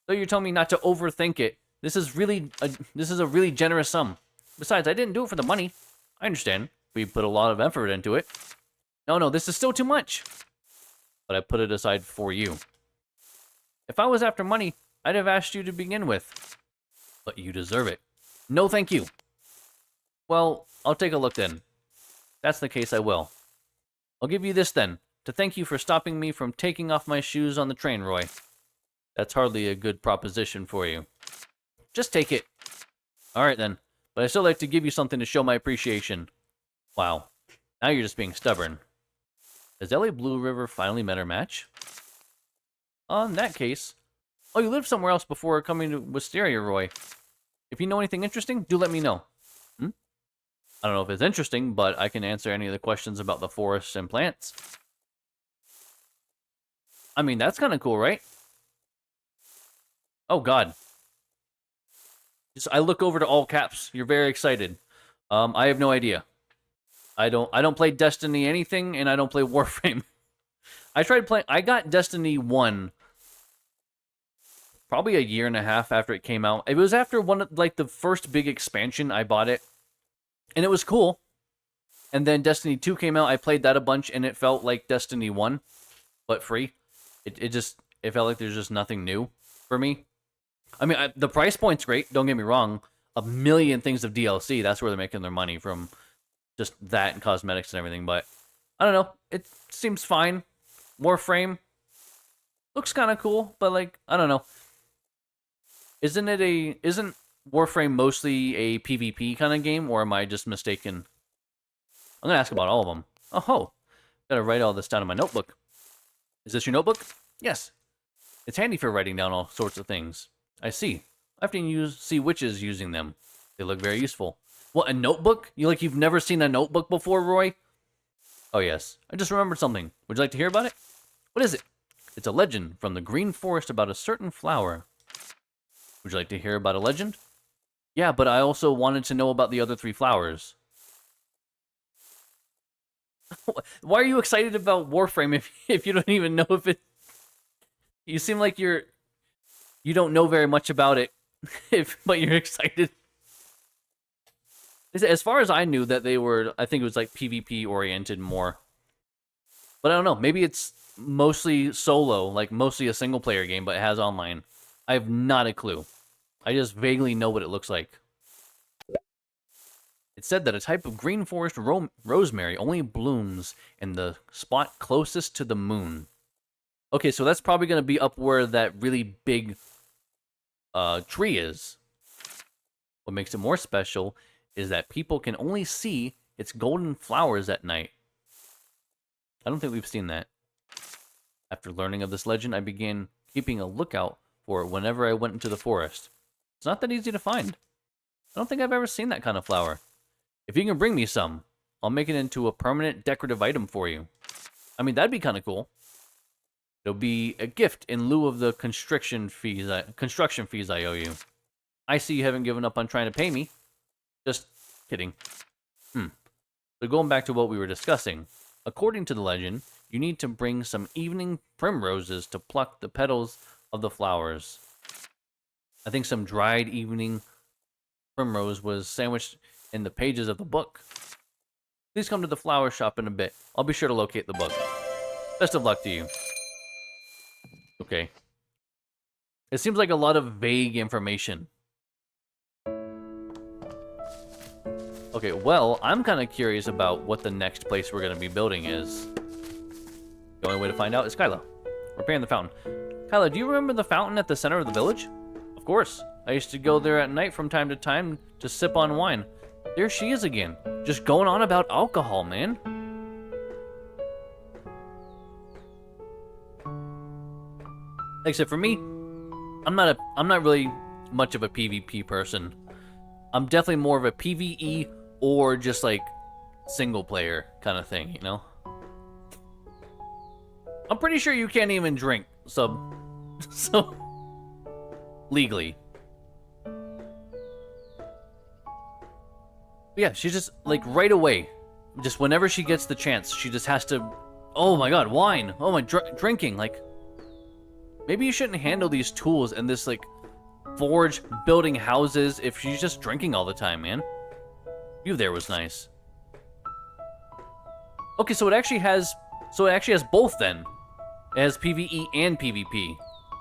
Though you're telling me not to overthink it, this is a really generous sum. Besides, I didn't do it for the money. I understand. We put a lot of effort into it. No, this is still too much. But I put it aside for you. If I was after money, I'd have asked you to begin with. But you deserve it. No, thank you. Well, I'll take a look then. If that's the case, I will. I'll give you this then, to thank you for stopping me from taking off my shoes on the train, Roy. That's hardly a good proposition for you. Just take it. Alright then, but I'd still like to give you something to show my appreciation. Wow, now you're just being stubborn. Has Ellie Blue River finally met her match? In that case... Oh, you lived somewhere else before coming to Wisteria, Roy. If you know anything interesting, do let me know. I don't know if it's interesting, but I can answer any of the questions about the forests and plants. I mean, that's kind of cool, right? Oh, God. I look over to all caps. You're very excited. I have no idea. I don't play Destiny anything, and I don't play Warframe. I tried playing... I got Destiny 1 probably a year and a half after it came out. It was after one of, like, the first big expansion. I bought it. And it was cool. And then Destiny 2 came out. I played that a bunch, and it felt like Destiny 1, but free. It felt like there's just nothing new for me. I mean, the price point's great. Don't get me wrong. A million things of DLC. That's where they're making their money from. Just that and cosmetics and everything. But I don't know. It seems fine. Warframe looks kind of cool, but like I don't know. Isn't Warframe mostly a PvP kind of game, or am I just mistaken? I'm gonna ask about all of them. Oh, gotta write all this down in my notebook. Is this your notebook? Yes. It's handy for writing down all sorts of things. I see. I often see witches using them. They look very useful. What, a notebook? You've never seen a notebook before, Roy? Oh yes, I just remembered something. Would you like to hear about it? What is it? It's a legend from the Green Forest about a certain flower. Would you like to hear about a legend? Yeah, but I also wanted to know about the other 3 flowers. Why are you excited about Warframe if you don't even know if it... You seem like you don't know very much about it, but you're excited. As far as I knew, that they were, I think it was like PvP oriented more. But I don't know, maybe it's mostly solo, like mostly a single player game, but it has online. I have not a clue. I just vaguely know what it looks like. It said that a type of green forest rosemary only blooms in the spot closest to the moon. Okay, so that's probably going to be up where that really big tree is. What makes it more special is that people can only see its golden flowers at night. I don't think we've seen that. After learning of this legend, I began keeping a lookout for it whenever I went into the forest. It's not that easy to find. I don't think I've ever seen that kind of flower. If you can bring me some, I'll make it into a permanent decorative item for you. I mean, that'd be kind of cool. It'll be a gift in lieu of the construction fees I owe you. I see you haven't given up on trying to pay me. Just kidding. So going back to what we were discussing, according to the legend, you need to bring some evening primroses to pluck the petals of the flowers. I think some dried evening primrose was sandwiched in the pages of the book. Please come to the flower shop in a bit. I'll be sure to locate the book. Best of luck to you. Okay. It seems like a lot of vague information. Okay, well, I'm kind of curious about what the next place we're going to be building is. The only way to find out is Kyla. Repairing the fountain. Kyla, do you remember the fountain at the center of the village? Of course. I used to go there at night from time to time to sip on wine. There she is again. Just going on about alcohol, man. Like I said, for me, I'm not really much of a PvP person. I'm definitely more of a PvE or just like single player kind of thing, you know? I'm pretty sure you can't even drink so legally. But yeah, she's just like right away, just whenever she gets the chance, she just has to, oh my god, wine, oh my, drinking, like, maybe you shouldn't handle these tools and this like forge building houses if she's just drinking all the time, man. You there was nice. Okay, so it actually has both then. It has PvE and PvP.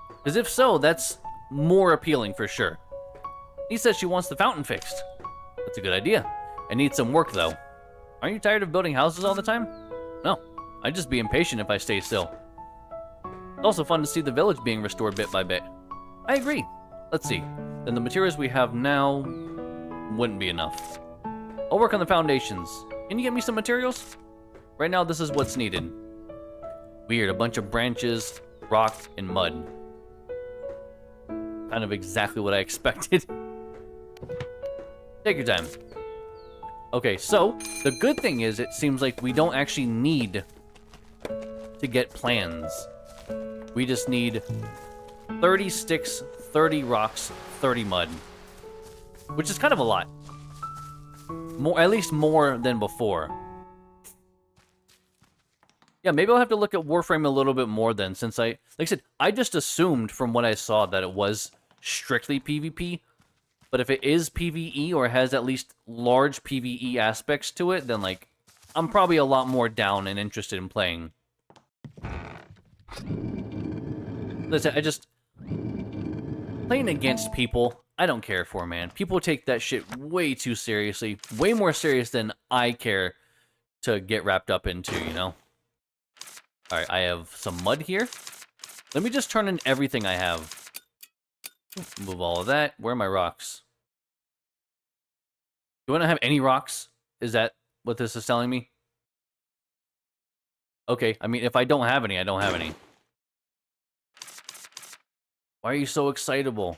Because if so, that's more appealing for sure. He says she wants the fountain fixed. That's a good idea. It needs some work though. Aren't you tired of building houses all the time? No, I'd just be impatient if I stay still. It's also fun to see the village being restored bit by bit. I agree. Let's see. Then the materials we have now wouldn't be enough. I'll work on the foundations. Can you get me some materials? Right now, this is what's needed. Weird, a bunch of branches, rock, and mud. Kind of exactly what I expected. Take your time. Okay, so the good thing is it seems like we don't actually need to get plans. We just need 30 sticks, 30 rocks, 30 mud. Which is kind of a lot. More, at least more than before. Yeah, maybe I'll have to look at Warframe a little bit more then, since like I said, I just assumed from what I saw that it was strictly PvP. But if it is PvE or has at least large PvE aspects to it, then like, I'm probably a lot more down and interested in playing. Listen, playing against people, I don't care for, man. People take that shit way too seriously. Way more serious than I care to get wrapped up into, you know? Alright, I have some mud here. Let me just turn in everything I have. Move all of that. Where are my rocks? Do I not have any rocks? Is that what this is telling me? Okay, I mean, if I don't have any, I don't have any. Why are you so excitable?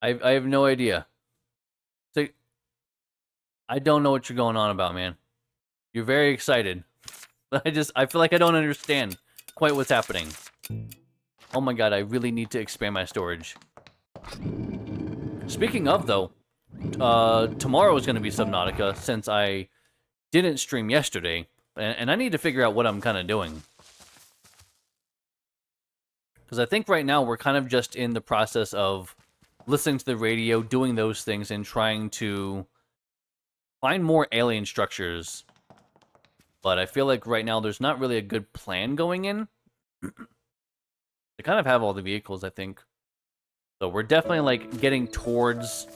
I have no idea. So, I don't know what you're going on about, man. You're very excited. But I feel like I don't understand quite what's happening. Oh my god, I really need to expand my storage. Speaking of, though, tomorrow is going to be Subnautica, since I didn't stream yesterday. And I need to figure out what I'm kind of doing. Because I think right now we're kind of just in the process of listening to the radio, doing those things, and trying to find more alien structures. But I feel like right now there's not really a good plan going in. They kind of have all the vehicles, I think. So we're definitely like getting towards,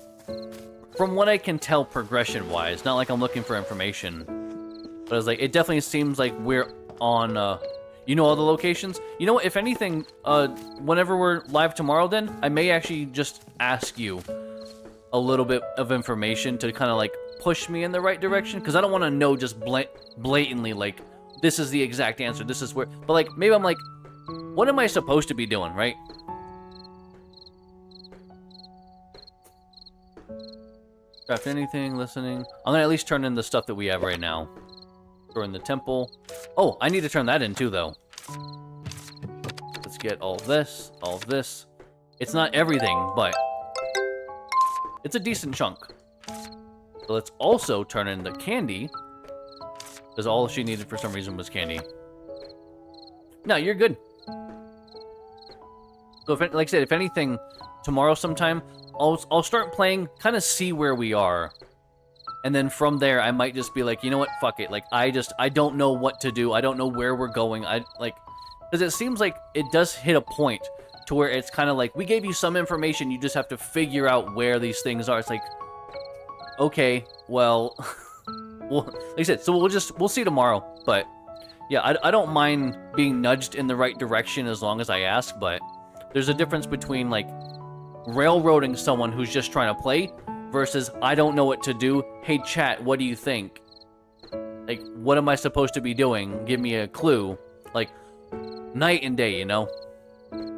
from what I can tell progression-wise, not like I'm looking for information. But it's like, it definitely seems like we're on, you know all the locations? You know what, if anything, whenever we're live tomorrow then, I may actually just ask you a little bit of information to kind of like push me in the right direction, because I don't want to know just blatantly, like, this is the exact answer, this is where, but like, maybe I'm like, what am I supposed to be doing, right? Craft anything, listening. I'm gonna at least turn in the stuff that we have right now. Throw in the temple. Oh, I need to turn that in too, though. Let's get all this, all this. It's not everything, but It's a decent chunk. So let's also turn in the candy. Because all she needed for some reason was candy. No, you're good. So, if, like I said, if anything, tomorrow sometime, I'll start playing, kind of see where we are. And then from there, I might just be like, you know what, fuck it. Like, I don't know what to do. I don't know where we're going. Because it seems like it does hit a point to where it's kind of like, we gave you some information, you just have to figure out where these things are. It's like, okay, well, well, like I said, so we'll see tomorrow. But yeah, I don't mind being nudged in the right direction as long as I ask, but there's a difference between, like, railroading someone who's just trying to play versus, I don't know what to do. Hey, chat, what do you think? Like, what am I supposed to be doing? Give me a clue. Like, night and day, you know?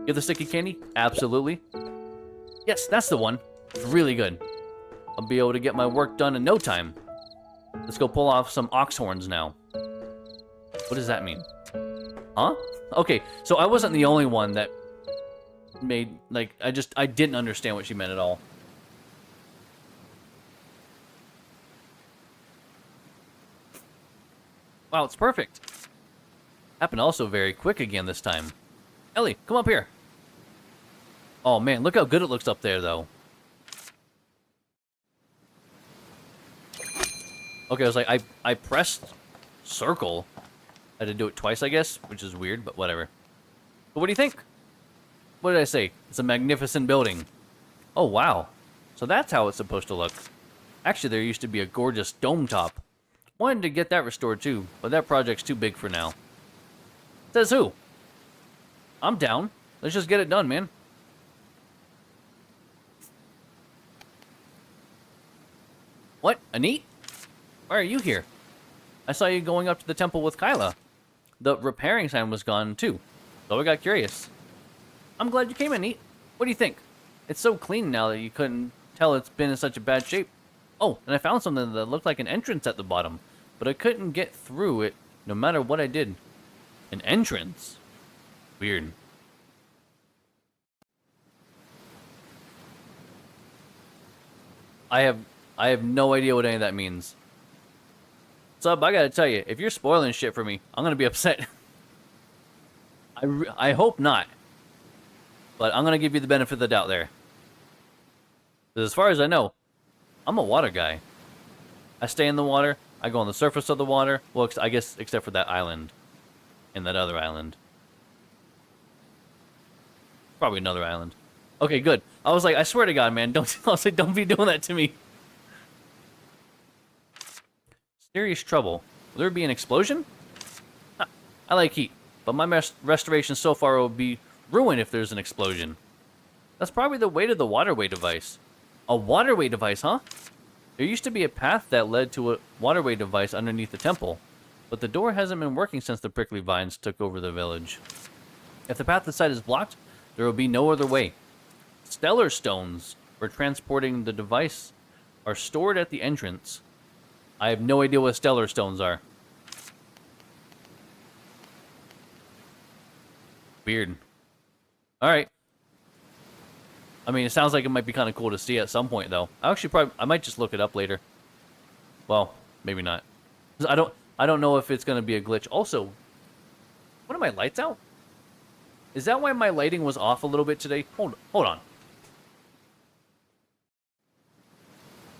Get the sticky candy? Absolutely. Yes, that's the one. It's really good. I'll be able to get my work done in no time. Let's go pull off some ox horns now. What does that mean? Huh? Okay, so I wasn't the only one that made, like, I didn't understand what she meant at all. Wow, it's perfect. Happened also very quick again this time. Ellie, come up here. Oh man, look how good it looks up there though. Okay, I was like, I pressed circle. I had to do it twice, I guess, which is weird, but whatever. But what do you think? What did I say? It's a magnificent building. Oh, wow. So that's how it's supposed to look. Actually, there used to be a gorgeous dome top. Wanted to get that restored too, but that project's too big for now. Says who? I'm down. Let's just get it done, man. What? Anit? Why are you here? I saw you going up to the temple with Kyla. The repairing sign was gone too, so I got curious. I'm glad you came, Anit. What do you think? It's so clean now that you couldn't tell it's been in such a bad shape. Oh, and I found something that looked like an entrance at the bottom, but I couldn't get through it no matter what I did. An entrance? Weird. I have no idea what any of that means. Sub, I gotta tell you, if you're spoiling shit for me, I'm gonna be upset. I hope not. But I'm gonna give you the benefit of the doubt there. Because as far as I know, I'm a water guy. I stay in the water, I go on the surface of the water. Well, I guess except for that island. And that other island. Probably another island. Okay, good. I was like, I swear to God, man, don't be doing that to me. Serious trouble. Will there be an explosion? I like heat, but my restoration so far will be ruined if there's an explosion. That's probably the weight of the waterway device. A waterway device, huh? There used to be a path that led to a waterway device underneath the temple, but the door hasn't been working since the prickly vines took over the village. If the path inside is blocked, there will be no other way. Stellar stones for transporting the device are stored at the entrance. I have no idea what stellar stones are. Weird. Alright. I mean, it sounds like it might be kind of cool to see at some point, though. I might just look it up later. Well, maybe not. I don't know if it's going to be a glitch. Also, what are my lights out? Is that why my lighting was off a little bit today? Hold on.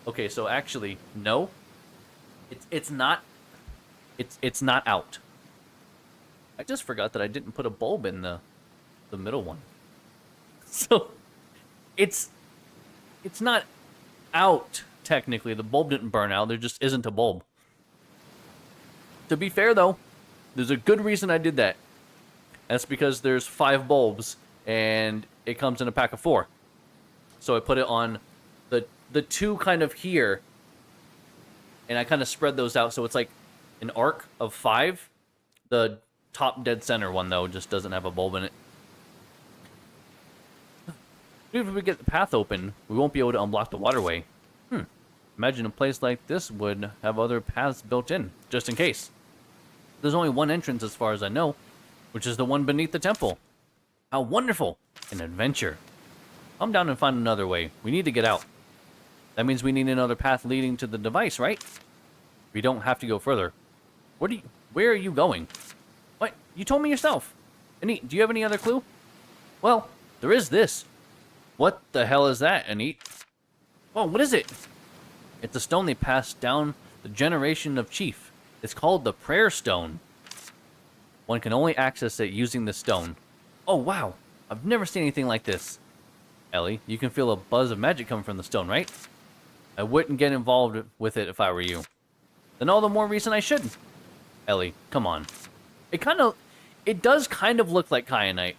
Okay, so actually, no. It's not out. I just forgot that I didn't put a bulb in the middle one. So it's not out technically. The bulb didn't burn out. There just isn't a bulb. To be fair though, there's a good reason I did that. That's because there's 5 bulbs and it comes in a pack of 4. So I put it on the 2 kind of here, and I kind of spread those out so it's like an arc of 5. The top dead center one though just doesn't have a bulb in it. Even if we get the path open, we won't be able to unblock the waterway. Imagine a place like this would have other paths built in, just in case. There's only one entrance as far as I know, which is the one beneath the temple. How wonderful! An adventure. Come down and find another way. We need to get out. That means we need another path leading to the device, right? We don't have to go further. Where are you going? What? You told me yourself. Anit, do you have any other clue? Well, there is this. What the hell is that, Anit? Whoa, what is it? It's a stone they passed down the generation of Chief. It's called the Prayer Stone. One can only access it using the stone. Oh, wow. I've never seen anything like this. Ellie, you can feel a buzz of magic coming from the stone, right? I wouldn't get involved with it if I were you. Then all the more reason I shouldn't. Ellie, come on. It does kind of look like kyanite.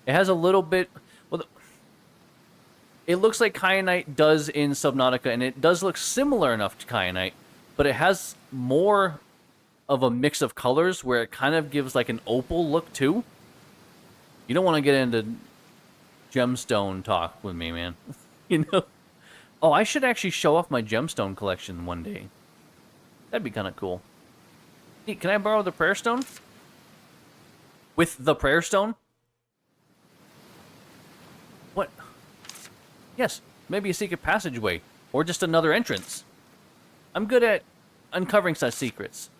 It has a little bit... Well, it looks like kyanite does in Subnautica, and it does look similar enough to kyanite, but it has more of a mix of colors where it kind of gives like an opal look too. You don't want to get into gemstone talk with me, man. You know? Oh, I should actually show off my gemstone collection one day. That'd be kind of cool. Hey, can I borrow the prayer stone? With the prayer stone? What? Yes, maybe a secret passageway, or just another entrance. I'm good at uncovering such secrets.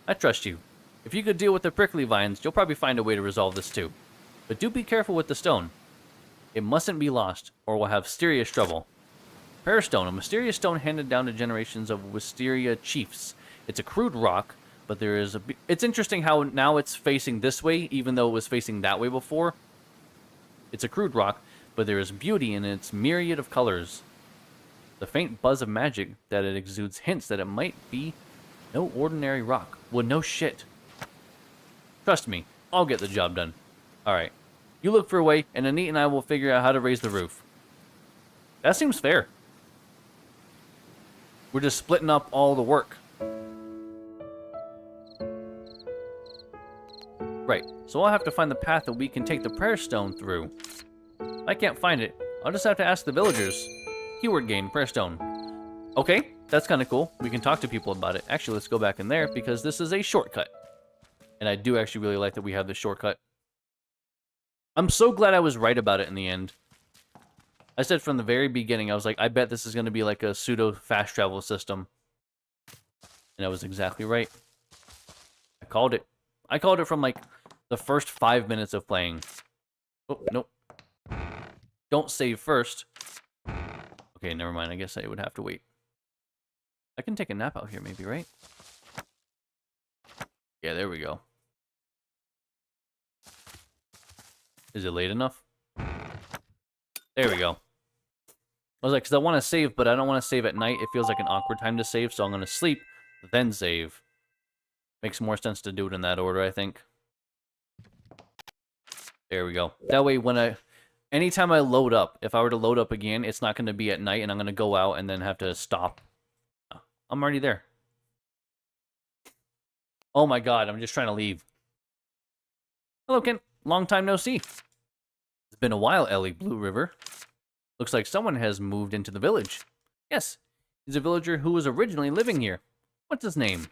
I trust you. If you could deal with the prickly vines, you'll probably find a way to resolve this too. But do be careful with the stone. It mustn't be lost, or we'll have serious trouble. Prayer stone, a mysterious stone handed down to generations of Wisteria chiefs. It's a crude rock, but there is a... It's interesting how now it's facing this way, even though it was facing that way before. It's a crude rock, but there is beauty in its myriad of colors. The faint buzz of magic that it exudes hints that it might be no ordinary rock. Well, no shit. Trust me, I'll get the job done. Alright, you look for a way, and Anit and I will figure out how to raise the roof. That seems fair. We're just splitting up all the work. Right, so I'll have to find the path that we can take the prayer stone through. If I can't find it, I'll just have to ask the villagers. Keyword gain, prayer stone. Okay, that's kind of cool. We can talk to people about it. Actually, let's go back in there because this is a shortcut. And I do actually really like that we have this shortcut. I'm so glad I was right about it in the end. I said from the very beginning, I was like, I bet this is going to be like a pseudo fast travel system. And I was exactly right. I called it. I called it from like the first 5 minutes of playing. Oh, nope. Don't save first. Okay, never mind. I guess I would have to wait. I can take a nap out here maybe, right? Yeah, there we go. Is it late enough? There we go. I was like, because I want to save, but I don't want to save at night. It feels like an awkward time to save, so I'm going to sleep, then save. Makes more sense to do it in that order, I think. There we go. That way, anytime I load up, if I were to load up again, it's not going to be at night, and I'm going to go out and then have to stop. I'm already there. Oh my god, I'm just trying to leave. Hello, Kent. Long time no see. It's been a while, Ellie, Blue River. Looks like someone has moved into the village. Yes, he's a villager who was originally living here. What's his name?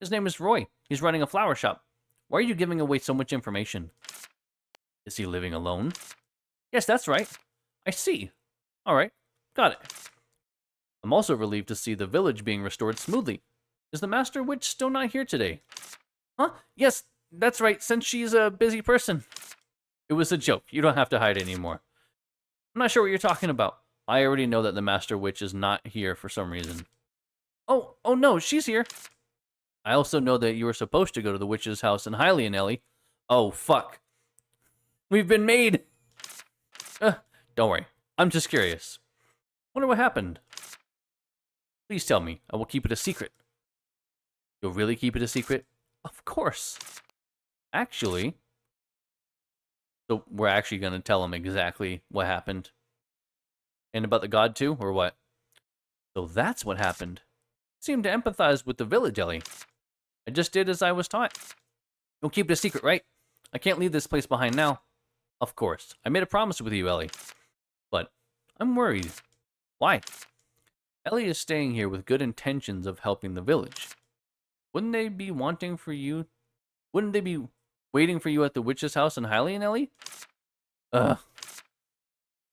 His name is Roy. He's running a flower shop. Why are you giving away so much information? Is he living alone? Yes, that's right. I see. Alright, got it. I'm also relieved to see the village being restored smoothly. Is the Master Witch still not here today? Huh? Yes, that's right, since she's a busy person. It was a joke. You don't have to hide anymore. I'm not sure what you're talking about. I already know that the Master Witch is not here for some reason. Oh no, she's here. I also know that you were supposed to go to the witch's house in Hylian, Ellie. Oh, fuck. We've been made! Don't worry. I'm just curious. Wonder what happened. Please tell me. I will keep it a secret. You'll really keep it a secret? Of course. Actually... So we're actually going to tell him exactly what happened. And about the god too, or what? So that's what happened. Seemed to empathize with the village, Ellie. I just did as I was taught. You'll keep it a secret, right? I can't leave this place behind now. Of course. I made a promise with you, Ellie. But I'm worried. Why? Ellie is staying here with good intentions of helping the village. Wouldn't they be waiting for you at the witch's house in Hylian, Ellie?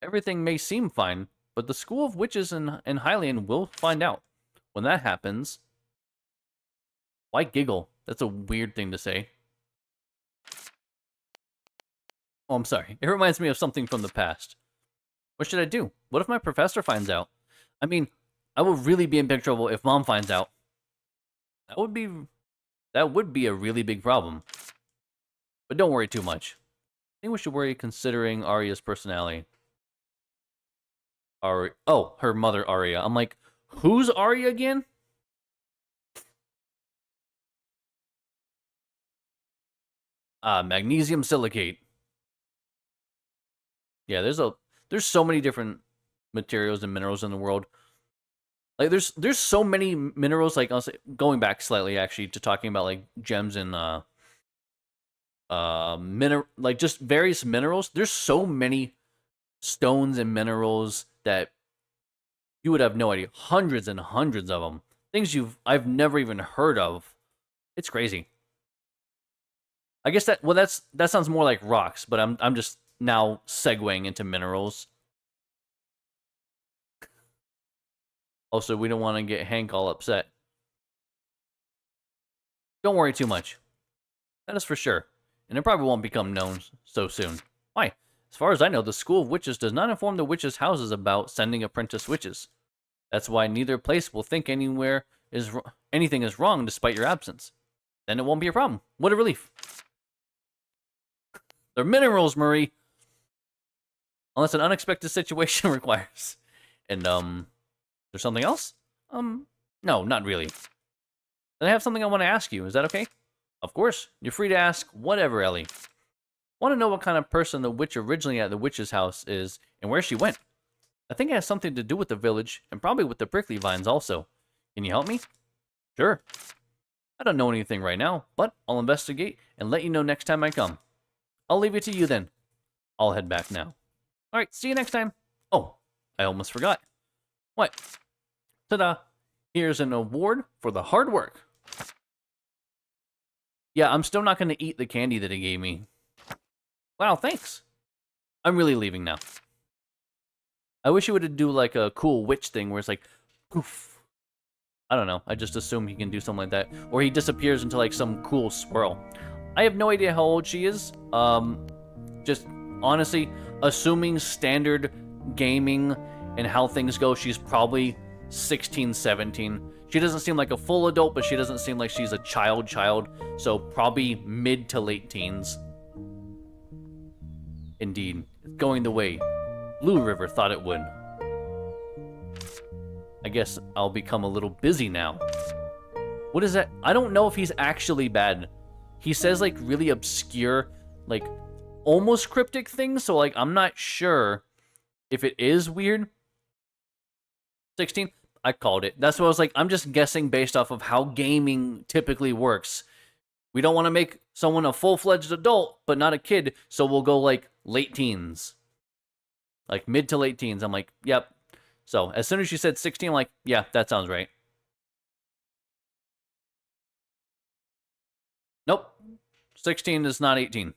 Everything may seem fine, but the School of Witches in Hylian will find out. When that happens... Why giggle? That's a weird thing to say. Oh, I'm sorry. It reminds me of something from the past. What should I do? What if my professor finds out? I mean, I will really be in big trouble if Mom finds out. That would be a really big problem. But don't worry too much. I think we should worry considering Arya's personality. Oh, her mother Arya. I'm like, who's Arya again? Magnesium silicate. Yeah, there's so many different materials and minerals in the world. Like there's so many minerals, like I'll say, going back slightly actually to talking about like gems and like just various minerals. There's so many stones and minerals that you would have no idea. Hundreds and hundreds of them. Things I've never even heard of. It's crazy. I guess that sounds more like rocks, but I'm just now segueing into minerals. Also, we don't want to get Hank all upset. Don't worry too much. That is for sure. And it probably won't become known so soon. Why? As far as I know, the School of Witches does not inform the witches' houses about sending apprentice witches. That's why neither place will think anything is wrong despite your absence. Then it won't be a problem. What a relief. They're minerals, Marie. Unless an unexpected situation requires. And, there's something else? No, not really. Then I have something I want to ask you. Is that okay? Of course. You're free to ask whatever, Ellie. Want to know what kind of person the witch originally at the witch's house is and where she went. I think it has something to do with the village and probably with the prickly vines also. Can you help me? Sure. I don't know anything right now, but I'll investigate and let you know next time I come. I'll leave it to you then. I'll head back now. Alright, see you next time. Oh, I almost forgot. What? Ta-da! Here's an award for the hard work. Yeah, I'm still not going to eat the candy that he gave me. Wow, thanks. I'm really leaving now. I wish he would do like a cool witch thing where it's like, poof. I don't know. I just assume he can do something like that. Or he disappears into like some cool swirl. I have no idea how old she is. Just honestly, assuming standard gaming and how things go, she's probably 16, 17. She doesn't seem like a full adult, but she doesn't seem like she's a child. So probably mid to late teens. Indeed. It's going the way Blue River thought it would. I guess I'll become a little busy now. What is that? I don't know if he's actually bad. He says like really obscure, like almost cryptic things, so like I'm not sure if it is weird. 16? I called it. That's what I was like, I'm just guessing based off of how gaming typically works. We don't want to make someone a full-fledged adult, but not a kid, so we'll go like late teens. Like mid to late teens. I'm like, yep. So as soon as you said 16, I'm like, yeah, that sounds right. Nope. 16 is not 18.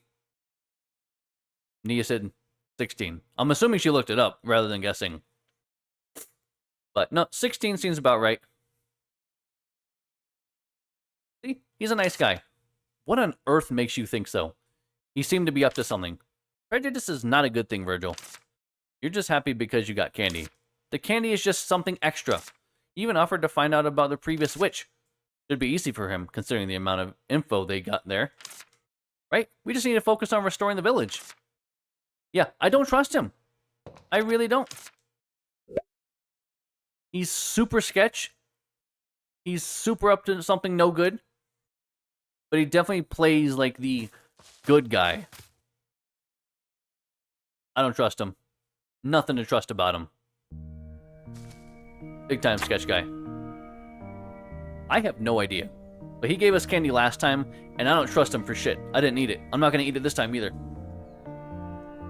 Nia said 16. I'm assuming she looked it up rather than guessing. But no, 16 seems about right. See, he's a nice guy. What on earth makes you think so? He seemed to be up to something. Prejudice is not a good thing, Virgil. You're just happy because you got candy. The candy is just something extra. He even offered to find out about the previous witch. Should be easy for him, considering the amount of info they got there. Right? We just need to focus on restoring the village. Yeah, I don't trust him. I really don't. He's super sketch. He's super up to something no good. But he definitely plays like the good guy. I don't trust him. Nothing to trust about him. Big time sketch guy. I have no idea. But he gave us candy last time, and I don't trust him for shit. I didn't eat it. I'm not going to eat it this time either.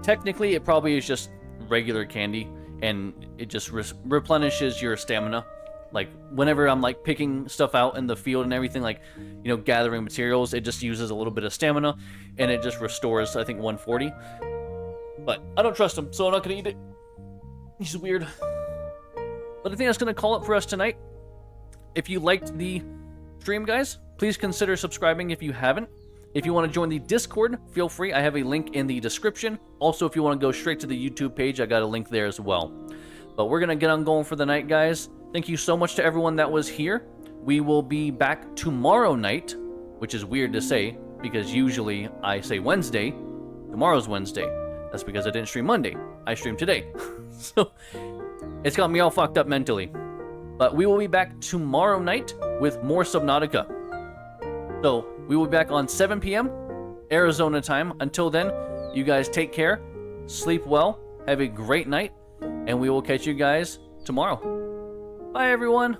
Technically, it probably is just regular candy, and it just replenishes your stamina. Like, whenever I'm, like, picking stuff out in the field and everything, like, you know, gathering materials, it just uses a little bit of stamina, and it just restores, I think, 140. But I don't trust him, so I'm not going to eat it. He's weird. But I think that's going to call it for us tonight. If you liked the stream, guys, please consider subscribing if you haven't. If you want to join the Discord, feel free. I have a link in the description. Also, if you want to go straight to the YouTube page, I got a link there as well. But we're going to get on going for the night, guys. Thank you so much to everyone that was here. We will be back tomorrow night, which is weird to say because usually I say Wednesday. Tomorrow's Wednesday. That's because I didn't stream Monday. I streamed today. So it's got me all fucked up mentally. But we will be back tomorrow night with more Subnautica. So we will be back on 7 p.m. Arizona time. Until then, you guys take care, sleep well, have a great night, and we will catch you guys tomorrow. Bye, everyone.